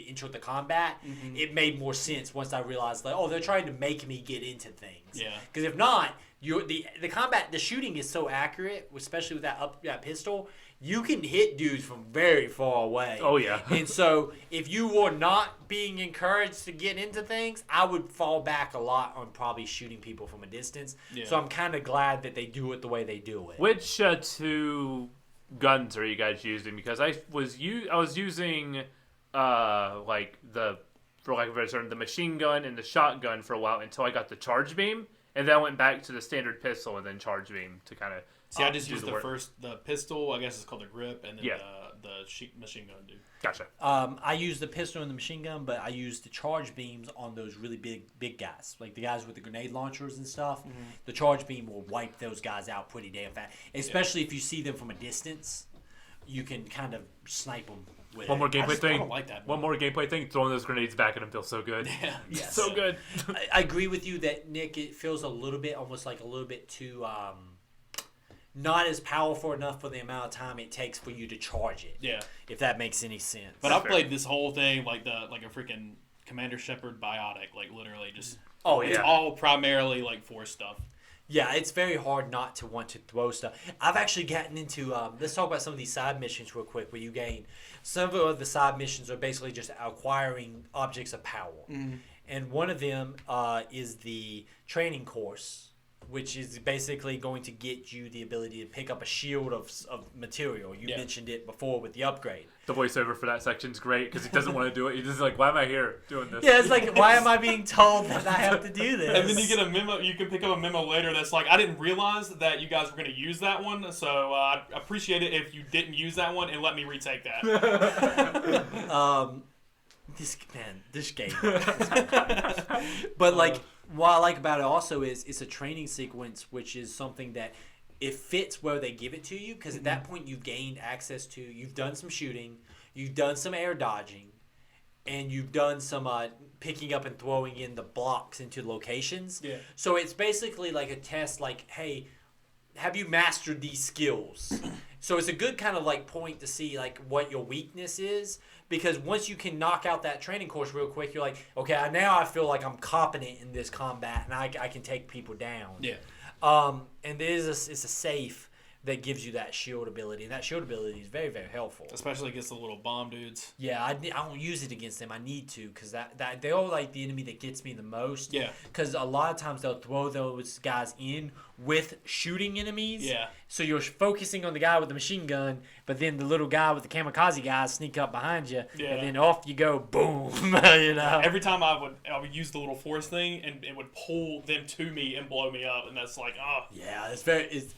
enter the combat, it made more sense once I realized like, oh, they're trying to make me get into things. Yeah. Because if not, the combat, the shooting is so accurate, especially with that pistol. You can hit dudes from very far away. Oh, yeah. And so if you were not being encouraged to get into things, I would fall back a lot on probably shooting people from a distance. Yeah. So I'm kind of glad that they do it the way they do it. Which two guns are you guys using? Because I was using like the, for lack of a better term, the machine gun and the shotgun for a while until I got the charge beam. And then I went back to the standard pistol and then charge beam to kind of... See, I just used the pistol, I guess it's called the grip, and then the machine gun, dude. Gotcha. I use the pistol and the machine gun, but I use the charge beams on those really big guys. Like the guys with the grenade launchers and stuff. The charge beam will wipe those guys out pretty damn fast. Especially if you see them from a distance, you can kind of snipe them with One more gameplay thing. I don't like that. One more gameplay thing. Throwing those grenades back at him feels so good. Yeah. Yes. So good. I agree with you that, Nick, it feels almost like a little bit too... not as powerful enough for the amount of time it takes for you to charge it. Yeah. If that makes any sense. But I've played this whole thing like a freaking Commander Shepard biotic, like literally just it's all primarily like force stuff. Yeah, it's very hard not to want to throw stuff. I've actually gotten into let's talk about some of these side missions real quick where you gain. Some of the side missions are basically just acquiring objects of power. And one of them is the training course which is basically going to get you the ability to pick up a shield of material. You mentioned it before with the upgrade. The voiceover for that section's great because he doesn't want to do it. He's just like, why am I here doing this? Yeah, it's like, why am I being told that I have to do this? And then you get a memo. You can pick up a memo later that's like, I didn't realize that you guys were going to use that one, so I appreciate it if you didn't use that one and let me retake that. This game. But like, what I like about it also is it's a training sequence, which is something that it fits where they give it to you, because at that point you've gained access to, you've done some shooting, you've done some air dodging, and you've done some picking up and throwing in the blocks into locations. Yeah. So it's basically like a test, like, hey, have you mastered these skills? So it's a good kind of like point to see like what your weakness is, because once you can knock out that training course real quick, you're like, okay, now I feel like I'm competent in this combat and I can take people down. Yeah. And it's a safe that gives you that shield ability, and that shield ability is very, very helpful. Especially against the little bomb dudes. Yeah, I don't use it against them. I need to, because that they're like the enemy that gets me the most. Yeah. Because a lot of times they'll throw those guys in with shooting enemies. Yeah. So you're focusing on the guy with the machine gun, but then the little guy with the kamikaze guys sneak up behind you, and then off you go, boom. You know. Every time I would use the little force thing, and it would pull them to me and blow me up, and that's like, oh. Yeah,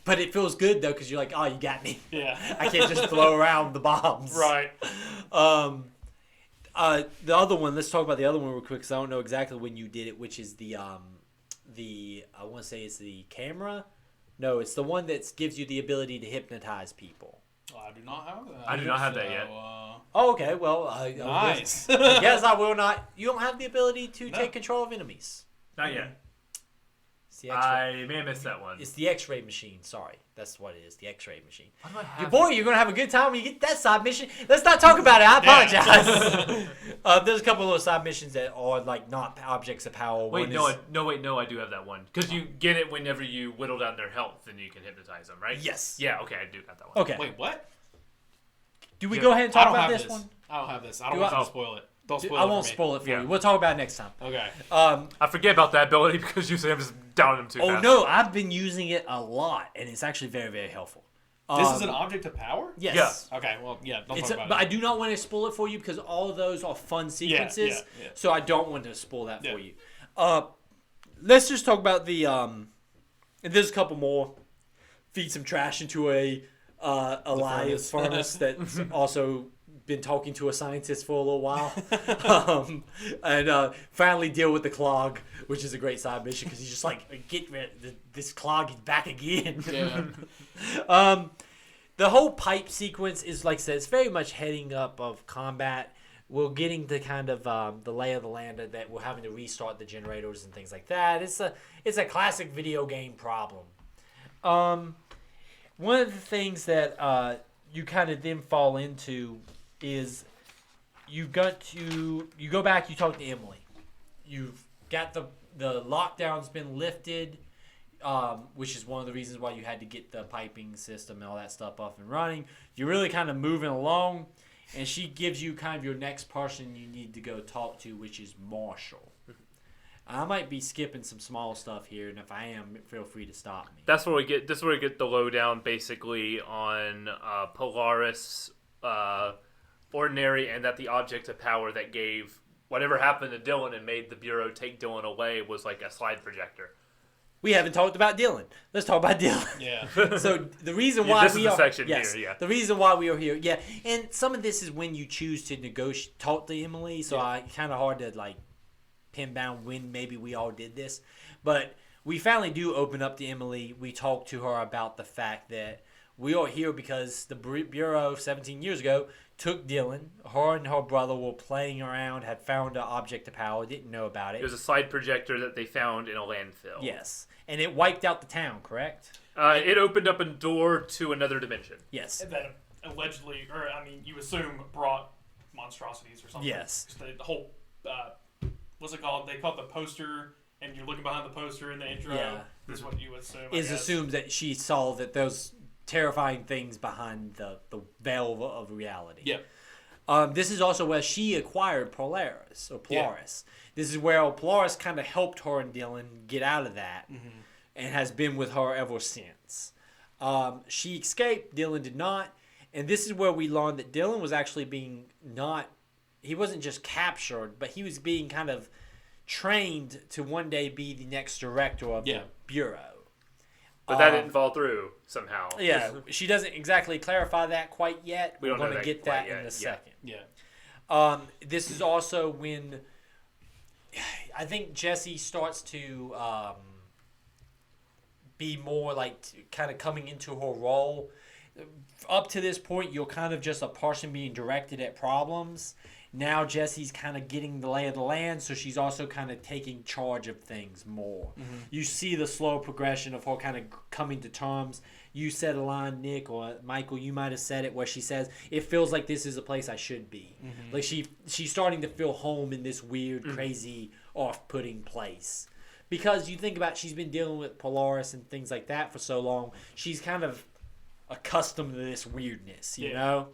but it feels good though, because you're like, oh, you got me. Yeah. I can't just throw around the bombs. Right. The other one, let's talk about the other one real quick, because I don't know exactly when you did it, which is the I want to say it's the camera. No, it's the one that gives you the ability to hypnotize people. Well, I do not have that. I do not have that yet. Oh, okay. Well, Nice. I guess I will not. You don't have the ability to take control of enemies. Not yet. It's the X-ray. I may have missed that one. It's the X-ray machine. Sorry, that's what it is. The X-ray machine. Why do I have You're gonna have a good time when you get that side mission. Let's not talk about it. I apologize. There's a couple of little side missions that are like not objects of power. Wait, no, I do have that one. Because you get it whenever you whittle down their health, and you can hypnotize them, right? Yes. Yeah. Okay, I do got that one. Okay. Wait, what? Do we go ahead and talk about have this one? I don't have this. I don't want you to spoil it. Don't spoil it I for won't me. spoil it for Yeah. you. We'll talk about it next time. Okay. I forget about that ability because usually I'm just downing them too fast. Oh no, I've been using it a lot, and it's actually very, very helpful. This is an object of power? Yes. Yeah. Okay, well, yeah, don't talk about But it. I do not want to spoil it for you, because all of those are fun sequences. yeah. So I don't want to spoil that for you. Let's just talk about the and there's a couple more. Feed some trash into a live furnace that's also been talking to a scientist for a little while, and finally deal with the clog, which is a great side mission, because he's just like, get rid of this clog is back again. Yeah. The whole pipe sequence is, like I said, it's very much heading up of combat. We're getting to kind of the lay of the land that we're having to restart the generators and things like that. It's a classic video game problem. One of the things that you kind of then fall into is you go back, you talk to Emily. You've got the lockdown's been lifted, which is one of the reasons why you had to get the piping system and all that stuff up and running. You're really kind of moving along, and she gives you kind of your next person you need to go talk to, which is Marshall. I might be skipping some small stuff here, and if I am, feel free to stop me. That's where we get the lowdown basically on Polaris, Ordinary, and that the object of power that gave whatever happened to Dylan and made the Bureau take Dylan away was like a slide projector. We haven't talked about Dylan. Let's talk about Dylan. Yeah. So the reason why this is the section here, yeah. The reason why we are here, yeah, and some of this is when you choose to talk to Emily. So kind of hard to like pin down when maybe we all did this, but we finally do open up to Emily. We talk to her about the fact that we are here because the Bureau 17 years ago took Dylan. Her and her brother were playing around, had found an object of power, didn't know about it. It was a slide projector that they found in a landfill. Yes, and it wiped out the town, correct? It opened up a door to another dimension. Yes. That allegedly, or I mean, you assume brought monstrosities or something. Yes. Just the whole, what's it called? They call it the poster, and you're looking behind the poster in the intro. Yeah. Is what you assume. Is assumed that she saw that those terrifying things behind the veil of reality. Yeah. This is also where she acquired Polaris. This is where Polaris kind of helped her and Dylan get out of that. and has been with her ever since. She escaped. Dylan did not. And this is where we learned that Dylan was actually he wasn't just captured, but he was being kind of trained to one day be the next director of the Bureau. But that didn't fall through somehow. Yeah, she doesn't exactly clarify that quite yet. We don't We're know going to that get that quite in yet. a second. Yeah. This is also when I think Jessie starts to be more like kind of coming into her role. Up to this point, you're kind of just a person being directed at problems. Now Jessie's kind of getting the lay of the land, so she's also kind of taking charge of things more. Mm-hmm. You see the slow progression of her kind of coming to terms. You said a line, Nick, or Michael, you might have said it, where she says, it feels like this is a place I should be. Mm-hmm. Like she's starting to feel home in this weird, crazy, off-putting place. Because you think about, she's been dealing with Polaris and things like that for so long, she's kind of accustomed to this weirdness, you know?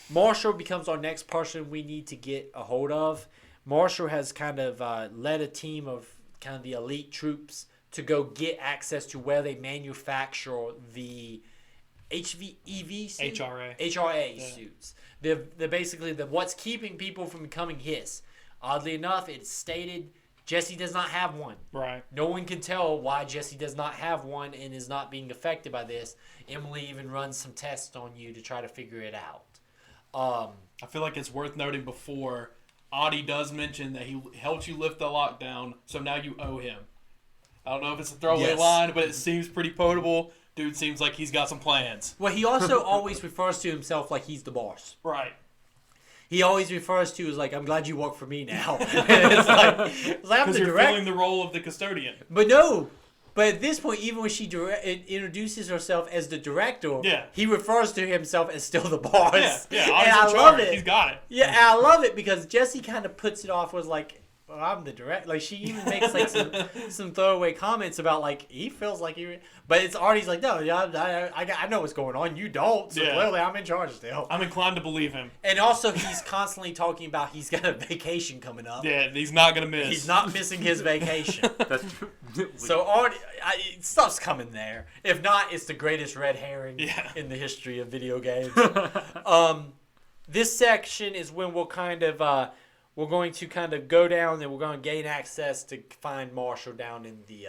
Marshall becomes our next person we need to get a hold of. Marshall has kind of led a team of kind of the elite troops to go get access to where they manufacture the HRA suits. They're basically what's keeping people from becoming his. Oddly enough, it's stated Jessie does not have one. Right. No one can tell why Jessie does not have one and is not being affected by this. Emily even runs some tests on you to try to figure it out. I feel like it's worth noting before, Audie does mention that he helped you lift the lockdown, so now you owe him. I don't know if it's a throwaway line, but it seems pretty potable. Dude seems like he's got some plans. Well, he also always refers to himself like he's the boss. Right. He always refers to as like, I'm glad you work for me now. it's like I'm the you're director. filling the role of the custodian. But no. But at this point, even when she introduces herself as the director, he refers to himself as still the boss. Yeah, and I love it. He's got it. Yeah, and I love it because Jessie kind of puts it off as like, well, I'm the director. Like, she even makes like some throwaway comments about like, he feels like he... But it's Artie's like, no, I know what's going on. You don't. So clearly I'm in charge still. I'm inclined to believe him. And also he's constantly talking about he's got a vacation coming up. Yeah, he's not going to miss. He's not missing his vacation. That's true. So Artie, stuff's coming there. If not, it's the greatest red herring in the history of video games. This section is when we'll kind of... we're going to kind of go down and we're going to gain access to find Marshall down in the...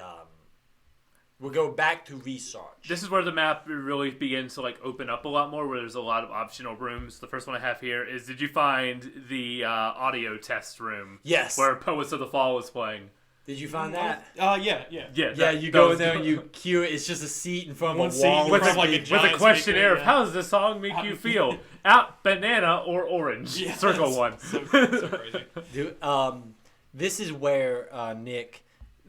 we'll go back to research. This is where the map really begins to like open up a lot more, where there's a lot of optional rooms. The first one I have here is, did you find the audio test room? Yes. Where Poets of the Fall was playing. Did you find that? Yeah. You go in there and you cue it. It's just a seat in front of a wall. With a a questionnaire of, how does this song make you feel? Out, banana, or orange? Yeah, Circle one. So crazy. Dude, this is where, Nick,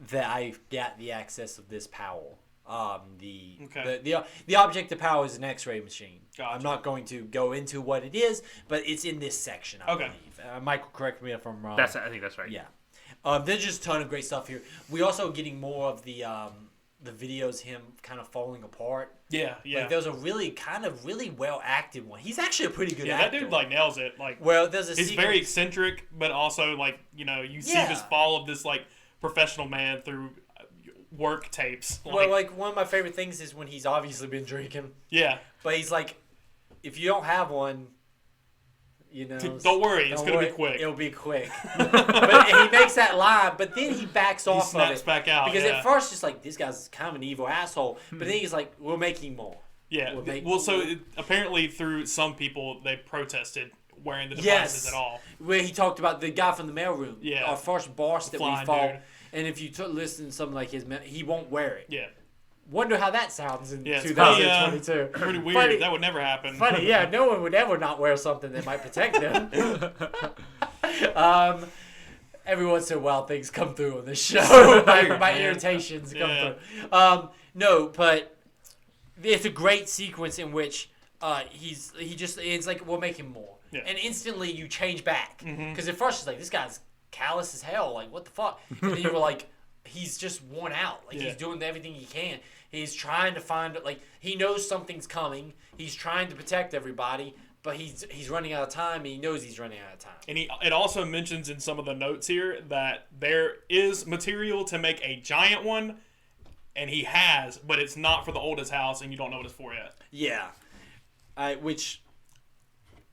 that I got the access of this power. The object of power is an X-ray machine. Gotcha. I'm not going to go into what it is, but it's in this section, I believe. Michael, correct me if I'm wrong. I think that's right. Yeah. There's just a ton of great stuff here. We also getting more of the videos him kind of falling apart. Yeah. Like there's a really well acted one. He's actually a pretty good actor. That dude like nails it. Like, well, there's a he's very eccentric, but also like, you see this fall of this like professional man through work tapes. Well, like one of my favorite things is when he's obviously been drinking. Yeah. But he's like, if you don't have one, don't worry, it's gonna be quick. It'll be quick. But he makes that line, but then he backs off of it. He snaps back out. Because at first it's like, this guy's kind of an evil asshole. But then he's like, we're making more. Yeah. Apparently through some people, they protested wearing the devices at all. Where he talked about the guy from the mailroom. Yeah. Our first boss that we Flying fought. dude. And if you listen to something like his, he won't wear it. Yeah. Wonder how that sounds in 2022. Pretty weird. Funny, that would never happen. Funny, yeah. No one would ever not wear something that might protect them. Every once in a while, things come through on this show. my irritations come through. No, but it's a great sequence in which it's like, we're making more. Yeah. And instantly you change back. Because at first it's like, this guy's callous as hell. Like, what the fuck? And then you were like, he's just worn out. Like, he's doing everything he can. He's trying to find, like, he knows something's coming. He's trying to protect everybody, but he's running out of time, and he knows he's running out of time. And it also mentions in some of the notes here that there is material to make a giant one, and he has, but it's not for the oldest house, and you don't know what it's for yet. Yeah. Which,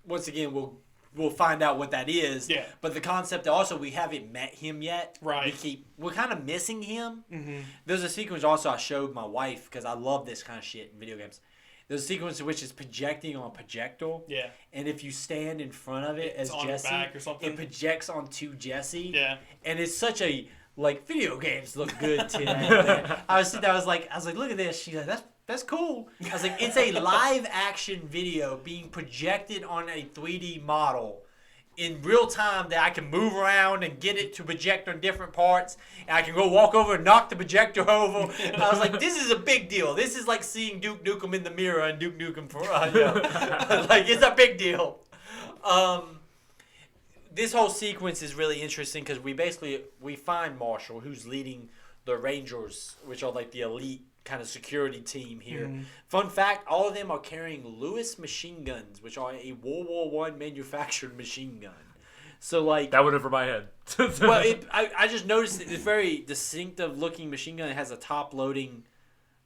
once again, we'll find out what that is. Yeah. But the concept also, we haven't met him yet. Right. We're kind of missing him. Mm-hmm. There's a sequence also I showed my wife, because I love this kind of shit in video games. There's a sequence in which it's projecting on a projector. Yeah. And if you stand in front of it It's as on your Jesse, back or something. it projects onto Jesse. Yeah. And it's such a, like, video games look good today. I was sitting there, I was like, look at this. She's like, that's cool. I was like, it's a live action video being projected on a 3D model in real time that I can move around and get it to project on different parts. And I can go walk over and knock the projector over. And I was like, this is a big deal. This is like seeing Duke Nukem in the mirror and Duke Nukem for, like, it's a big deal. This whole sequence is really interesting because we find Marshall, who's leading the Rangers, which are like the elite kind of security team here. Mm-hmm. Fun fact, all of them are carrying Lewis machine guns, which are a World War I manufactured machine gun. So, like... That went over my head. Well, I just noticed it's very distinctive looking machine gun. It has a top-loading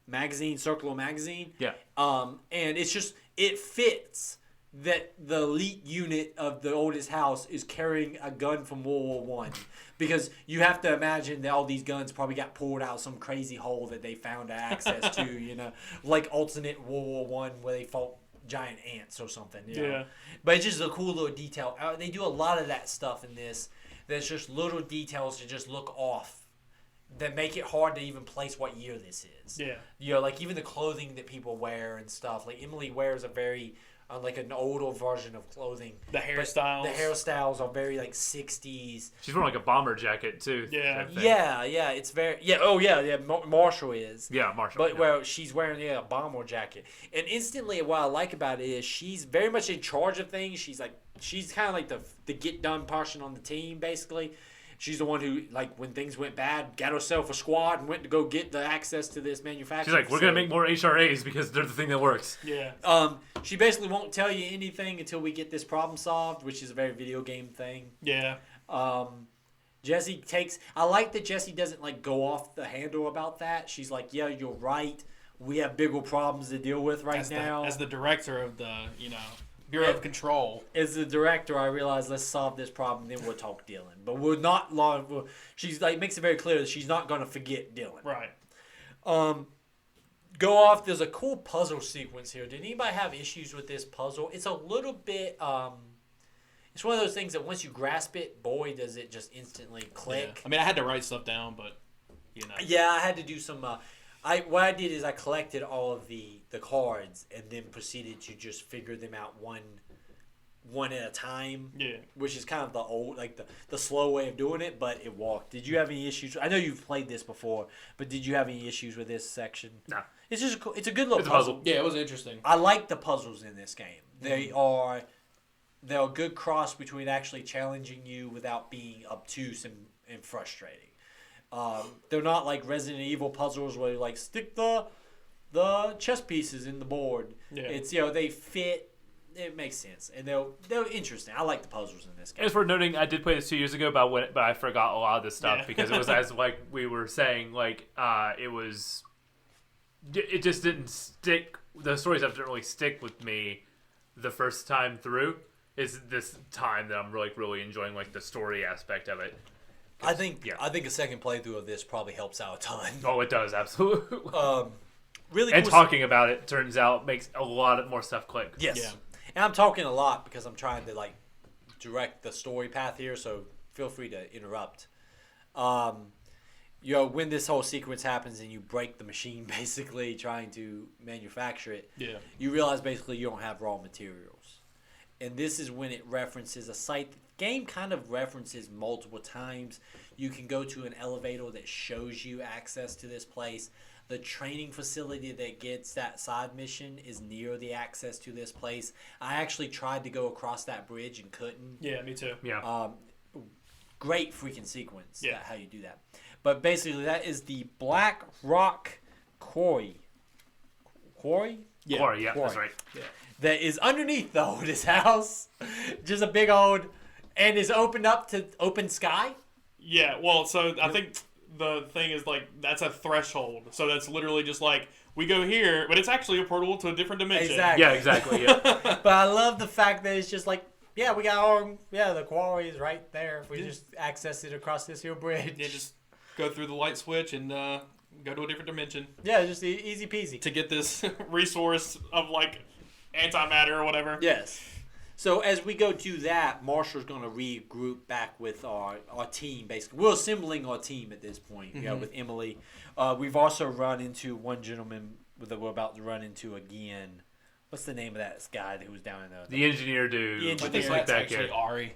magazine, circular magazine. Yeah. And it's just... It fits that the elite unit of the oldest house is carrying a gun from World War I. Because you have to imagine that all these guns probably got pulled out some crazy hole that they found access to, you know, like alternate World War I where they fought giant ants or something. You know? Yeah. But it's just a cool little detail. They do a lot of that stuff in this. There's just little details that just look off that make it hard to even place what year this is. Yeah. You know, like even the clothing that people wear and stuff. Like Emily wears a very... like an older version of clothing. The hairstyles. The hairstyles are very like 60s. She's wearing like a bomber jacket too. Yeah. type thing. Yeah, it's very... Yeah, oh yeah, Marshall is. Yeah, Marshall. But, yeah. well, she's wearing, a bomber jacket. And instantly, what I like about it is she's very much in charge of things. She's kind of like the get-done person on the team, basically. She's the one who, like, when things went bad, got herself a squad and went to go get the access to this manufacturing She's like, we're going to make more HRAs because they're the thing that works. Yeah. She basically won't tell you anything until we get this problem solved, which is a very video game thing. Yeah. Jesse takes... I like that Jesse doesn't, like, go off the handle about that. She's like, yeah, you're right. We have bigger problems to deal with now. As the director of the, Bureau of Control. As the director, I realized, let's solve this problem, then we'll talk Dylan. But we're not long... She's like, makes it very clear that she's not going to forget Dylan. Right. Go off. There's a cool puzzle sequence here. Did anybody have issues with this puzzle? It's a little bit... it's one of those things that once you grasp it, boy, does it just instantly click. Yeah. I mean, I had to write stuff down, but, Yeah, I had to do some... what I did is I collected all of the cards and then proceeded to just figure them out one at a time. Yeah. Which is kind of the old, like the slow way of doing it, but it walked. Did you have any issues? I know you've played this before, but did you have any issues with this section? No. It's just it's a good little It's a puzzle. puzzle. Yeah, it was interesting. I like the puzzles in this game. They're a good cross between actually challenging you without being obtuse and frustrating. They're not like Resident Evil puzzles where you like stick the chess pieces in the board. Yeah. It's they fit. It makes sense and they're interesting. I like the puzzles in this game. It's worth noting I did play this 2 years ago, but I forgot a lot of this stuff Yeah. because it was as like we were saying, like it just didn't stick. The story stuff didn't really stick with me the first time through. It's this time that I'm really enjoying like the story aspect of it. I think a second playthrough of this probably helps out a ton. Oh, it does absolutely. Really, And cool talking about it turns out makes a lot more stuff click. Yes. Yeah. And I'm talking a lot because I'm trying to like direct the story path here, so feel free to interrupt. When this whole sequence happens and you break the machine basically trying to manufacture it, Yeah. you realize basically you don't have raw materials. And this is when it references a site the game kind of references multiple times. You can go to an elevator that shows you access to this place. The training facility that gets that side mission is near the access to this place. I actually tried to go across that bridge and couldn't. Yeah, me too. Yeah. Great freaking sequence. Yeah. How you do that. But basically, that is the Black Rock Quarry. Quarry? Yeah. Or, yeah, Quarry. that's right. Yeah. That is underneath the oldest house. Just a big old... And is opened up to open sky. Yeah, well, so I think the thing is like that's a threshold. So that's literally just like we go here, but it's actually a portal to a different dimension. Exactly. Yeah, exactly. Yeah. But I love the fact that it's just like, yeah, we got the quarry is right there. If we just access it across this here bridge. Yeah, just go through the light switch and go to a different dimension. Yeah, just easy peasy. To get this resource of like antimatter or whatever. Yes. So as we go to that, Marshall's going to regroup back with our team, basically. We're assembling our team at this point, with Emily. We've also run into one gentleman that we're about to run into again. What's the name of that guy who was down in The engineer dude. The I engineer. think That's like that actually kid. Ari.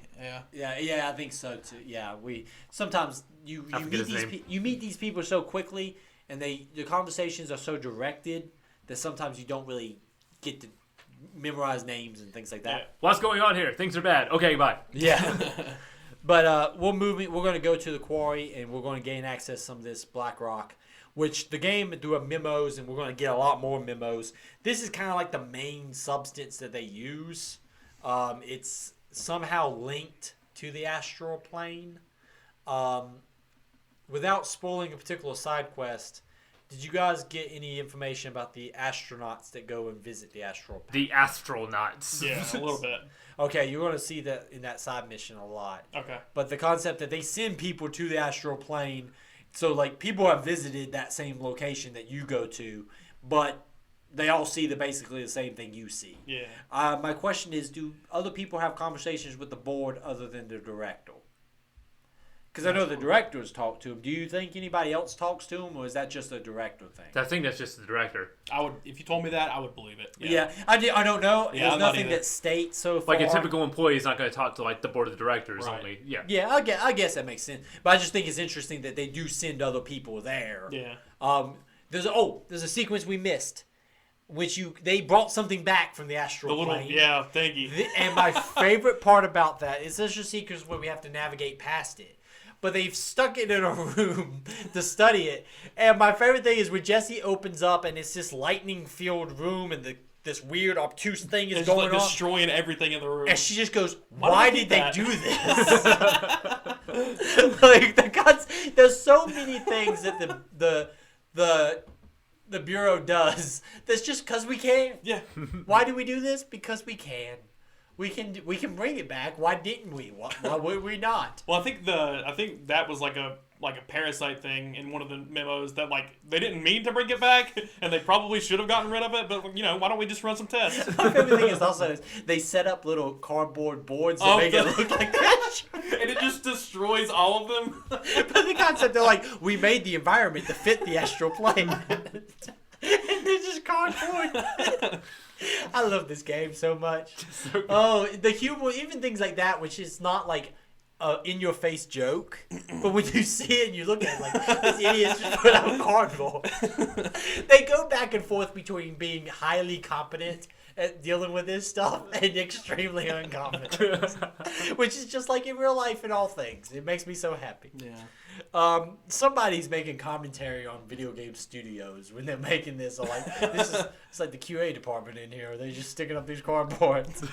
Yeah. Yeah, I think so too. Yeah, sometimes you I forget his name. you meet these people so quickly, and the conversations are so directed that sometimes you don't really get to memorize names and things like that. What's going on here? Things are bad. Okay, bye. Yeah. But we're going to go to the quarry, and we're going to gain access to some of this black rock, which the game do memos, and we're going to get a lot more memos. This is kind of like the main substance that they use. It's somehow linked to the astral plane. Without spoiling a particular side quest, did you guys get any information about the astronauts that go and visit the astral plane? The astronauts. Yeah, a little bit. Okay, you're going to see that in that side mission a lot. Okay. But the concept that they send people to the astral plane, so like people have visited that same location that you go to, but they all see basically the same thing you see. Yeah. My question is, do other people have conversations with the board other than the director? Because I know the directors talk to him. Do you think anybody else talks to him, or is that just a director thing? I think that's just the director. If you told me that, I would believe it. Yeah, I don't know. Yeah, There's I'm not nothing either. that states so far. Like a typical employee is not going to talk to like the board of directors Right. only. Yeah. Yeah, I guess that makes sense. But I just think it's interesting that they do send other people there. Yeah. There's a sequence we missed, which they brought something back from the astral The little, plane. yeah, thank you. And my favorite part about that is there's a sequence where we have to navigate past it. But they've stuck it in a room to study it. And my favorite thing is when Jesse opens up and it's this lightning-filled room and this weird obtuse thing is It's going like on. destroying everything in the room. And she just goes, Why "Why did did they they do do this?" Like there's so many things that the bureau does. That's just because we can. Yeah. Why do we do this? Because we can. We can bring it back. Why didn't we? Why would we not? Well, I think that was like a parasite thing in one of the memos that like they didn't mean to bring it back and they probably should have gotten rid of it, but why don't we just run some tests? My favorite thing is also they set up little cardboard boards to make it look like that. And it just destroys all of them. But the concept, they're like, we made the environment to fit the astral plane. And they're just cardboard. I love this game so much. Oh, the humor, even things like that, which is not like in-your-face joke, but when you see it and you look at it like, this idiot's just put out cardboard. They go back and forth between being highly competent at dealing with this stuff and extremely incompetent. Which is just like in real life in all things. It makes me so happy. Yeah. Somebody's making commentary on video game studios when they're making this. So like, it's like the QA department in here. Are they just sticking up these cardboards?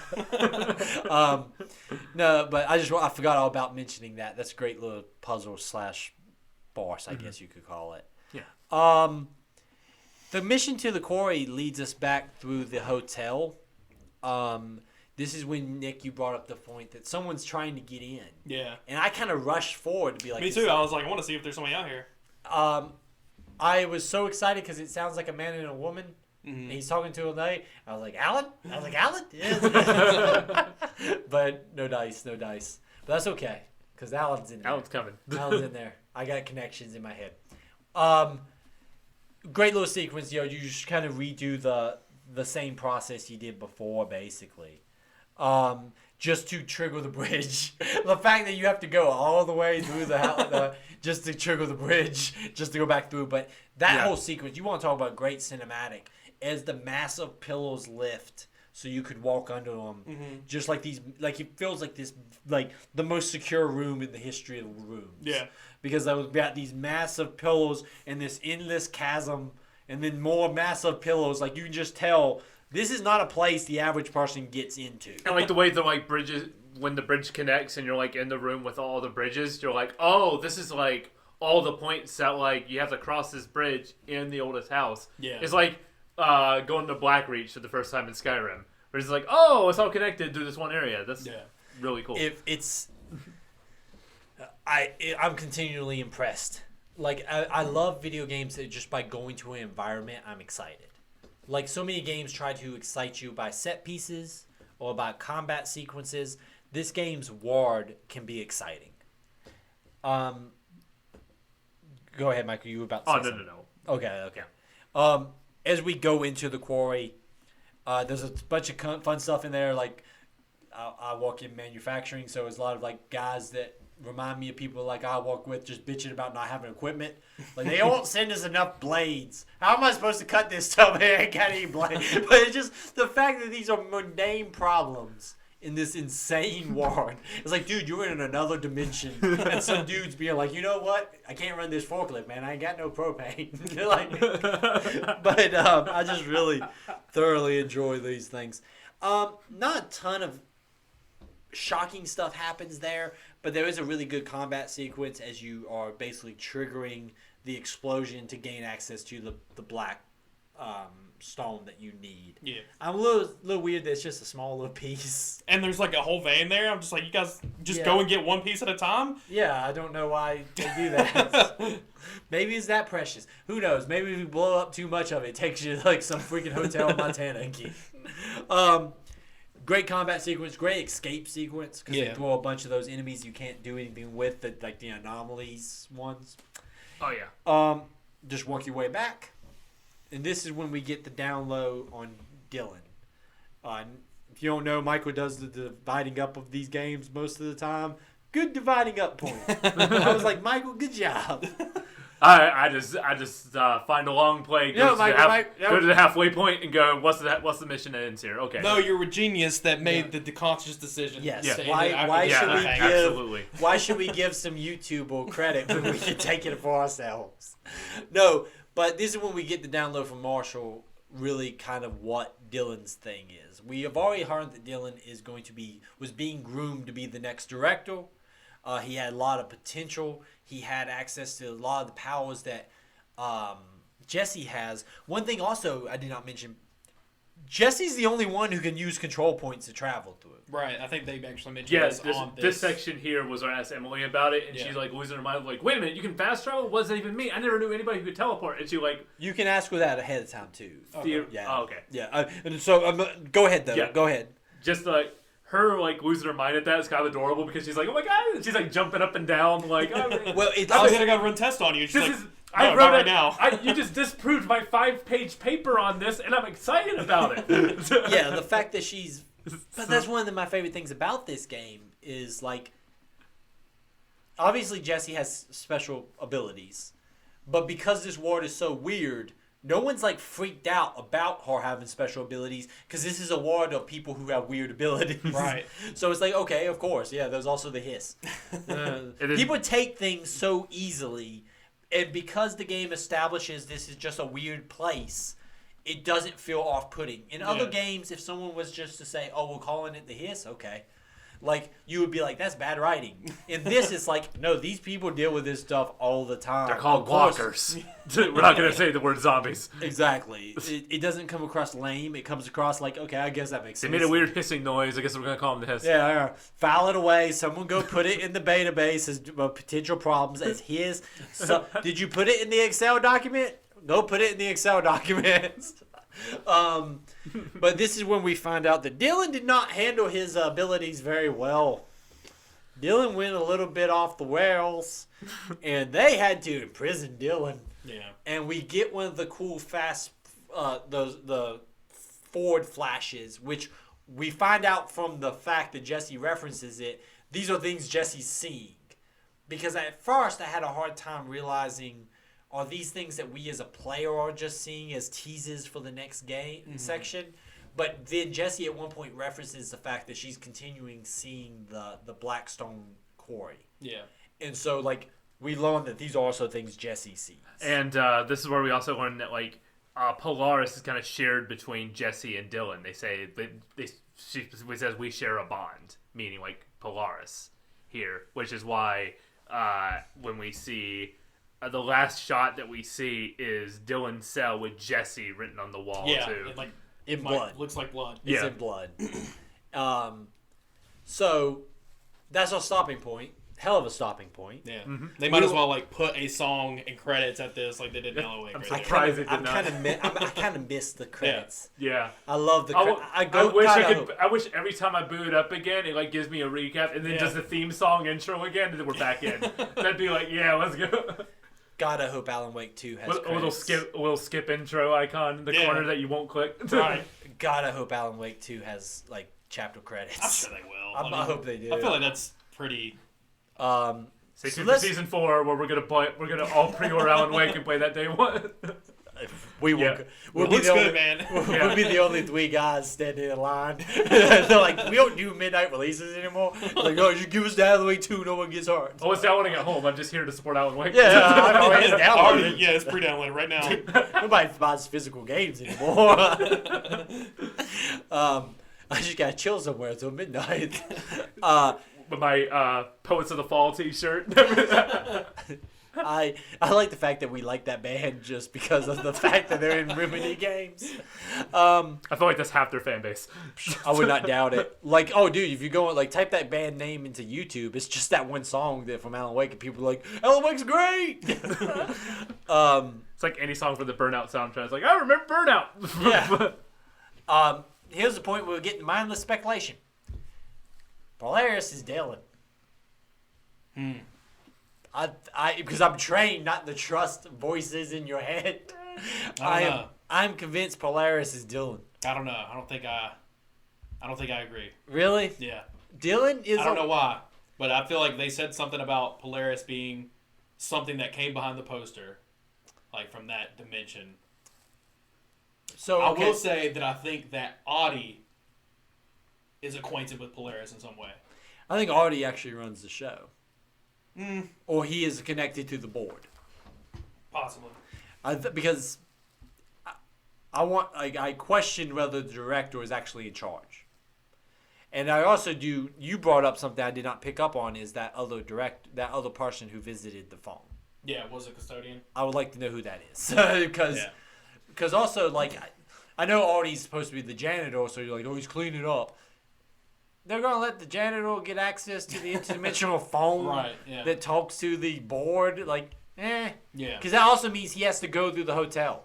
No, but I forgot all about mentioning that. That's a great little puzzle / boss, I guess you could call it. Yeah. The mission to the quarry leads us back through the hotel. This is when, Nick, you brought up the point that someone's trying to get in. Yeah. And I kind of rushed forward to be like... Me too. I was like, I want to see if there's somebody out here. I was so excited because it sounds like a man and a woman. Mm-hmm. And he's talking to another. I was like, Alan? Alan? Yes. But no dice. But that's okay because Alan's in there. Alan's coming. Alan's in there. I got connections in my head. Great little sequence. You just kind of redo the same process you did before, basically. Just to trigger the bridge. The fact that you have to go all the way through the just to trigger the bridge, just to go back through. But that whole sequence, you want to talk about great cinematic, as the massive pillows lift so you could walk under them. Mm-hmm. Just like these, like it feels like this, like the most secure room in the history of rooms. Yeah. Because I was got these massive pillows and this endless chasm and then more massive pillows. Like you can just tell this is not a place the average person gets into. And like the way the like bridges, when the bridge connects and you're like in the room with all the bridges, you're like, oh, this is like all the points that like you have to cross this bridge in the oldest house. Yeah. It's like going to Blackreach for the first time in Skyrim. Where it's like, oh, it's all connected through this one area. That's really cool. I'm continually impressed. Like, I love video games that just by going to an environment, I'm excited. Like, so many games try to excite you by set pieces or by combat sequences. This game's ward can be exciting. Go ahead, Michael. You were about to say something. No. Okay. As we go into the quarry, there's a bunch of fun stuff in there. Like, I work in manufacturing, so there's a lot of like guys that remind me of people like I work with just bitching about not having equipment. Like, they won't send us enough blades. How am I supposed to cut this stuff? I ain't got any blades. But it's just the fact that these are mundane problems in this insane ward. It's like, dude, you're in another dimension. And some dude's being like, you know what? I can't run this forklift, man. I ain't got no propane. But I just really thoroughly enjoy these things. Not a ton of shocking stuff happens there, but there is a really good combat sequence as you are basically triggering the explosion to gain access to the black stone that you need. Yeah. I'm a little weird that it's just a small little piece. And there's like a whole vein there. I'm just like, you guys just go and get one piece at a time? Yeah, I don't know why they do that. Maybe it's that precious. Who knows? Maybe if you blow up too much of it, it takes you to like some freaking hotel in Montana and keep. Great combat sequence, great escape sequence, because they throw a bunch of those enemies you can't do anything with, like the anomalies ones. Oh, yeah. Just work your way back. And this is when we get the down low on Dylan. If you don't know, Michael does the dividing up of these games most of the time. Good dividing up point. I was like, Michael, good job. I just find a long play, go to the halfway point, and go, what's the mission that ends here? Okay. No, you're a genius that made the conscious decision. Yes. To Why should we give some YouTube credit when we can take it for ourselves? No, but this is when we get the download from Marshall. Really, kind of what Dylan's thing is. We have already heard that Dylan was being groomed to be the next director. He had a lot of potential. He had access to a lot of the powers that Jesse has. One thing also I did not mention, Jesse's the only one who can use control points to travel through. Right, I think they actually mentioned this section here was I asked Emily about it, and she's like losing her mind, like, wait a minute, you can fast travel? What does that even mean? I never knew anybody who could teleport. And she like... You can ask her that ahead of time, too. Okay. Okay. Yeah, and so go ahead, though. Yeah. Go ahead. Just like... Her like losing her mind at that is kind of adorable because she's like, oh my god, and she's like jumping up and down like. Oh, well, it's I got to run test on you. She's like, I wrote it now. You just disproved my 5-page paper on this, and I'm excited about it. Yeah, the fact that she's. But that's one of my favorite things about this game is like. Obviously, Jesse has special abilities, but because this world is so weird. No one's like freaked out about her having special abilities because this is a world of people who have weird abilities. Right. So it's like, okay, of course. Yeah, there's also the hiss. People take things so easily, and because the game establishes this is just a weird place, it doesn't feel off-putting. In other games, if someone was just to say, oh, we're calling it the hiss, okay. Like, you would be like, that's bad writing. In this, it's like, no, these people deal with this stuff all the time. They're called walkers. We're not going to say the word zombies. Exactly. It doesn't come across lame. It comes across like, okay, I guess that makes sense. They made a weird hissing noise. I guess we're going to call them the hiss. Yeah. File it away. Someone go put it in the database as potential problems as his. So, did you put it in the Excel document? Go put it in the Excel document. But this is when we find out that Dylan did not handle his abilities very well. Dylan went a little bit off the rails, and they had to imprison Dylan. Yeah. And we get one of the cool fast, the forward flashes, which we find out from the fact that Jesse references it. These are things Jesse's seeing, because at first I had a hard time realizing. Are these things that we as a player are just seeing as teases for the next game section? But then Jesse at one point references the fact that she's continuing seeing the Blackstone quarry. Yeah. And so, like, we learn that these are also things Jesse sees. And this is where we also learn that, like, Polaris is kind of shared between Jesse and Dylan. They say, she says we share a bond, meaning, like, Polaris here, which is why when we see... the last shot that we see is Dylan's cell with Jesse written on the wall too. In blood. Looks like blood. It's in blood. So that's our stopping point. Hell of a stopping point. Yeah. They might as well put a song and credits at this like they did in Alan Wake. I'm surprised they did I not. kind of miss the credits. Yeah. I love the credits. I wish every time I boot it up again, it gives me a recap and then does the theme song intro again, and then we're back in. That'd be yeah, let's go. God, I hope Alan Wake 2 has a little skip intro icon in the corner that you won't click. Right. God, I hope Alan Wake 2 has chapter credits. I'm sure they will. I hope they do. I feel like that's pretty. Stay tuned for season 4, where we're gonna all pre-order Alan Wake and play that day one. We will. Yeah. We'll It be looks the good, only, man. We'll be the only 3 guys standing in line. They're we don't do midnight releases anymore. No, just give us the Alan Wake 2. No one gets hurt. Oh, it's downloading at home. I'm just here to support Alan Wake. Yeah, I know it's downloaded. Yeah, it's pre-downloaded right now. Nobody buys physical games anymore. I just gotta chill somewhere until midnight. With my Poets of the Fall T-shirt. I like the fact that we like that band just because of the fact that they're in Remedy games. I feel like that's half their fan base. I would not doubt it. Oh, dude, if you go type that band name into YouTube, it's just that one song from Alan Wake, and people are like, Alan Wake's great. It's like any song from the Burnout soundtrack. It's I remember Burnout. Yeah. Here's the point where we're getting mindless speculation. Peyruis is Dylan. Because I'm trained not to trust voices in your head. I'm convinced Peyruis is Dylan. I don't know. I don't think I agree. Really? Yeah. Dylan is. I don't know why, but I feel like they said something about Peyruis being something that came behind the poster, from that dimension. So I will say that I think that Audie is acquainted with Peyruis in some way. I think Audie actually runs the show. Or he is connected to the board. Possibly. Because I question whether the director is actually in charge. And I also you brought up something I did not pick up on, is that other person who visited the phone. Yeah, was a custodian. I would like to know who that is. Because also, I know Audie's supposed to be the janitor, so you're oh, he's cleaning up. They're going to let the janitor get access to the interdimensional phone that talks to the board? Yeah. Because that also means he has to go through the hotel.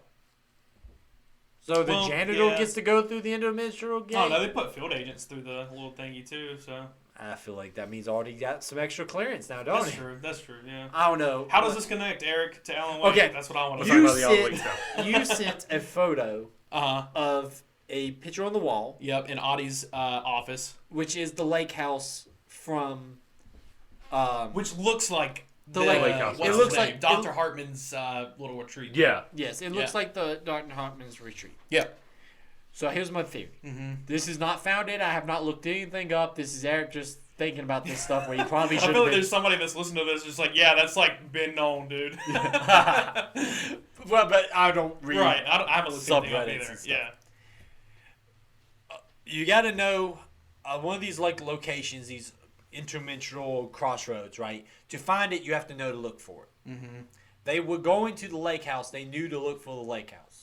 So the janitor gets to go through the interdimensional gate? Oh, no, they put field agents through the little thingy, too, so... I feel like that means Audie got some extra clearance now, don't he? That's true, yeah. I don't know. How does this connect, Eric, to Alan Wake? Okay. That's what I want to know. You sent a photo of a picture on the wall. Yep, in Audie's office. Which is the lake house from... which looks like the lake house. It looks like Dr. Hartman's little retreat. Yeah. Yes, it looks like the Dr. Hartman's retreat. Yeah. So here's my theory. This is not founded. I have not looked anything up. This is Eric just thinking about this stuff where you probably should have I feel like there's somebody that's listening to this just yeah, that's been known, dude. Well, but I don't read I haven't looked anything up subreddits either. Yeah. You got to know one of these locations, these interdimensional crossroads, right? To find it, you have to know to look for it. They were going to the lake house. They knew to look for the lake house.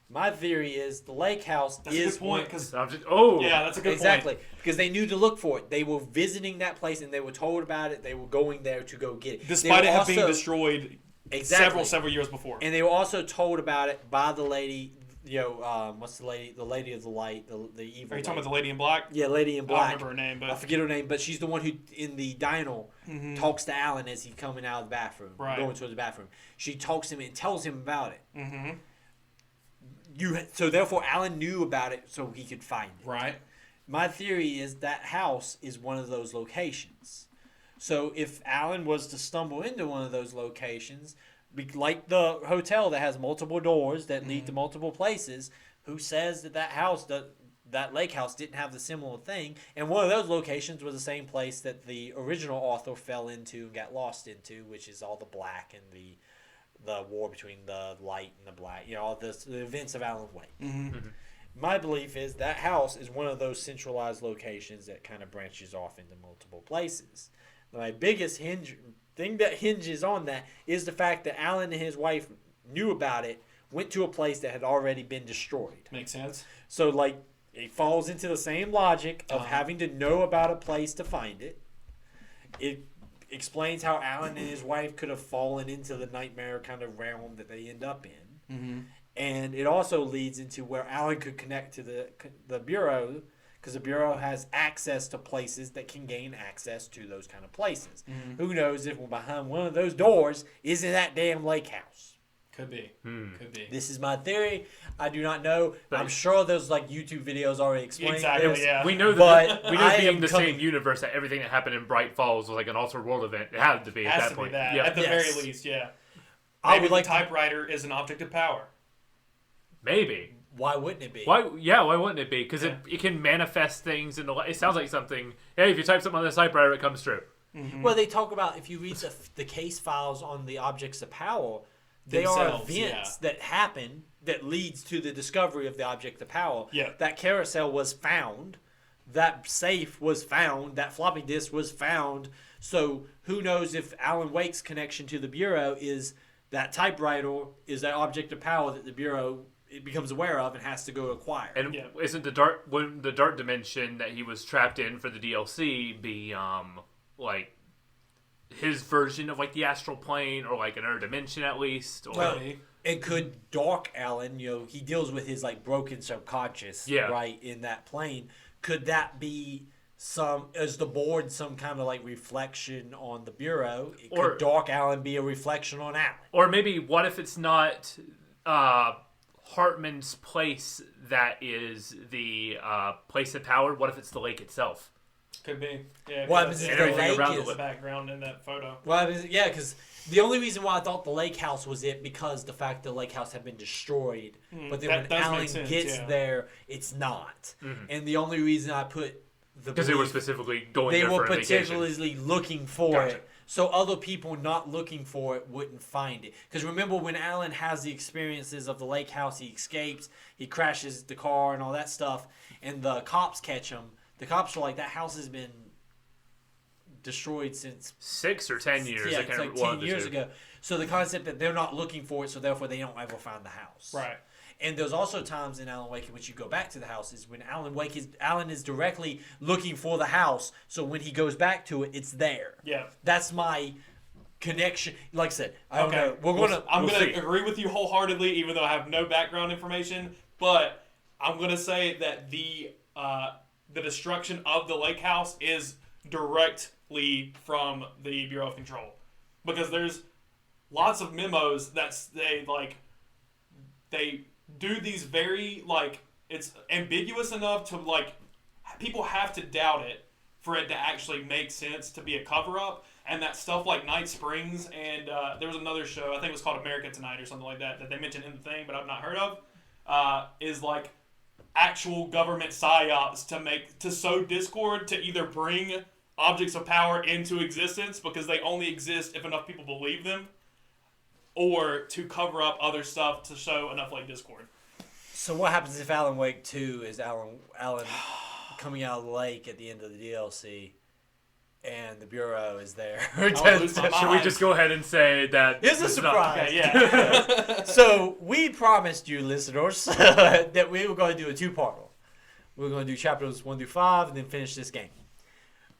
My theory is the lake house that's is a good point, because yeah, that's a good point. Because they knew to look for it. They were visiting that place and they were told about it. They were going there to go get it, despite it being destroyed several years before. And they were also told about it by the lady. What's the lady? The lady of the light, the evil. Are you talking about the lady in black? Yeah, lady in black. I don't remember her name, but I forget her name. But she's the one who in the dino talks to Alan as he's coming out of the bathroom, going towards the bathroom. She talks to him and tells him about it. So therefore, Alan knew about it, so he could find it. Right. My theory is that house is one of those locations. So if Alan was to stumble into one of those locations, like the hotel that has multiple doors that lead to multiple places, who says that house, that lake house, didn't have the similar thing? And one of those locations was the same place that the original author fell into and got lost into, which is all the black and the war between the light and the black, all the events of Alan Wake. My belief is that house is one of those centralized locations that kind of branches off into multiple places. My biggest thing that hinges on that is the fact that Alan and his wife knew about it, went to a place that had already been destroyed. Makes sense. So, like, it falls into the same logic of having to know about a place to find it. It explains how Alan and his wife could have fallen into the nightmare kind of realm that they end up in. Mm-hmm. And it also leads into where Alan could connect to the Bureau, because the Bureau has access to places that can gain access to those kind of places. Mm-hmm. Who knows if behind one of those doors isn't that damn lake house? Could be. Could be. This is my theory. I do not know. But I'm sure there's like YouTube videos already explaining Exactly, this. yeah. We know But that we know I being am the coming- same universe that everything that happened in Bright Falls was like an altered world event. It had to be at Has that to point. be that. Yeah. At the Yes. very least, yeah. I Maybe would like the to- typewriter is an object of power. Maybe. Why wouldn't it be? Why? Yeah. Why wouldn't it be? Because Yeah. it can manifest things in the. It sounds like something. Hey, if you type something on the typewriter, it comes true. Well, they talk about if you read the case files on the objects of power, they are Themselves, events that happen that leads to the discovery of the object of power. Yeah. That carousel was found, that safe was found, that floppy disk was found. So who knows if Alan Wake's connection to the Bureau is that typewriter is that object of power that the Bureau it becomes aware of and has to go acquire. And Yeah. isn't the dark dimension that he was trapped in for the DLC be like his version of like the astral plane or like another dimension at least? Or Well, and could Dark Alan, he deals with his like broken subconscious, Yeah. right, in that plane. Could that be is the board some kind of like reflection on the Bureau? Or- Could Dark Alan be a reflection on Alan? or maybe what if it's not Hartman's place that is the place of power? What if it's the lake itself? Could be. Yeah. What because happens if that's the everything lake around is... the background in that photo. Well, yeah, because the only reason why I thought the lake house was it because the fact the lake house had been destroyed. But then that when does make Alan sense, gets yeah. there, it's not. And the only reason I put the Because they were belief- specifically going they there were for a vacation. particularly looking for Gotcha. it, so other people not looking for it wouldn't find it. Because remember, when Alan has the experiences of the lake house, he escapes, he crashes the car and all that stuff, and the cops catch him. The cops are like, that house has been destroyed since 6 or 10 years. yeah, I it's can't like remember. One 10 of the years two. ago. So the concept that they're not looking for it, so therefore they don't ever find the house. Right. And there's also times in Alan Wake in which you go back to the house is when Alan is directly looking for the house. So when he goes back to it, it's there. Yeah. That's my connection. Like I said, I don't know. I'm we'll gonna see. agree with you wholeheartedly, even though I have no background information. But I'm gonna say that the destruction of the lake house is directly from the Bureau of Control, because there's lots of memos that they do these very it's ambiguous enough to people have to doubt it for it to actually make sense to be a cover-up. And that stuff like Night Springs and there was another show, I think it was called America Tonight or something like that they mentioned in the thing, but I've not heard of, is like actual government psyops to sow discord, to either bring objects of power into existence because they only exist if enough people believe them, or to cover up other stuff to show enough discord. So what happens if Alan Wake 2 is Alan coming out of the lake at the end of the DLC, and the Bureau is there? I'll lose my Should we just go ahead and say that Here's a it's surprise. Okay, yeah. So we promised you, listeners, that we were going to do a two-parter. We were going to do chapters 1 through 5 and then finish this game.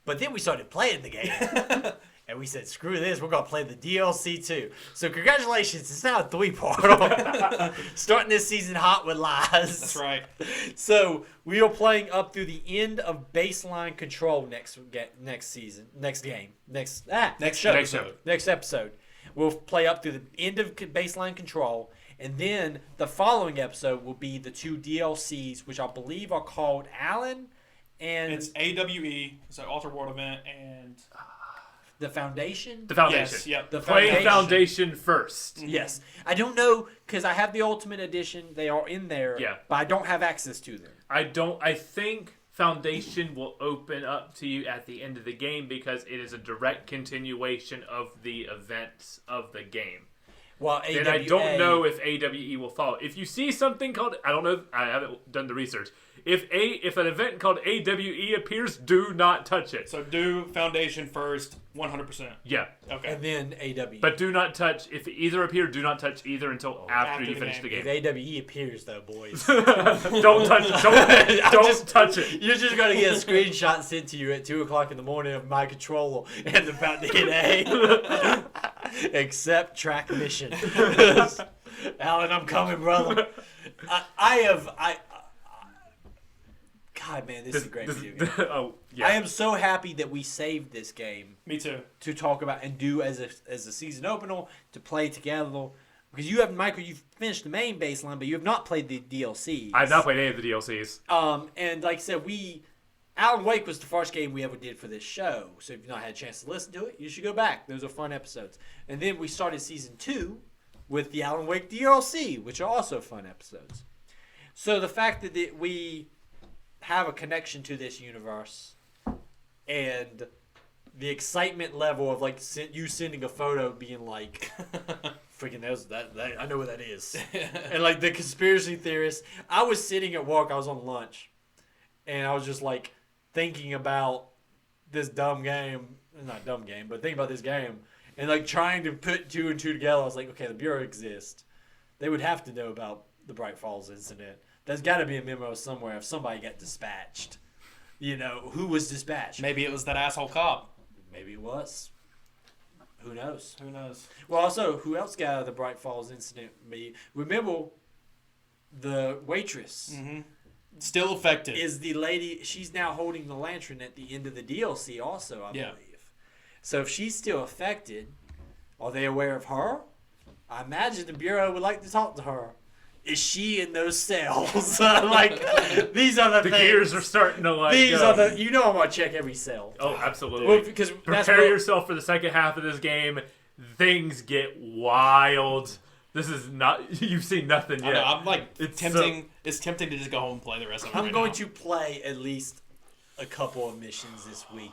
But then we started playing the game. And we said, screw this, we're going to play the DLC too. So congratulations, it's now a three-parter. Starting this season hot with lies. That's right. So we are playing up through the end of Baseline Control next episode. We'll play up through the end of Baseline Control, and then the following episode will be the two DLCs, which I believe are called Alan and It's AWE, so Alter World Event, and the Foundation. The Foundation. yes, yep. The Play Foundation first. Yes, I don't know because I have the Ultimate Edition. They are in there. Yeah. But I don't have access to them. I think Foundation will open up to you at the end of the game because it is a direct continuation of the events of the game. Well, then I don't know if AWE will follow. If you see something called, I don't know, I haven't done the research. If an event called AWE appears, do not touch it. So do Foundation first, 100%. Yeah. Okay. And then AWE. But do not touch, if either appear, do not touch either until after you finish the game. If AWE appears, though, boys. Don't touch it. Don't touch it. You're just going to get a screenshot sent to you at 2 o'clock in the morning of my controller and about to hit A. Accept track mission. Alan, I'm coming, brother. God, man, this is a great video game. Oh, yeah. I am so happy that we saved this game. Me too. To talk about and do as a season opener, to play together. Because you have, Michael, you've finished the main baseline, but you have not played the DLCs. I've not played any of the DLCs. And like I said, Alan Wake was the first game we ever did for this show. So if you've not had a chance to listen to it, you should go back. Those are fun episodes. And then we started season 2 with the Alan Wake DLC, which are also fun episodes. So the fact that we have a connection to this universe and the excitement level of like you sending a photo being like freaking that I know what that is. And like the conspiracy theorists, I was sitting at work, I was on lunch, and I was just like thinking about this dumb game, not dumb game, but thinking about this game and like trying to put 2 and 2 together. I was like, okay, the Bureau exists. They would have to know about the Bright Falls incident. There's got to be a memo somewhere if somebody got dispatched. You know, who was dispatched? Maybe it was that asshole cop. Maybe it was. Who knows? Who knows? Well, also, who else got out of the Bright Falls incident? Remember, the waitress Still affected. is the lady. She's now holding the lantern at the end of the DLC also, I believe. So if she's still affected, are they aware of her? I imagine the Bureau would like to talk to her. Is she in those cells? Like, these are the things. Gears are starting to like. These are the. You know I'm gonna check every cell. Oh, absolutely. Well, because prepare yourself for the second half of this game. Things get wild. This is not. You've seen nothing yet. I'm like, it's tempting to just go home and play the rest of it. I'm going to play at least a couple of missions this week.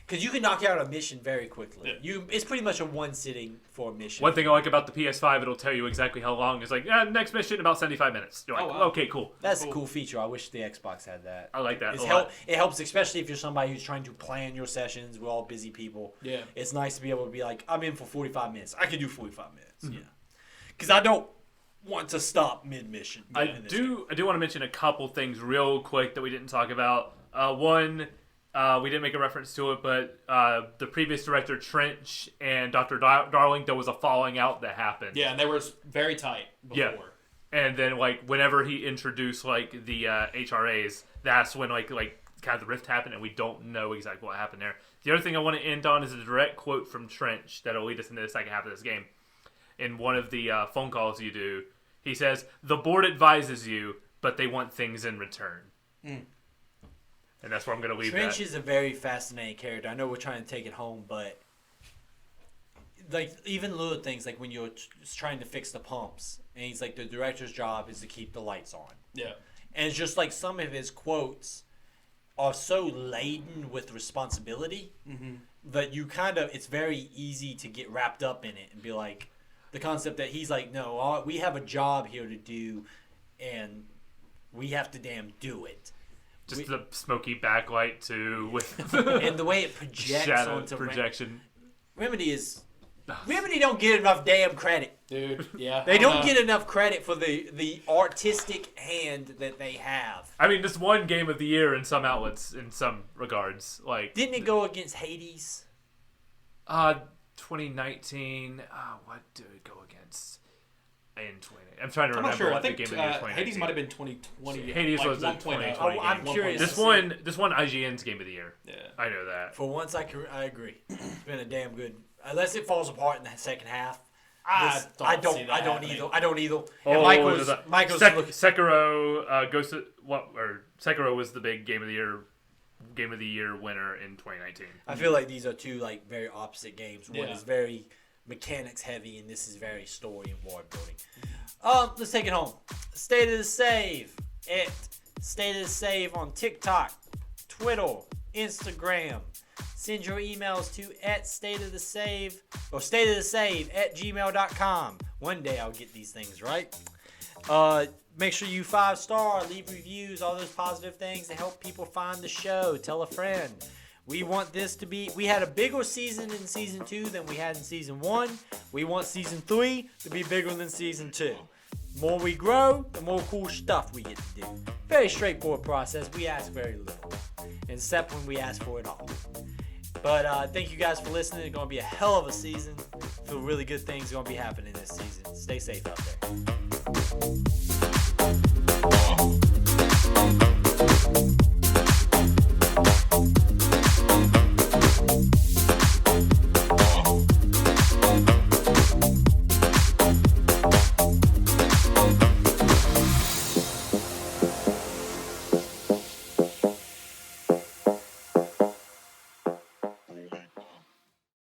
Because you can knock out a mission very quickly. Yeah. It's pretty much a one sitting for a mission. One thing I like about the PS5, it'll tell you exactly how long. It's like, next mission, about 75 minutes. You're like, wow. Okay, cool. That's a cool feature. I wish the Xbox had that. I like that It helps, especially if you're somebody who's trying to plan your sessions. We're all busy people. Yeah. It's nice to be able to be like, I'm in for 45 minutes. I can do 45 minutes. Yeah. Because I don't want to stop mid-mission. I do want to mention a couple things real quick that we didn't talk about. One... we didn't make a reference to it, but the previous director, Trench, and Dr. Darling, there was a falling out that happened. Yeah, and they were very tight before. Yeah. And then, like, whenever he introduced, like, the HRAs, that's when, like kind of the rift happened, and we don't know exactly what happened there. The other thing I want to end on is a direct quote from Trench that'll lead us into the second half of this game. In one of the phone calls you do, he says, "The board advises you, but they want things in return." And that's where I'm going to leave Trench that. is a very fascinating character. I know we're trying to take it home, but like even little things like when you're trying to fix the pumps, and he's like, the director's job is to keep the lights on. Yeah. And it's just like some of his quotes are so laden with responsibility that it's very easy to get wrapped up in it and be like, the concept that he's like, no, we have a job here to do, and we have to damn do it. Just the smoky backlight too, with and the way it projects shadow onto projection. Remedy don't get enough damn credit. Dude, yeah. They don't get enough credit for the artistic hand that they have. I mean, this won Game of the Year in some outlets, in some regards. Like, didn't it go against Hades? 2019. What did it go against in 20? I'm trying to I'm remember. not sure. What I think the Game of the Year 2019. Hades might have been 2020. Hades like was in 1.0. 2020. I'm curious. This one IGN's Game of the Year. Yeah. I know that. For once, I agree. It's been a damn good. Unless it falls apart in the second half. I don't I don't either. And Oh, Michael's looking. Sekiro Sekiro was the big Game of the Year winner in 2019. I feel like these are two like very opposite games. One Yeah. is very mechanics heavy, and this is very story and world building. Let's take it home. State of the Save at State of the Save on TikTok, Twitter, Instagram. Send your emails to @stateofthesave or stateofthesave@gmail.com. One day I'll get these things right. Make sure you 5-star, leave reviews, all those positive things to help people find the show. Tell a friend. We want this to be, we had a bigger season in season 2 than we had in season 1. We want season 3 to be bigger than season 2. The more we grow, the more cool stuff we get to do. Very straightforward process. We ask very little, except when we ask for it all. But thank you guys for listening. It's going to be a hell of a season. Feel really good things are going to be happening this season. Stay safe out there.